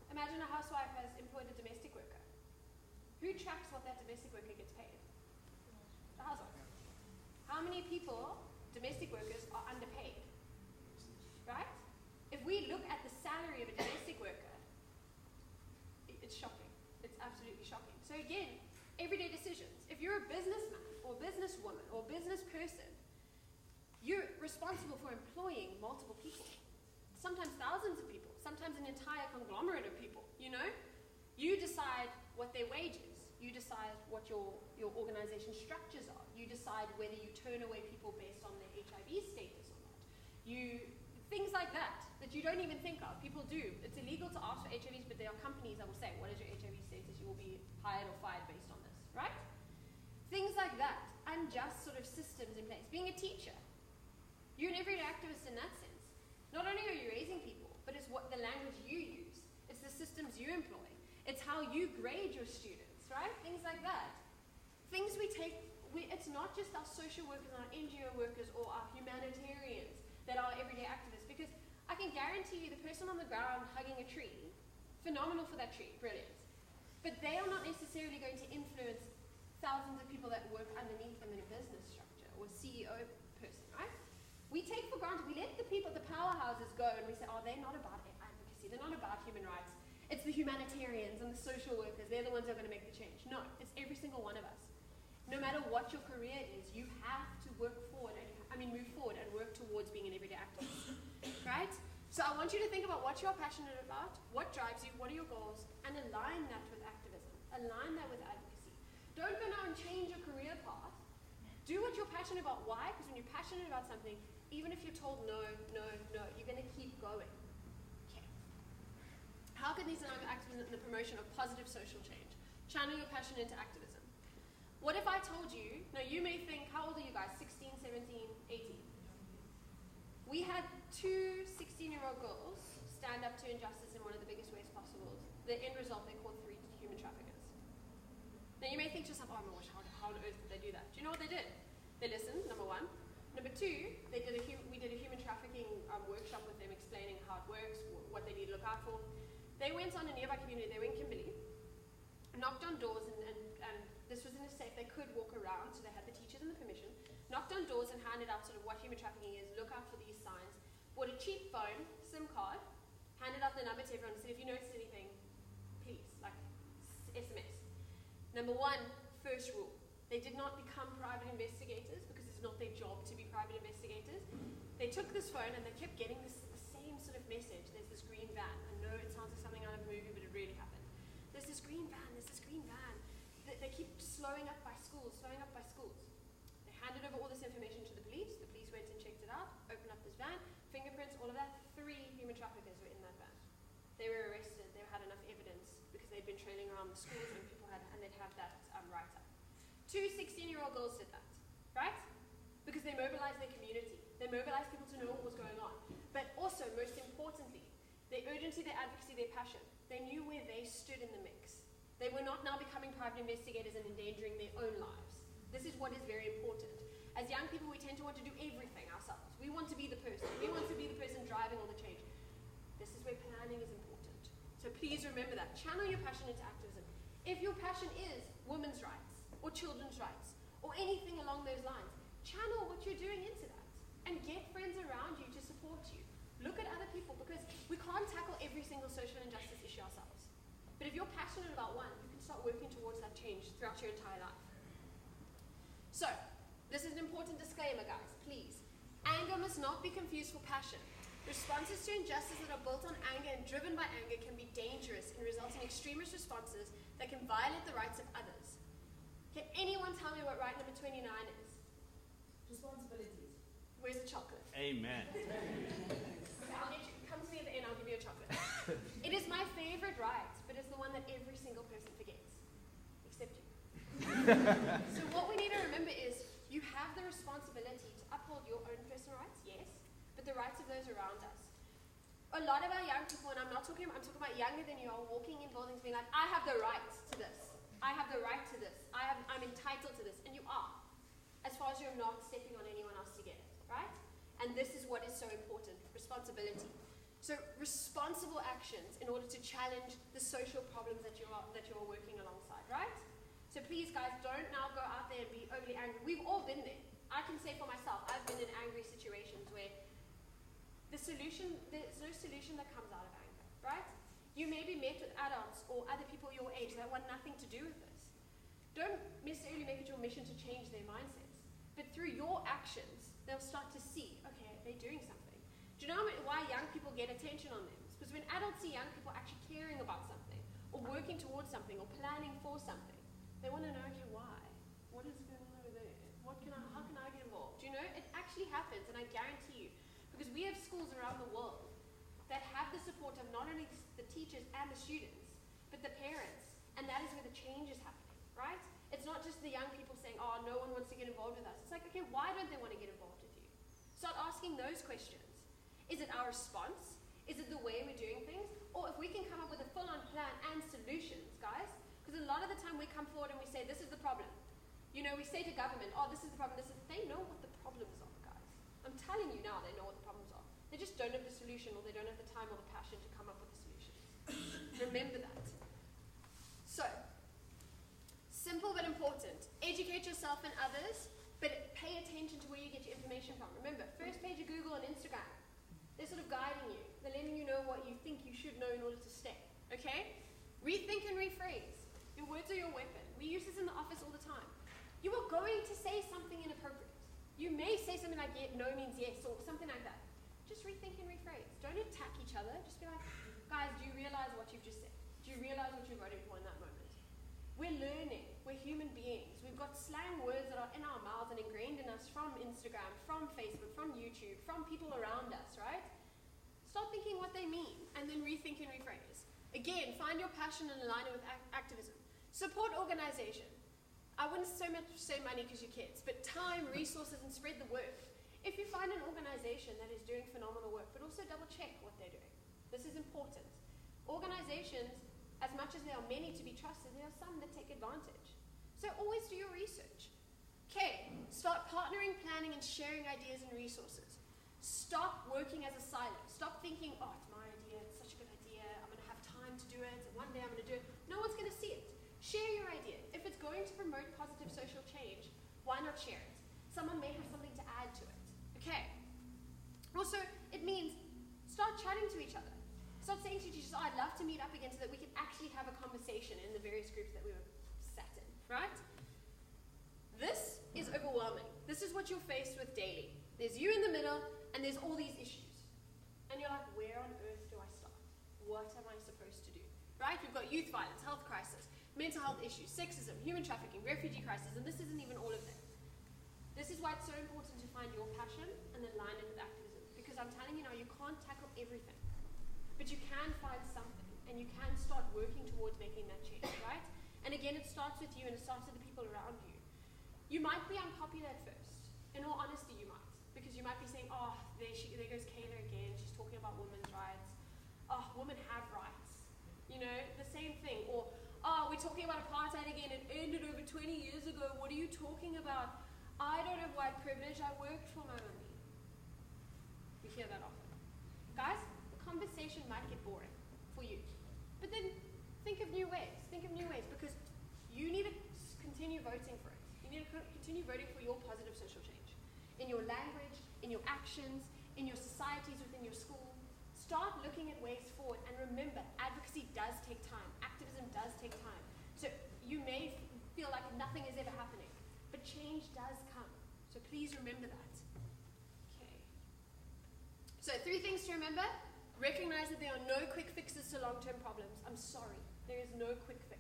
Imagine a housewife has employed a domestic worker. Who tracks what that domestic worker gets paid? The housewife. How many people, domestic workers, are underpaid? Right? If we look at the salary of a domestic worker, it's shocking. It's absolutely shocking. So again, everyday decisions. If you're a businessman or businesswoman or business person, you're responsible for employing multiple people. Sometimes thousands of people, sometimes an entire conglomerate of people, you know? You decide what their wage is. You decide what your organization structures are. You decide whether you turn away people based on their HIV status or not. Things like that you don't even think of. People do. It's illegal to ask for HIVs, but there are companies that will say, what is your HIV status? You will be hired or fired based on this, right? Things like that. Unjust sort of systems in place. Being a teacher. You're an everyday activist in that sense. Not only are you raising people, but it's what the language you use. It's the systems you employ. It's how you grade your students, right? Things like that. Things we take, it's not just our social workers, our NGO workers, or our humanitarians that are everyday activists, because I can guarantee you the person on the ground hugging a tree, phenomenal for that tree, brilliant. But they are not necessarily going to influence thousands of people that work underneath them in a business structure or CEO person, right? We take for granted, we let the people, the powerhouses go, and we say, oh, they're not about advocacy, they're not about human rights. It's the humanitarians and the social workers, they're the ones who are going to make the change. No, it's every single one of us. No matter what your career is, you have to move forward and work towards being an everyday activist, right? So I want you to think about what you're passionate about, what drives you, what are your goals, and align that with activism, align that with advocacy. Don't go now and change your career path. Do what you're passionate about. Why? Because when you're passionate about something, even if you're told no, no, no, you're going to keep going. Okay. How can these align with activism in the promotion of positive social change? Channel your passion into activism. What if I told you, now you may think, how old are you guys? 16, 17, 18? We had two 16-year-old girls stand up to injustice in one of the biggest ways possible. The end result, they caught 3 human traffickers. Now you may think to yourself, oh my gosh, how on earth did they do that? Do you know what they did? They listened, number one. Number two, we did a human trafficking workshop with them explaining how it works, what they need to look out for. They went on a nearby community, they were in Kimberley, knocked on doors, and this was in a safe, they could walk around, so they had the teachers and the permission, knocked on doors and handed out sort of what human trafficking is, look out for these signs, bought a cheap phone, SIM card, handed out the number to everyone and said, if you notice anything, please, like, SMS. Number one, first rule, they did not become private investigators because it's not their job to be private investigators. They took this phone and they kept getting the same sort of message. There's this green van. I know it sounds like something out of a movie, but it really happened. There's this green van, there's this green van. They keep slowing up by schools, slowing up by schools. They handed over all this information to the police. The police went and checked it out, opened up this van, fingerprints, all of that. 3 human traffickers were in that van. They were arrested. They had enough evidence because they'd been trailing around the schools and people had, and they'd have that write-up. 2 16-year-old girls did that, right? Because they mobilized their community. They mobilized people to know what was going on. But also, most importantly, their urgency, their advocacy, their passion. They knew where they stood in the mix. They were not now becoming private investigators and endangering their own lives. This is what is very important. As young people, we tend to want to do everything ourselves. We want to be the person. We want to be the person driving all the change. This is where planning is important. So please remember that. Channel your passion into activism. If your passion is women's rights, or children's rights, or anything along those lines, channel what you're doing into that. And get friends around you to support you. Look at other people, because we can't tackle every single social injustice issue ourselves. But if you're passionate about one, you can start working towards that change throughout your entire life. So, this is an important disclaimer, guys, please. Anger must not be confused for passion. Responses to injustice that are built on anger and driven by anger can be dangerous and result in extremist responses that can violate the rights of others. Can anyone tell me what right number 29 is? Responsibilities. Where's the chocolate? Amen. Come to me at the end, I'll give you a chocolate. It is my favorite right, but it's the one that every single person forgets. Except you. So what we need to remember is, you have the responsibility to uphold your own personal rights, yes, but the rights of those around us. A lot of our young people, and I'm talking about younger than you, are walking in buildings being like, I have the right to this. I have the right to this. I'm entitled to this. And you are, as far as you're not stepping on anyone else to get it, right? And this is what is so important, responsibility. So responsible actions in order to challenge the social problems that you're working alongside, right? So please, guys, don't now go out there and be overly angry. We've all been there. I can say for myself, I've been in angry situations where there's no solution that comes out of anger, right? You may be met with adults or other people your age that want nothing to do with this. Don't necessarily make it your mission to change their mindsets, but through your actions, they'll start to see, okay, they're doing something. Do you know why young people get attention on them? It's because when adults see young people actually caring about something, or working towards something, or planning for something, they want to know, okay, why? What is going on over there? How can I get involved? Do you know, it actually happens, and I guarantee you, because we have schools around the world that have the support of not only the teachers and the students, but the parents, and that is where the change is happening, right? It's not just the young people saying, oh, no one wants to get involved with us. It's like, okay, why don't they want to get involved with you? Start asking those questions. Is it our response? Is it the way we're doing things? Or if we can come up with a full-on plan and solutions, guys, because a lot of the time we come forward and we say, this is the problem. You know, we say to government, oh, this is the problem. They know what the problems are, guys. I'm telling you now, they know what the problems are. They just don't have the solution, or they don't have the time or the passion to come up with the solutions. Remember that. So, simple but important. Educate yourself and others, but pay attention to where you get your information from. Remember, first page of Google and Instagram. They're sort of guiding you. They're letting you know what you think you should know in order to stay. Okay? Rethink and rephrase. Your words are your weapon. We use this in the office all the time. You are going to say something inappropriate. You may say something like no means yes or something like that. Just rethink and rephrase. Don't attack each other. Just be like, guys, do you realize what you've just said? Do you realize what you're voting for in that moment? We're learning. We're human beings. We've got slang words that are in our mouths and ingrained in us from Instagram, from Facebook, from YouTube, from people around us, right? Start thinking what they mean and then rethink and rephrase. Again, find your passion and align it with activism. Support organization. I wouldn't so much say money because you're kids, but time, resources, and spread the word. If you find an organization that is doing phenomenal work, but also double check what they're doing. This is important. Organizations, as much as there are many to be trusted, there are some that take advantage. So always do your research. Okay, start partnering, planning, and sharing ideas and resources. Stop working as a silo. Stop thinking, oh, it's my idea, it's such a good idea, I'm going to have time to do it, and one day I'm going to do it. No one's going to see it. Share your idea. If it's going to promote positive social change, why not share it? Someone may have something to add to it. Okay. Also, it means start chatting to each other. Start saying to each other, oh, I'd love to meet up again so that we can actually have a conversation in the various groups that we were sat in, right? This is overwhelming. This is what you're faced with daily. There's you in the middle, and there's all these issues. And you're like, where on earth do I start? What am I supposed to do? Right? We've got youth violence, health crisis, mental health issues, sexism, human trafficking, refugee crisis, and this isn't even all of them. This is why it's so important to find your passion and align it with activism. Because I'm telling you now, you can't tackle everything. But you can find something, and you can start working towards making that change, right? And again, it starts with you, and it starts with the people around you. You might be unpopular at first. In all honesty, you might. Because you might be saying, oh, there goes Kayla again, she's talking about women's rights. Oh, women have rights. You know, the same thing. Or, oh, we're talking about apartheid again, it ended over 20 years ago, what are you talking about? I don't have white privilege, I worked for my own need. We hear that often. Guys, the conversation might get boring for you. But then think of new ways. Think of new ways, because you need to continue voting for it. You need to continue voting for your positive social change. In your language, in your actions, in your societies, within your school. Start looking at ways forward, and remember, advocacy does take time. Activism does take time. So you may feel like nothing is ever happening, but change does come. So please remember that. Okay. So 3 things to remember. Recognize that there are no quick fixes to long-term problems. I'm sorry, there is no quick fix.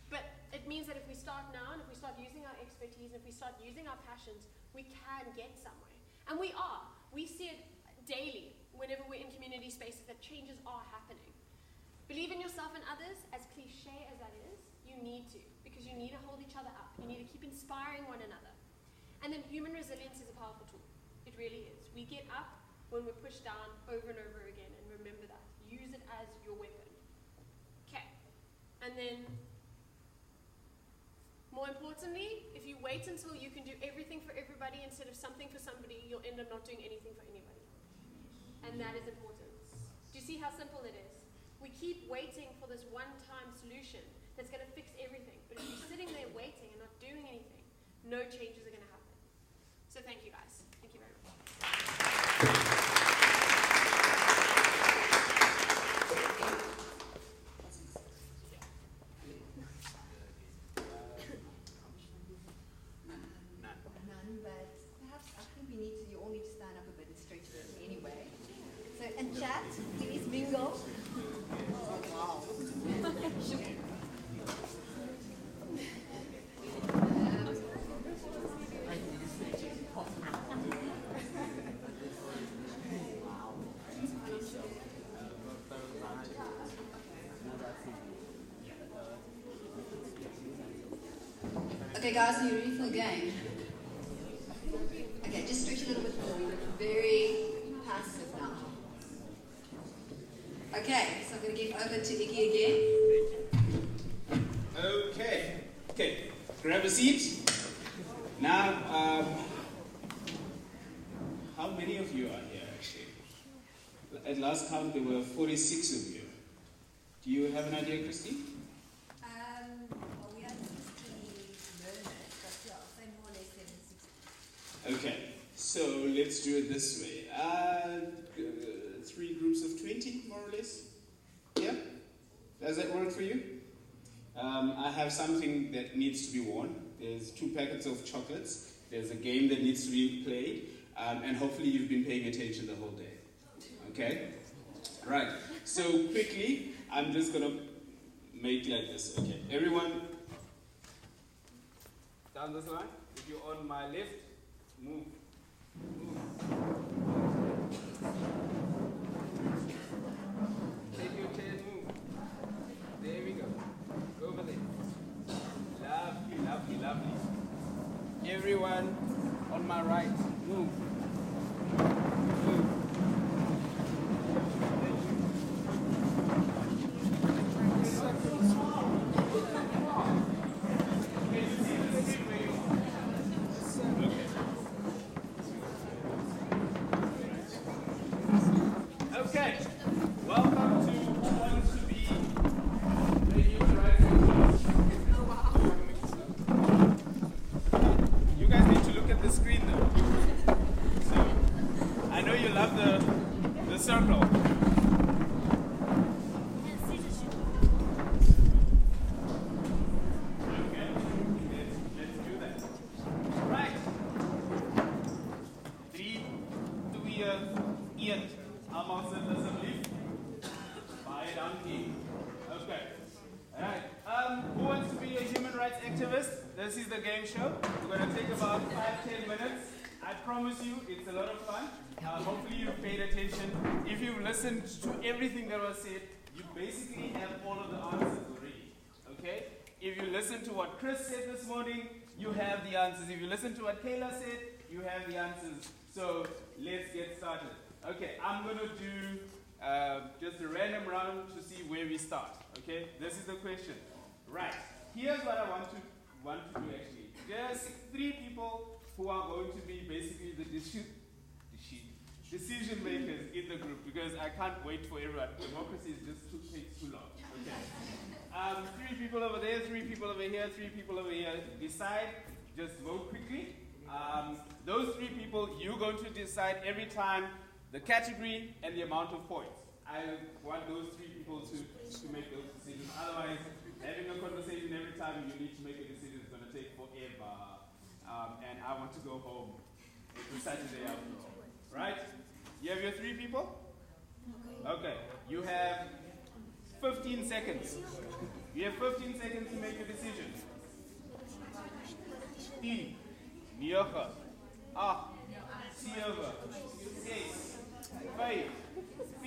But it means that if we start now, and if we start using our expertise, and if we start using our passions, we can get somewhere. And we are. We see it daily whenever we're in community spaces that changes are happening. Believe in yourself and others, as cliche as that is, you need to, because you need to hold each other up. You need to keep inspiring one another. And then human resilience is a powerful tool. It really is. We get up when we're pushed down over and over again, and remember that. Use it as your weapon. Okay. And then, more importantly, if you wait until you can do everything for everybody instead of something for somebody, you'll end up not doing anything for anybody. And that is important. Do you see how simple it is? We keep waiting for this one-time solution that's going to fix everything. But if you're sitting there waiting and not doing anything, no changes are going to happen. So thank you guys. Thank you very much. None, but perhaps I think you all need to stand up a bit and stretch a bit anyway. So, and chat, please mingle. Oh, wow. Okay, guys, are you ready for the game? Okay, just stretch a little bit more. You look very passive now. Okay, so I'm going to give over to Iggy again. Okay, grab a seat. Now, how many of you are here actually? At last count, there were 46 of you. Do you have an idea, Christy? Well, we had 60 learners, but yeah, I'll say more or less than 60. Okay, so let's do it this way. 3 groups of 20, more or less. Yeah? Does that work for you? I have something that needs to be worn. There's 2 packets of chocolates. There's a game that needs to be played. And hopefully you've been paying attention the whole day. Okay? Right. So quickly, I'm just going to make like this. Okay. Everyone, down this line. If you're on my left, move. Take your chair, move. There we go. Over there. Lovely, lovely, lovely. Everyone on my right, move. Move. Okay, welcome to Who Wants to Be a Human Rights Activist. You guys need to look at the screen though. So, I know you love the circle. Okay, let's do that. Right. 3, 2, 1. Almost assemblief. Baie dankie. Okay. Alright. Who wants to be a human rights activist? This is the game show. We're going to take about 5-10 minutes. I promise you, it's a lot of fun. Hopefully you've paid attention. If you've listened to everything that was said, you basically have all of the answers already. Okay? If you listen to what Chris said this morning, you have the answers. If you listen to what Kayla said, you have the answers. So let's get started. Okay, I'm going to do just a random round to see where we start. Okay, this is the question. Right, here's what I want to do actually. There's 3 people who are going to be basically the decision makers in the group, because I can't wait for everyone. Democracy is just takes too long. Okay. 3 people over there, 3 people over here, 3 people over here. Decide, just vote quickly. Those 3 people, you're going to decide every time the category and the amount of points. I want those 3 people to make those decisions. Otherwise, having a conversation every time you need to make a decision is going to take forever. And I want to go home. It's a Saturday after all. Right? You have your 3 people? Okay. You have 15 seconds. You have 15 seconds to make a decision. 10, 9, 8, 7, 6, 5, 4,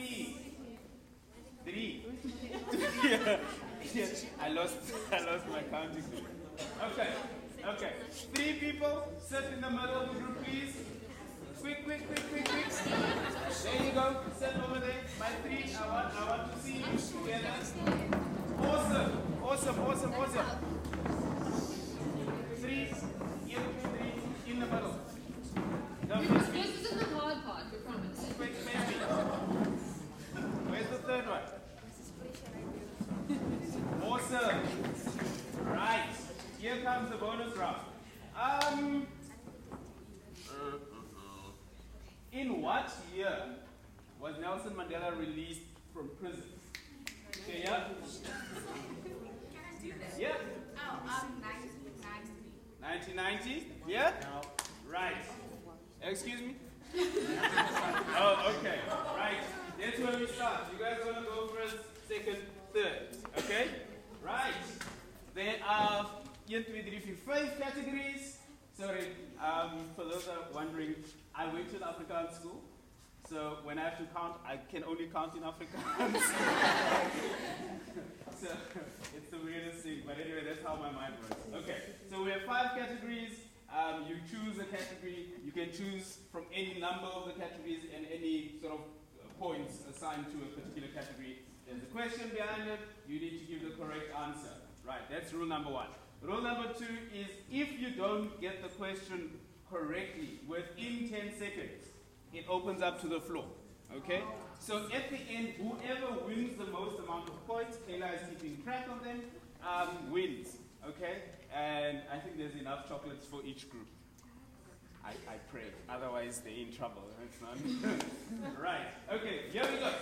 3, 2, I lost my counting. Okay. 3 people, sit in the middle of the group, please. Quick. There you go. Sit over there. My 3, I want to see you together. Awesome. 3, in the middle. This isn't the hard part, we promise. Quick, baby. Where's the 3rd one? Awesome. Right. Here comes the bonus round. In what year was Nelson Mandela released from prison? Okay, yeah? Can I do this? Yeah. 1990. 1990? Yeah? Right. Excuse me? Oh, okay. Right. That's where we start. You guys want to go first, second, third. Okay? Right. There are 1, 2, 3, 4, 5 categories. Sorry, for those that are wondering, I went to the Afrikaans school. So when I have to count, I can only count in Afrikaans. So it's the weirdest thing, but anyway, that's how my mind works. Okay, so we have 5 categories. You choose a category. You can choose from any number of the categories and any sort of points assigned to a particular category. There's a question behind it. You need to give the correct answer. Right, that's rule number 1. Rule number 2 is if you don't get the question correctly within 10 seconds, it opens up to the floor. Okay? So at the end, whoever wins the most amount of points, Kayla is keeping track of them, wins. Okay? And I think there's enough chocolates for each group. I pray. Otherwise, they're in trouble. It's not. Right. Okay, here we go.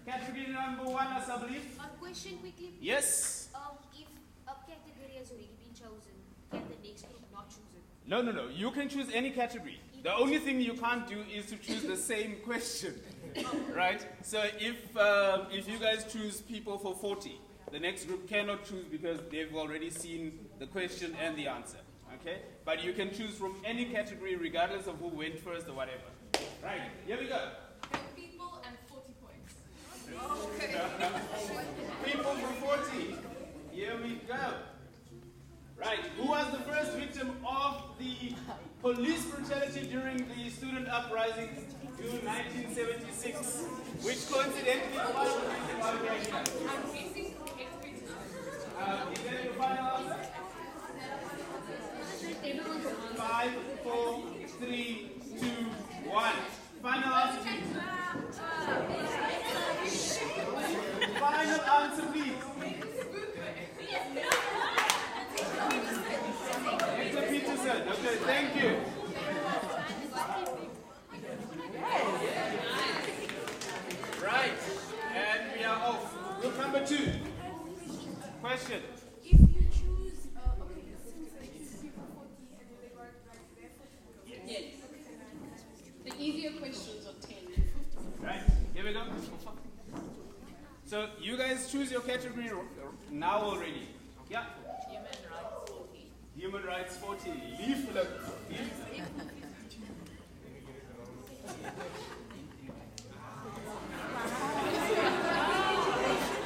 Category number 1, I believe. Question quickly. Yes. If a category has already been chosen, can the next group not choose it? No. You can choose any category. The only thing you can't do is to choose the same question. Right? So if you guys choose people for 40, the next group cannot choose because they've already seen the question and the answer. Okay? But you can choose from any category regardless of who went first or whatever. Right, here we go. People and 40 points. People for 40. Here we go. Right, who was the first victim of the police brutality during the student uprising June 1976? Which coincidentally was the reason why we are here. Is that your final answer? 5, 4, 3, 2, 1. Final answer, please. Final answer, please. Hector Peterson. Okay, thank you. Right, and we are off. Group number 2. Question. If you choose, okay, since they choose people 40 and they were like barefoot. Yes. The easier questions are 10. Right, here we go. So you guys choose your category now already. Yeah? Human rights 40. Leaflet.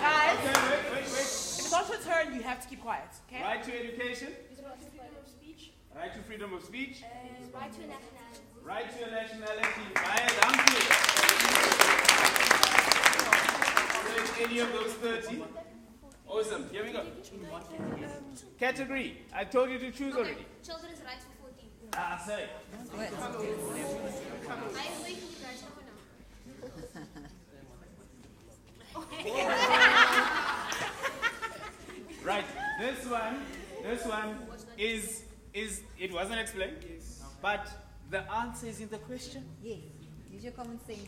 Guys, okay, wait. if it's not your turn, you have to keep quiet, okay? Right to education. Freedom of speech. Right to freedom of speech. Right to nationality. Right to nationality. Baie dankie. So it's any of those 30. Awesome. Here we go. Category. I told you to choose already. Children's rights for 14. Sorry. I am waiting for you guys now. Right. This one is it wasn't explained, but the answer is in the question. Yes. Use your common sense.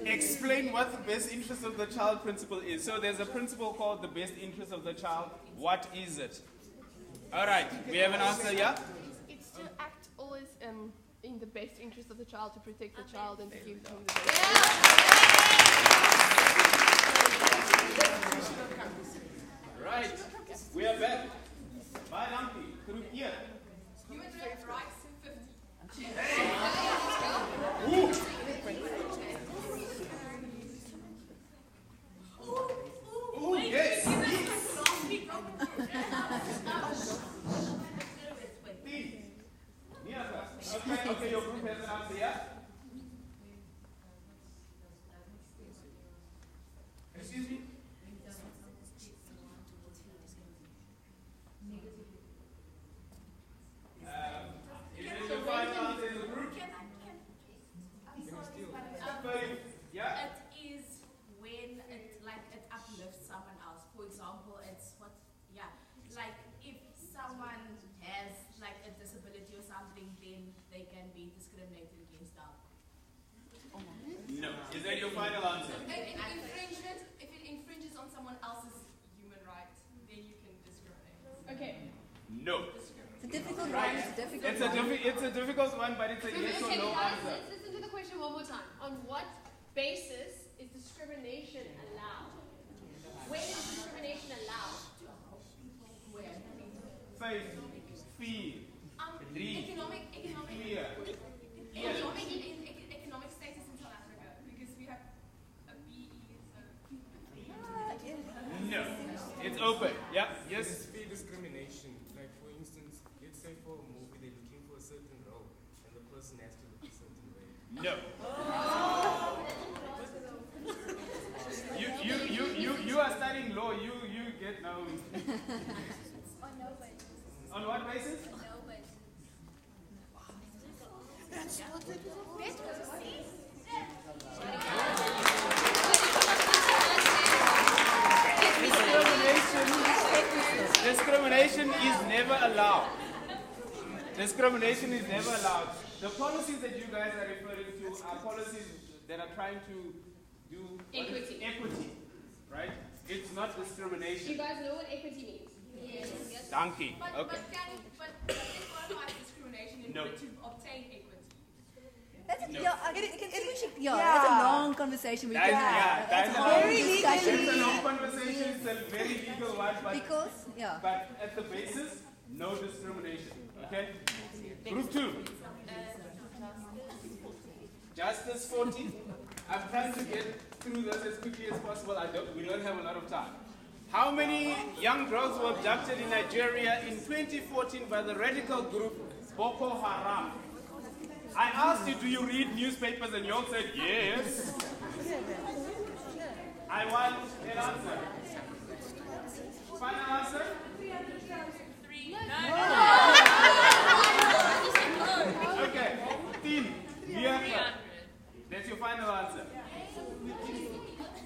Explain what the best interest of the child principle is. So there's a principle called the best interest of the child. What is it? All right. We have an answer, yeah? It's to act always in the best interest of the child, to protect the child and to give them the best. Right. We are back. Bye, Lumpy. Through here. Human rights 50. Ooh. Ooh, yes. Okay, your group has an answer, yeah? Excuse me? Is it your final answer in the group? Yeah? It is when it uplifts someone else. For example, it's like if someone has like a disability or something, then they can be discriminated against now. No. Is that your final answer? If it infringes on someone else's human right, then you can discriminate. Okay. No. It's a difficult one. It's a difficult one, but it's a yes or no guys, answer. let's listen to the question one more time. On what basis is discrimination allowed? Where is discrimination allowed? Where? Faith, fear, dream, fear. Economic status in South Africa, because we have a BE, so... No. It's open. Yeah? Yes? It's fear discrimination. Like, for instance, let's say for a movie, they're looking for a certain role, and the person has to look a certain way. No. You are studying law. You get no. On no basis. On what basis? No basis. That's what it Discrimination is never allowed. Discrimination is never allowed. The policies that you guys are referring to are policies that are trying to do Equity. Equity, right? It's not discrimination. You guys know what equity means? Yes. Donkey. But Okay. but it qualifies discrimination in No. order to obtain equity. That's No. that's a long conversation we can have. That's That's a a long very discussion. legal. It's a long conversation. It's a very legal one, but at the basis, no discrimination. Okay. Group 2. Justice 40. I'm trying to get through this as quickly as possible. We don't have a lot of time. How many young girls were abducted in Nigeria in 2014 by the radical group Boko Haram? I asked you, do you read newspapers? And you all said yes. I want an answer. Final answer? 3. Okay. 10. That's your final answer.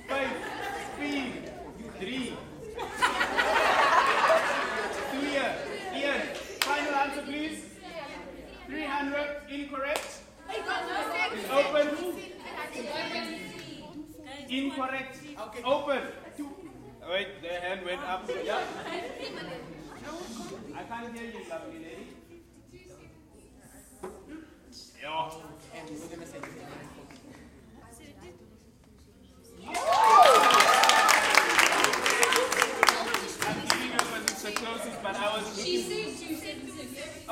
5, 4, 3, 2 years. Ian, final answer please. 300, incorrect. It's open. Incorrect. Okay. Open. Wait, the hand went up. Yeah. I can't hear you, lovely lady. Yeah. And we're going to say I'm giving you the closest, but I was looking. She said 270. I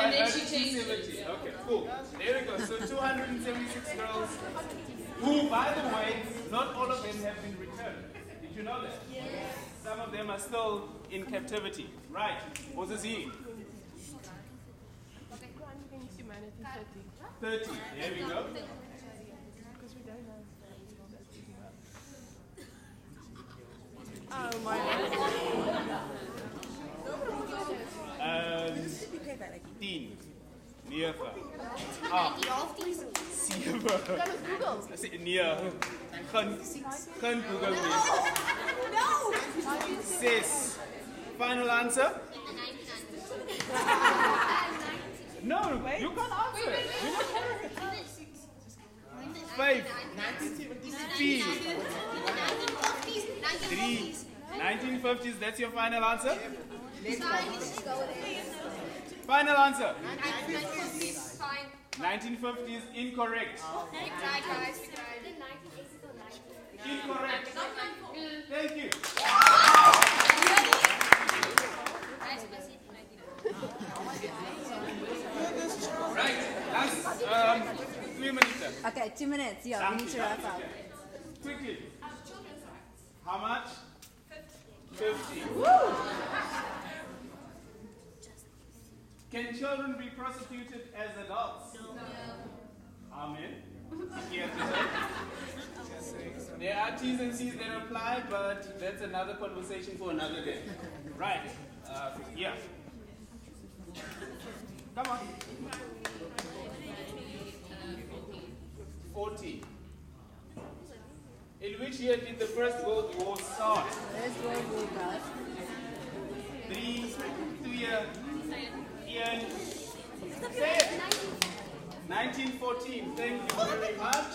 And then heard she changed 270. Okay, cool. There we go. So 276 girls, who, by the way, not all of them have been returned. Did you know that? Yes. Some of them are still in captivity. Right. What's this here? 30. There we go. Oh my God. 10, 9, 8, 7, 9, geen Google nie. 6. Final answer? No, you can't answer it. 5, 4, 3, 1950s, that's your final answer? Final answer? 1950s, incorrect. We tried, guys. We tried. Incorrect. Thank you. Right, last 3 minutes. Okay, 2 minutes. Yeah, we need to wrap up. Quickly. How much? 50. Can children be prosecuted as adults? No. Amen. Yes, there are T's and C's that apply, but that's another conversation for another day. Right. Yeah. Come on. 40. In which year did the First World War start? First World War, guys. 3, 2 years. Ian. Say it. 1914. Thank you very much.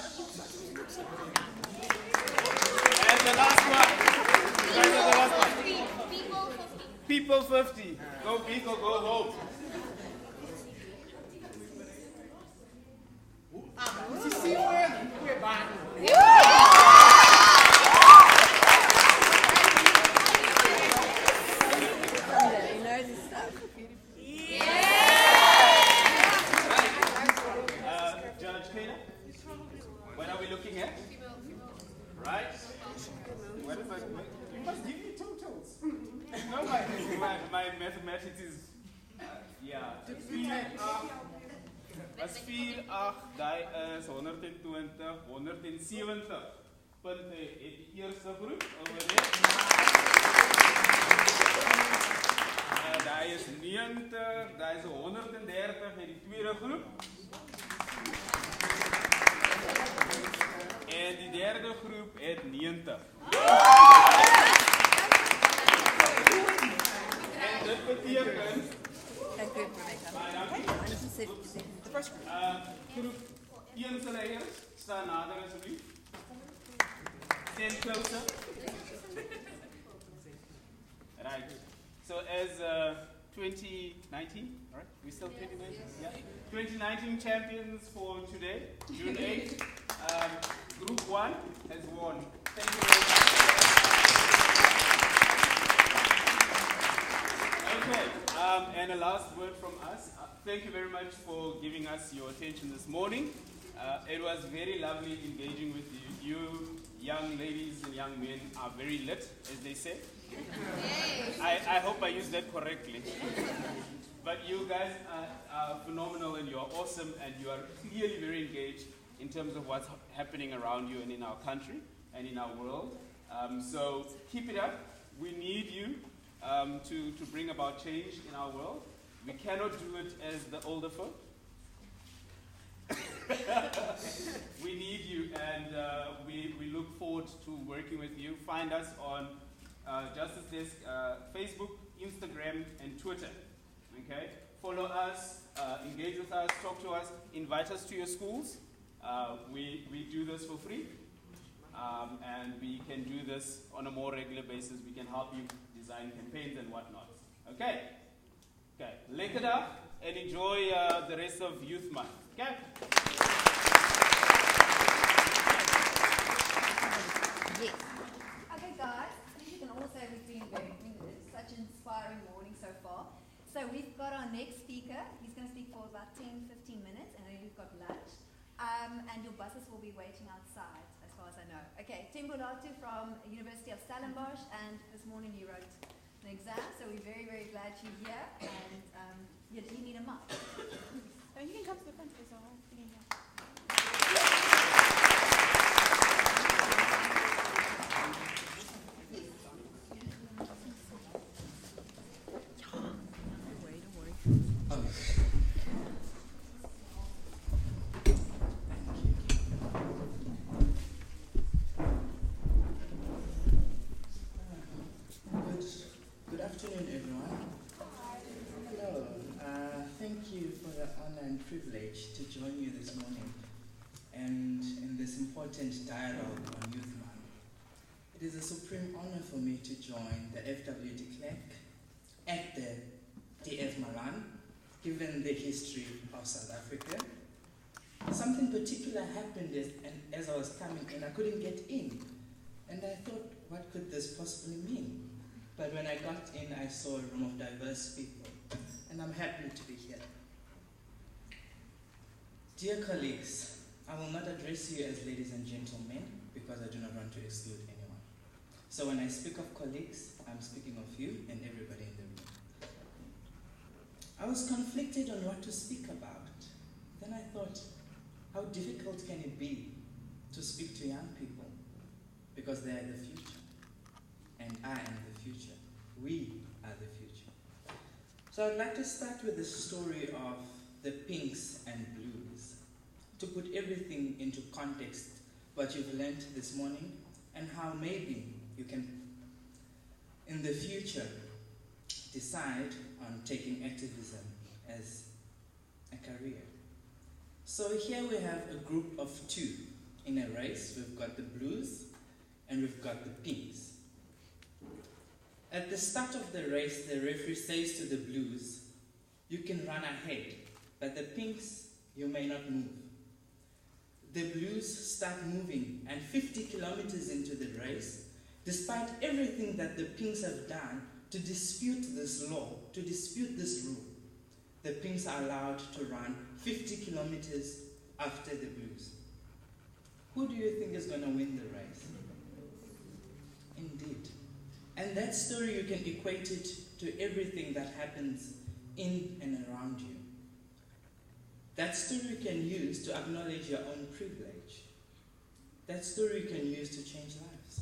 And the last one. You guys are the last one. People 50. Go big or go home. We're back. He knows his stuff. Judge Kayla, what are we looking at? Right? What is that? You must give me totals. No, my mathematics is, yeah. 4, 8, die is 120, 170 punte het die eerste groep overleef. Die is 90, die is 130 het die tweede groep. En die derde groep het 90. En dit betekent... Dank u, Rebecca. Ian Salayers, stand nader asseblief. Stand closer. Right. So as 2019, right? We still 2019? Yeah. 2019 champions for today, June 8th. Group 1 has won. Thank you very much. Okay. And a last word from us. Thank you very much for giving us your attention this morning. It was very lovely engaging with you. You young ladies and young men are very lit, as they say. I hope I used that correctly. But you guys are phenomenal and you are awesome and you are clearly very engaged in terms of what's happening around you and in our country and in our world. So keep it up. We need you to bring about change in our world. We cannot do it as the older folk. We need you, and we look forward to working with you. Find us on Justice Desk, Facebook, Instagram, and Twitter. Okay? Follow us, engage with us, talk to us, invite us to your schools. We do this for free, and we can do this on a more regular basis. We can help you design campaigns and whatnot. Okay? Okay, link it up and enjoy the rest of Youth Month. Okay? Yes. Okay, guys, I think you can all say we've been such an inspiring morning so far. So we've got our next speaker. He's going to speak for about 10-15 minutes, and then we've got lunch. And your buses will be waiting outside, as far as I know. Okay, Thembalethu from University of Stellenbosch, and this morning you wrote an exam, so we're very, very glad you're here, and you need a mic. You can come to the front as well. Good afternoon, everyone. Hello. Thank you for the honor and privilege to join you this morning and in this important dialogue on Youth Month. It is a supreme honor for me to join the FWD clerk at the DF Malan, given the history of South Africa. Something particular happened as I was coming in. I couldn't get in. And I thought, what could this possibly mean? But when I got in, I saw a room of diverse people, and I'm happy to be here. Dear colleagues, I will not address you as ladies and gentlemen, because I do not want to exclude anyone. So when I speak of colleagues, I'm speaking of you and everybody in the room. I was conflicted on what to speak about. Then I thought, how difficult can it be to speak to young people? Because they are the future. And I am the future. We are the future. So I'd like to start with the story of the pinks and blues, to put everything into context, what you've learned this morning, and how maybe you can, in the future, decide on taking activism as a career. So here we have a group of two in a race. We've got the blues and we've got the pinks. At the start of the race, the referee says to the blues, you can run ahead, but the pinks, you may not move. The blues start moving, and 50 kilometers into the race, despite everything that the pinks have done to dispute this law, to dispute this rule, the pinks are allowed to run 50 kilometers after the blues. Who do you think is going to win the race? Indeed. And that story, you can equate it to everything that happens in and around you. That story you can use to acknowledge your own privilege. That story you can use to change lives.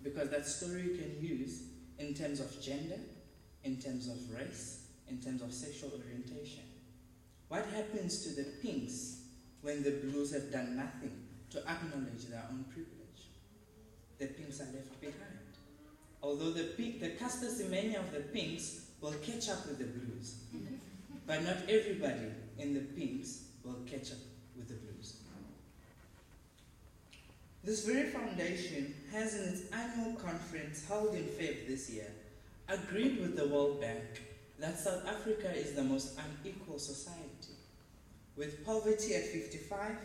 Because that story you can use in terms of gender, in terms of race, in terms of sexual orientation. What happens to the pinks when the blues have done nothing to acknowledge their own privilege? The pinks are left behind. Although the Caster Semenya of the pinks will catch up with the blues. But not everybody in the pinks will catch up with the blues. This very foundation has in its annual conference held in Feb this year agreed with the World Bank that South Africa is the most unequal society, with poverty at 55,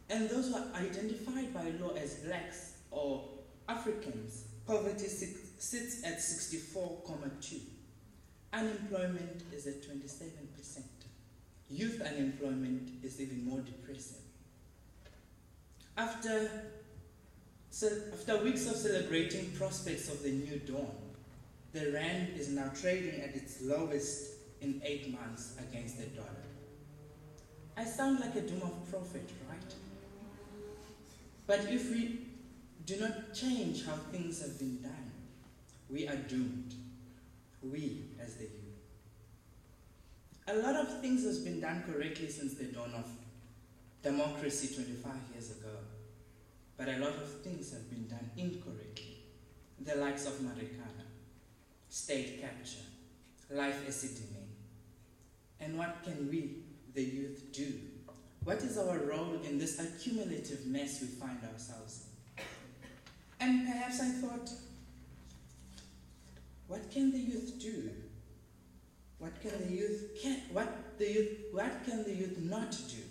and those who are identified by law as blacks or Africans, poverty sits at 64.2. Unemployment is at 27%. Youth unemployment is even more depressing. After weeks of celebrating prospects of the new dawn, the rand is now trading at its lowest in 8 months against the dollar. I sound like a doom of prophet, right? But if we do not change how things have been done, we are doomed. We as the youth. A lot of things has been done correctly since the dawn of democracy 25 years ago. But a lot of things have been done incorrectly. The likes of Marikana, state capture, life acidity. And what can we, the youth, do? What is our role in this accumulative mess we find ourselves in? And perhaps I thought, what can the youth do? What can the youth not do?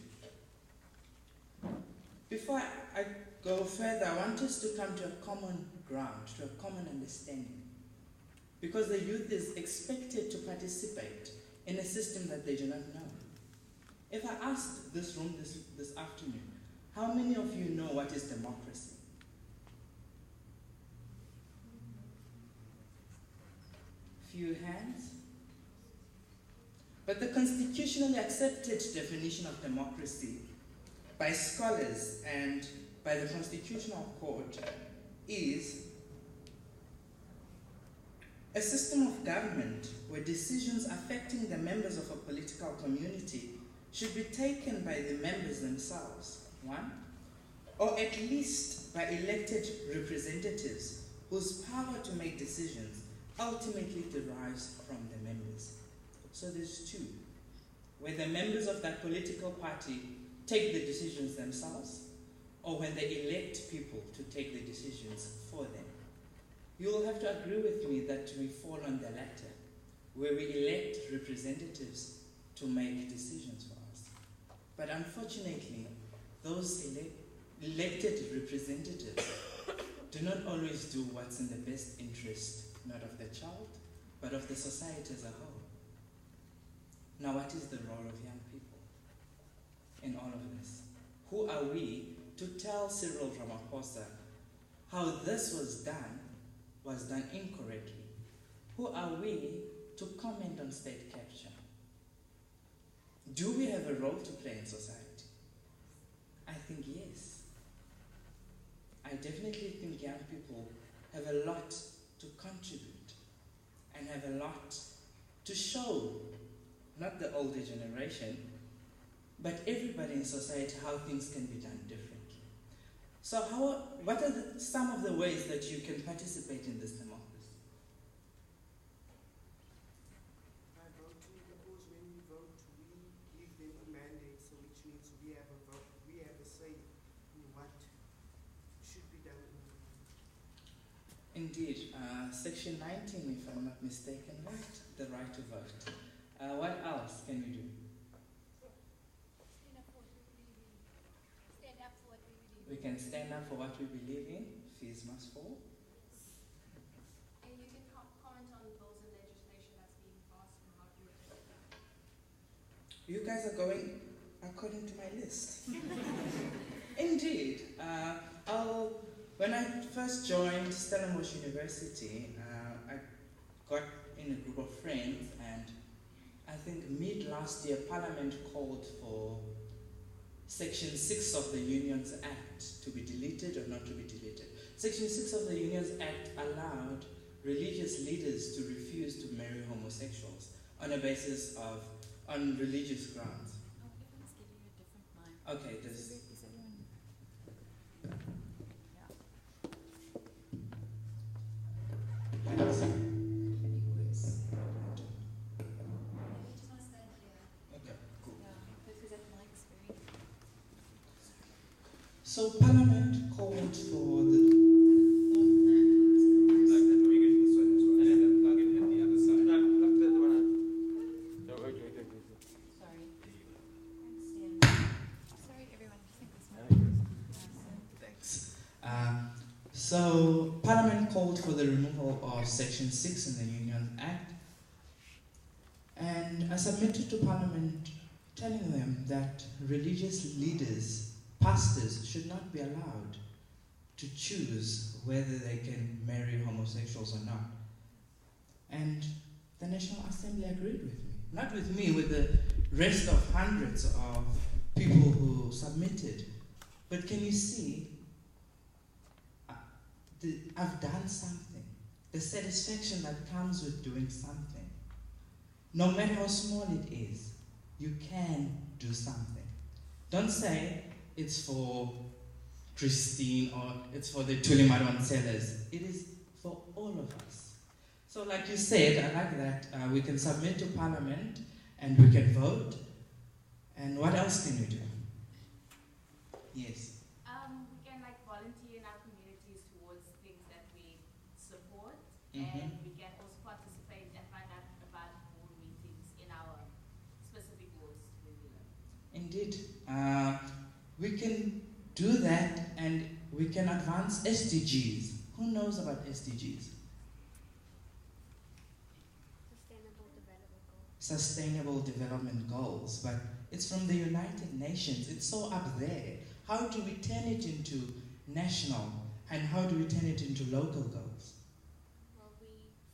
Before I go further, I want us to come to a common ground, to a common understanding. Because the youth is expected to participate in a system that they do not know. If I asked this room this afternoon, how many of you know what is democracy? Few hands. But the constitutionally accepted definition of democracy by scholars and by the Constitutional Court is a system of government where decisions affecting the members of a political community should be taken by the members themselves, one, or at least by elected representatives whose power to make decisions ultimately derives from the members. So there's two, where the members of that political party take the decisions themselves, or when they elect people to take the decisions for them. You will have to agree with me that we fall on the latter, where we elect representatives to make decisions for us. But unfortunately, those elected representatives do not always do what's in the best interest, not of the child, but of the society as a whole. Now, what is the role of young people in all of this? Who are we to tell Cyril Ramaphosa how this was done incorrectly? Who are we to comment on state capture? Do we have a role to play in society? I think yes. I definitely think young people have a lot to contribute and have a lot to show, not the older generation, but everybody in society how things can be done differently. So what are some of the ways that you can participate in this democracy? By voting, because when we vote, we give them a mandate, so which means we have a vote, we have a say in what should be done. Indeed, Section 19, if I'm not mistaken, right? The right to vote. What else can we do? Stand up for what we believe in. We can stand up for what we believe in. Fees must fall. And you can comment on bills and legislation that's being passed and how you affect that. You guys are going according to my list. Indeed. When I first joined Stellenbosch University, I got in a group of friends, and I think mid last year, Parliament called for Section 6 of the Unions Act to be deleted or not to be deleted. Section 6 of the Unions Act allowed religious leaders to refuse to marry homosexuals on a basis of, on religious grounds. Okay, there's... So Parliament called called for the So, Parliament called for the removal of Section 6 in the Union Act, and I submitted to Parliament telling them that religious leaders, pastors, should not be allowed to choose whether they can marry homosexuals or not. And the National Assembly agreed with me. Not with me, with the rest of hundreds of people who submitted. But can you see, I've done something. The satisfaction that comes with doing something. No matter how small it is, you can do something. Don't say it's for Christine or it's for the Thuli Madonselas. It is for all of us. So like you said, I like that we can submit to Parliament and we can vote. And what else can we do? Yes. We can volunteer in our communities towards things that we support, Mm-hmm. and we can also participate and find out about board meetings in our specific wards where we live. Indeed. We can do that, and we can advance SDGs. Who knows about SDGs? Sustainable Development Goals, but it's from the United Nations. It's so up there. How do we turn it into national, and how do we turn it into local goals? Well, we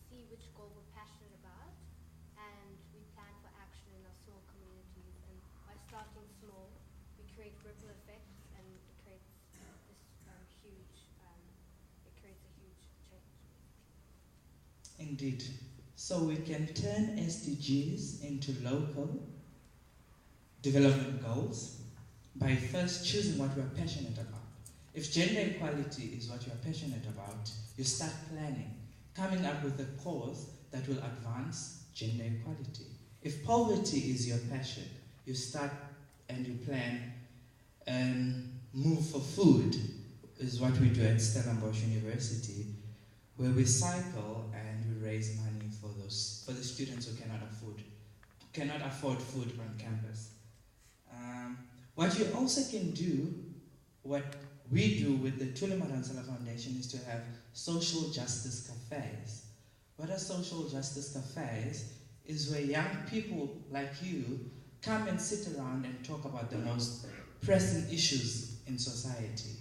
see which goal we're passionate about, and we plan for action in our small communities. And by starting small, we create ripple effects, and it creates a huge change. Indeed. So we can turn SDGs into local development goals by first choosing what we are passionate about. If gender equality is what you are passionate about, you start planning, coming up with a cause that will advance gender equality. If poverty is your passion, you start and you plan and move for food, is what we do at Stellenbosch University, where we cycle and we raise money for the students who cannot afford food on campus. What you also can do, what we do with the Thuli Madonsela Foundation, is to have social justice cafes. What are social justice cafes? Is where young people like you come and sit around and talk about the most pressing issues in society.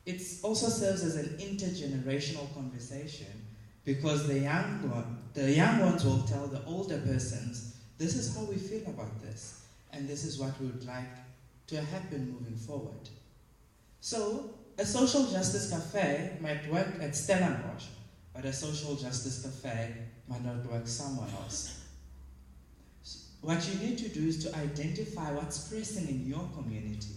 It also serves as an intergenerational conversation, because the young ones will tell the older persons, this is how we feel about this, and this is what we would like to happen moving forward. So, a social justice cafe might work at Stellenbosch, but a social justice cafe might not work somewhere else. What you need to do is to identify what's pressing in your community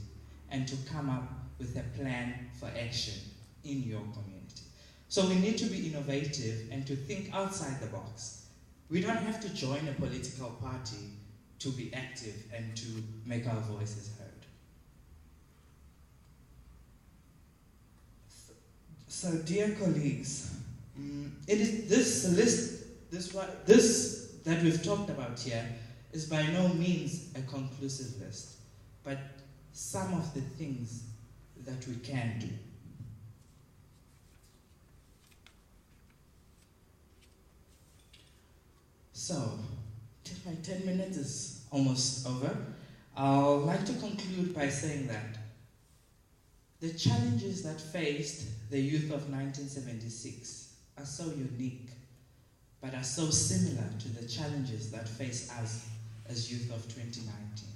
and to come up with a plan for action in your community. So we need to be innovative and to think outside the box. We don't have to join a political party to be active and to make our voices heard. So dear colleagues, it is this that we've talked about here is by no means a conclusive list, but some of the things that we can do. So, my 10 minutes is almost over. I'd like to conclude by saying that the challenges that faced the youth of 1976 are so unique, but are so similar to the challenges that face us as youth of 2019.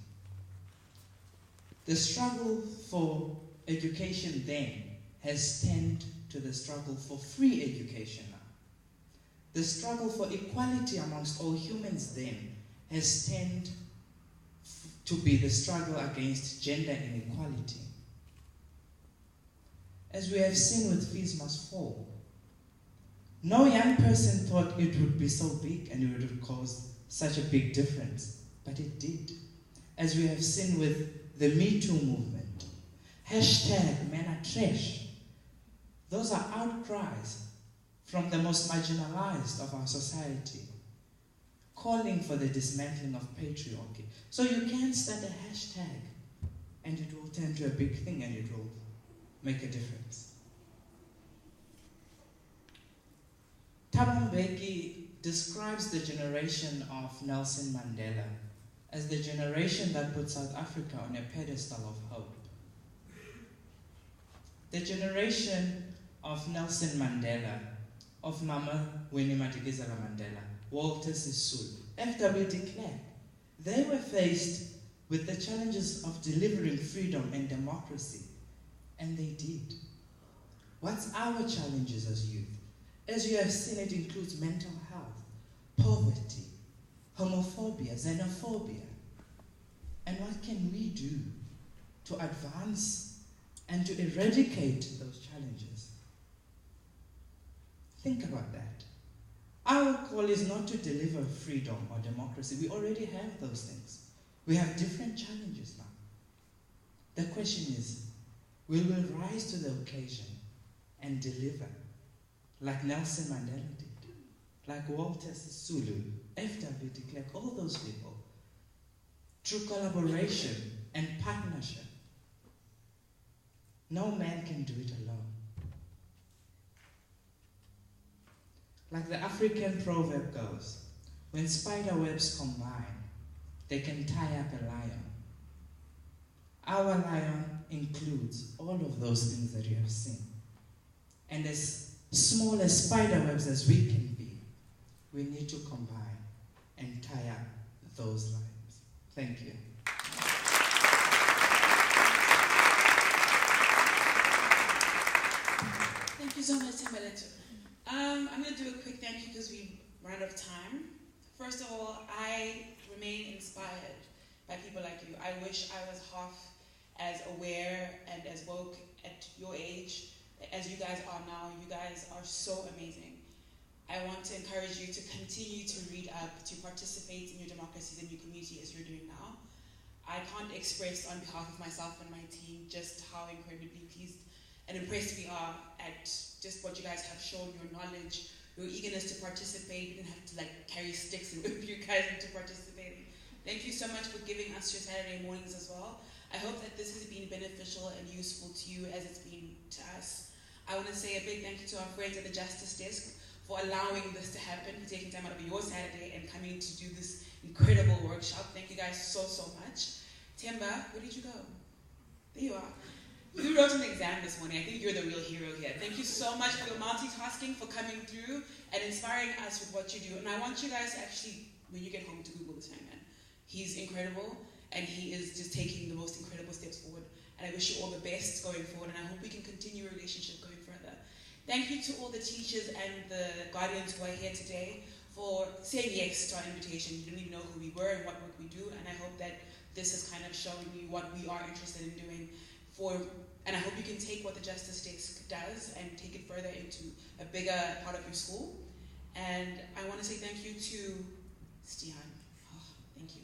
The struggle for education then has turned to the struggle for free education now. The struggle for equality amongst all humans then has turned to be the struggle against gender inequality. As we have seen with Fees Must Fall, no young person thought it would be so big and it would cause such a big difference, but it did. As we have seen with the Me Too movement, #Men are trash. Those are outcries from the most marginalized of our society, calling for the dismantling of patriarchy. So you can start a hashtag, and it will turn to a big thing, and it will make a difference. Thabo Mbeki describes the generation of Nelson Mandela as the generation that put South Africa on a pedestal of hope. The generation of Nelson Mandela, of Mama Winnie Madikizela Mandela, Walter Sisulu, F.W. de Klerk, they were faced with the challenges of delivering freedom and democracy, and they did. What's our challenges as youth? As you have seen, it includes mental health, poverty, homophobia, xenophobia. And what can we do to advance and to eradicate those challenges? Think about that. Our call is not to deliver freedom or democracy. We already have those things. We have different challenges now. The question is, will we rise to the occasion and deliver like Nelson Mandela did, like Walter Sisulu, F.W. de Klerk, all those people, through collaboration and partnership? No man can do it alone. Like the African proverb goes, when spider webs combine, they can tie up a lion. Our lion includes all of those things that you have seen. And as small as spider webs as we can be, we need to combine and tie up those lions. Thank you. Thank you so much, Thembalethu. I'm going to do a quick thank you because we've run out of time. First of all, I remain inspired by people like you. I wish I was half as aware and as woke at your age as you guys are now. You guys are so amazing. I want to encourage you to continue to read up, to participate in your democracies and your community as you're doing now. I can't express on behalf of myself and my team just how incredibly pleased and impressed we are at just what you guys have shown, your knowledge, your eagerness to participate. We didn't have to carry sticks and whip you guys into participating. Thank you so much for giving us your Saturday mornings as well. I hope that this has been beneficial and useful to you as it's been to us. I want to say a big thank you to our friends at the Justice Desk for allowing this to happen, for taking time out of your Saturday and coming to do this incredible workshop. Thank you guys so, so much. Themba, where did you go? There you are. You wrote an exam this morning. I think you're the real hero here. Thank you so much for your multitasking, for coming through and inspiring us with what you do. And I want you guys to actually, when you get home, to Google this young man. He's incredible, and he is just taking the most incredible steps forward. And I wish you all the best going forward, and I hope we can continue a relationship going further. Thank you to all the teachers and the guardians who are here today for saying yes to our invitation. You didn't even know who we were and what work we do, and I hope that this has kind of shown you what we are interested in doing and I hope you can take what the Justice Desk does and take it further into a bigger part of your school. And I want to say thank you to Stihan. Oh, thank you.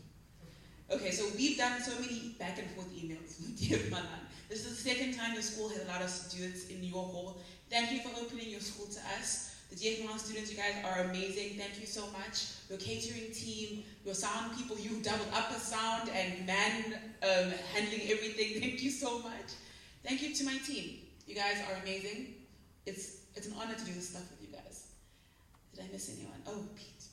Okay, so we've done so many back and forth emails with Dear Malan. This is the second time the school has allowed us to do it in your hall. Thank you for opening your school to us. The DF Malan students, you guys are amazing. Thank you so much. Your catering team, your sound people, you doubled up a sound and man handling everything. Thank you so much. Thank you to my team. You guys are amazing. It's an honor to do this stuff with you guys. Did I miss anyone? Oh, Pete.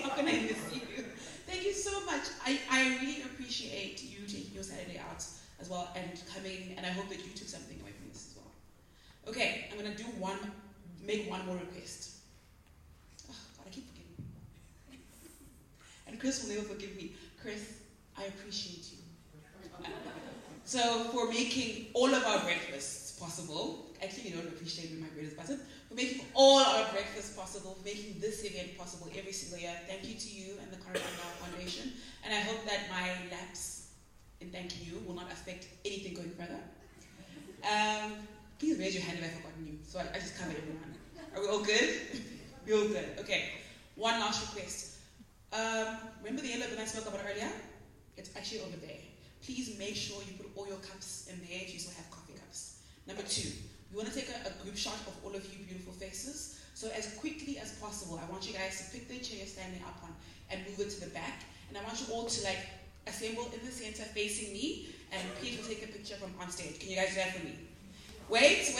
How can I miss you? Thank you so much. I really appreciate you taking your Saturday out as well and coming, and I hope that you took something away from this as well. Okay, I'm going to make one more request. Oh, God, I keep forgetting. And Chris will never forgive me. Chris, I appreciate you. So for making all of our breakfasts possible, actually you don't appreciate when my bread is buttered, for making all our breakfasts possible, for making this event possible every single year, thank you to you and the Konrad Adenauer Foundation, and I hope that my lapse in thanking you will not affect anything going further. Please raise your hand if I've forgotten you, so I just covered everyone. Are we all good? We're all good. Okay, one last request. Remember the yellow bin I spoke about earlier? It's actually over there. Please make sure you put all your cups in there if you still have coffee cups. Number 2, We want to take a group shot of all of you beautiful faces. So as quickly as possible, I want you guys to pick the chair you're standing up on and move it to the back. And I want you all to like assemble in the center facing me, and Pete will take a picture from on stage. Can you guys do that for me? Wait.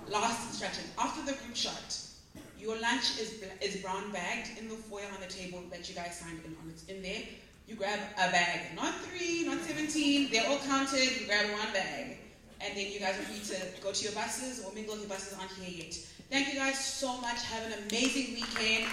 Last instruction. After the group shot, your lunch is brown bagged in the foyer on the table that you guys signed in on. It's in there. You grab a bag. Not 3, not 17. They're all counted. You grab one bag. And then you guys are free to go to your buses or mingle. Your buses aren't here yet. Thank you guys so much. Have an amazing weekend.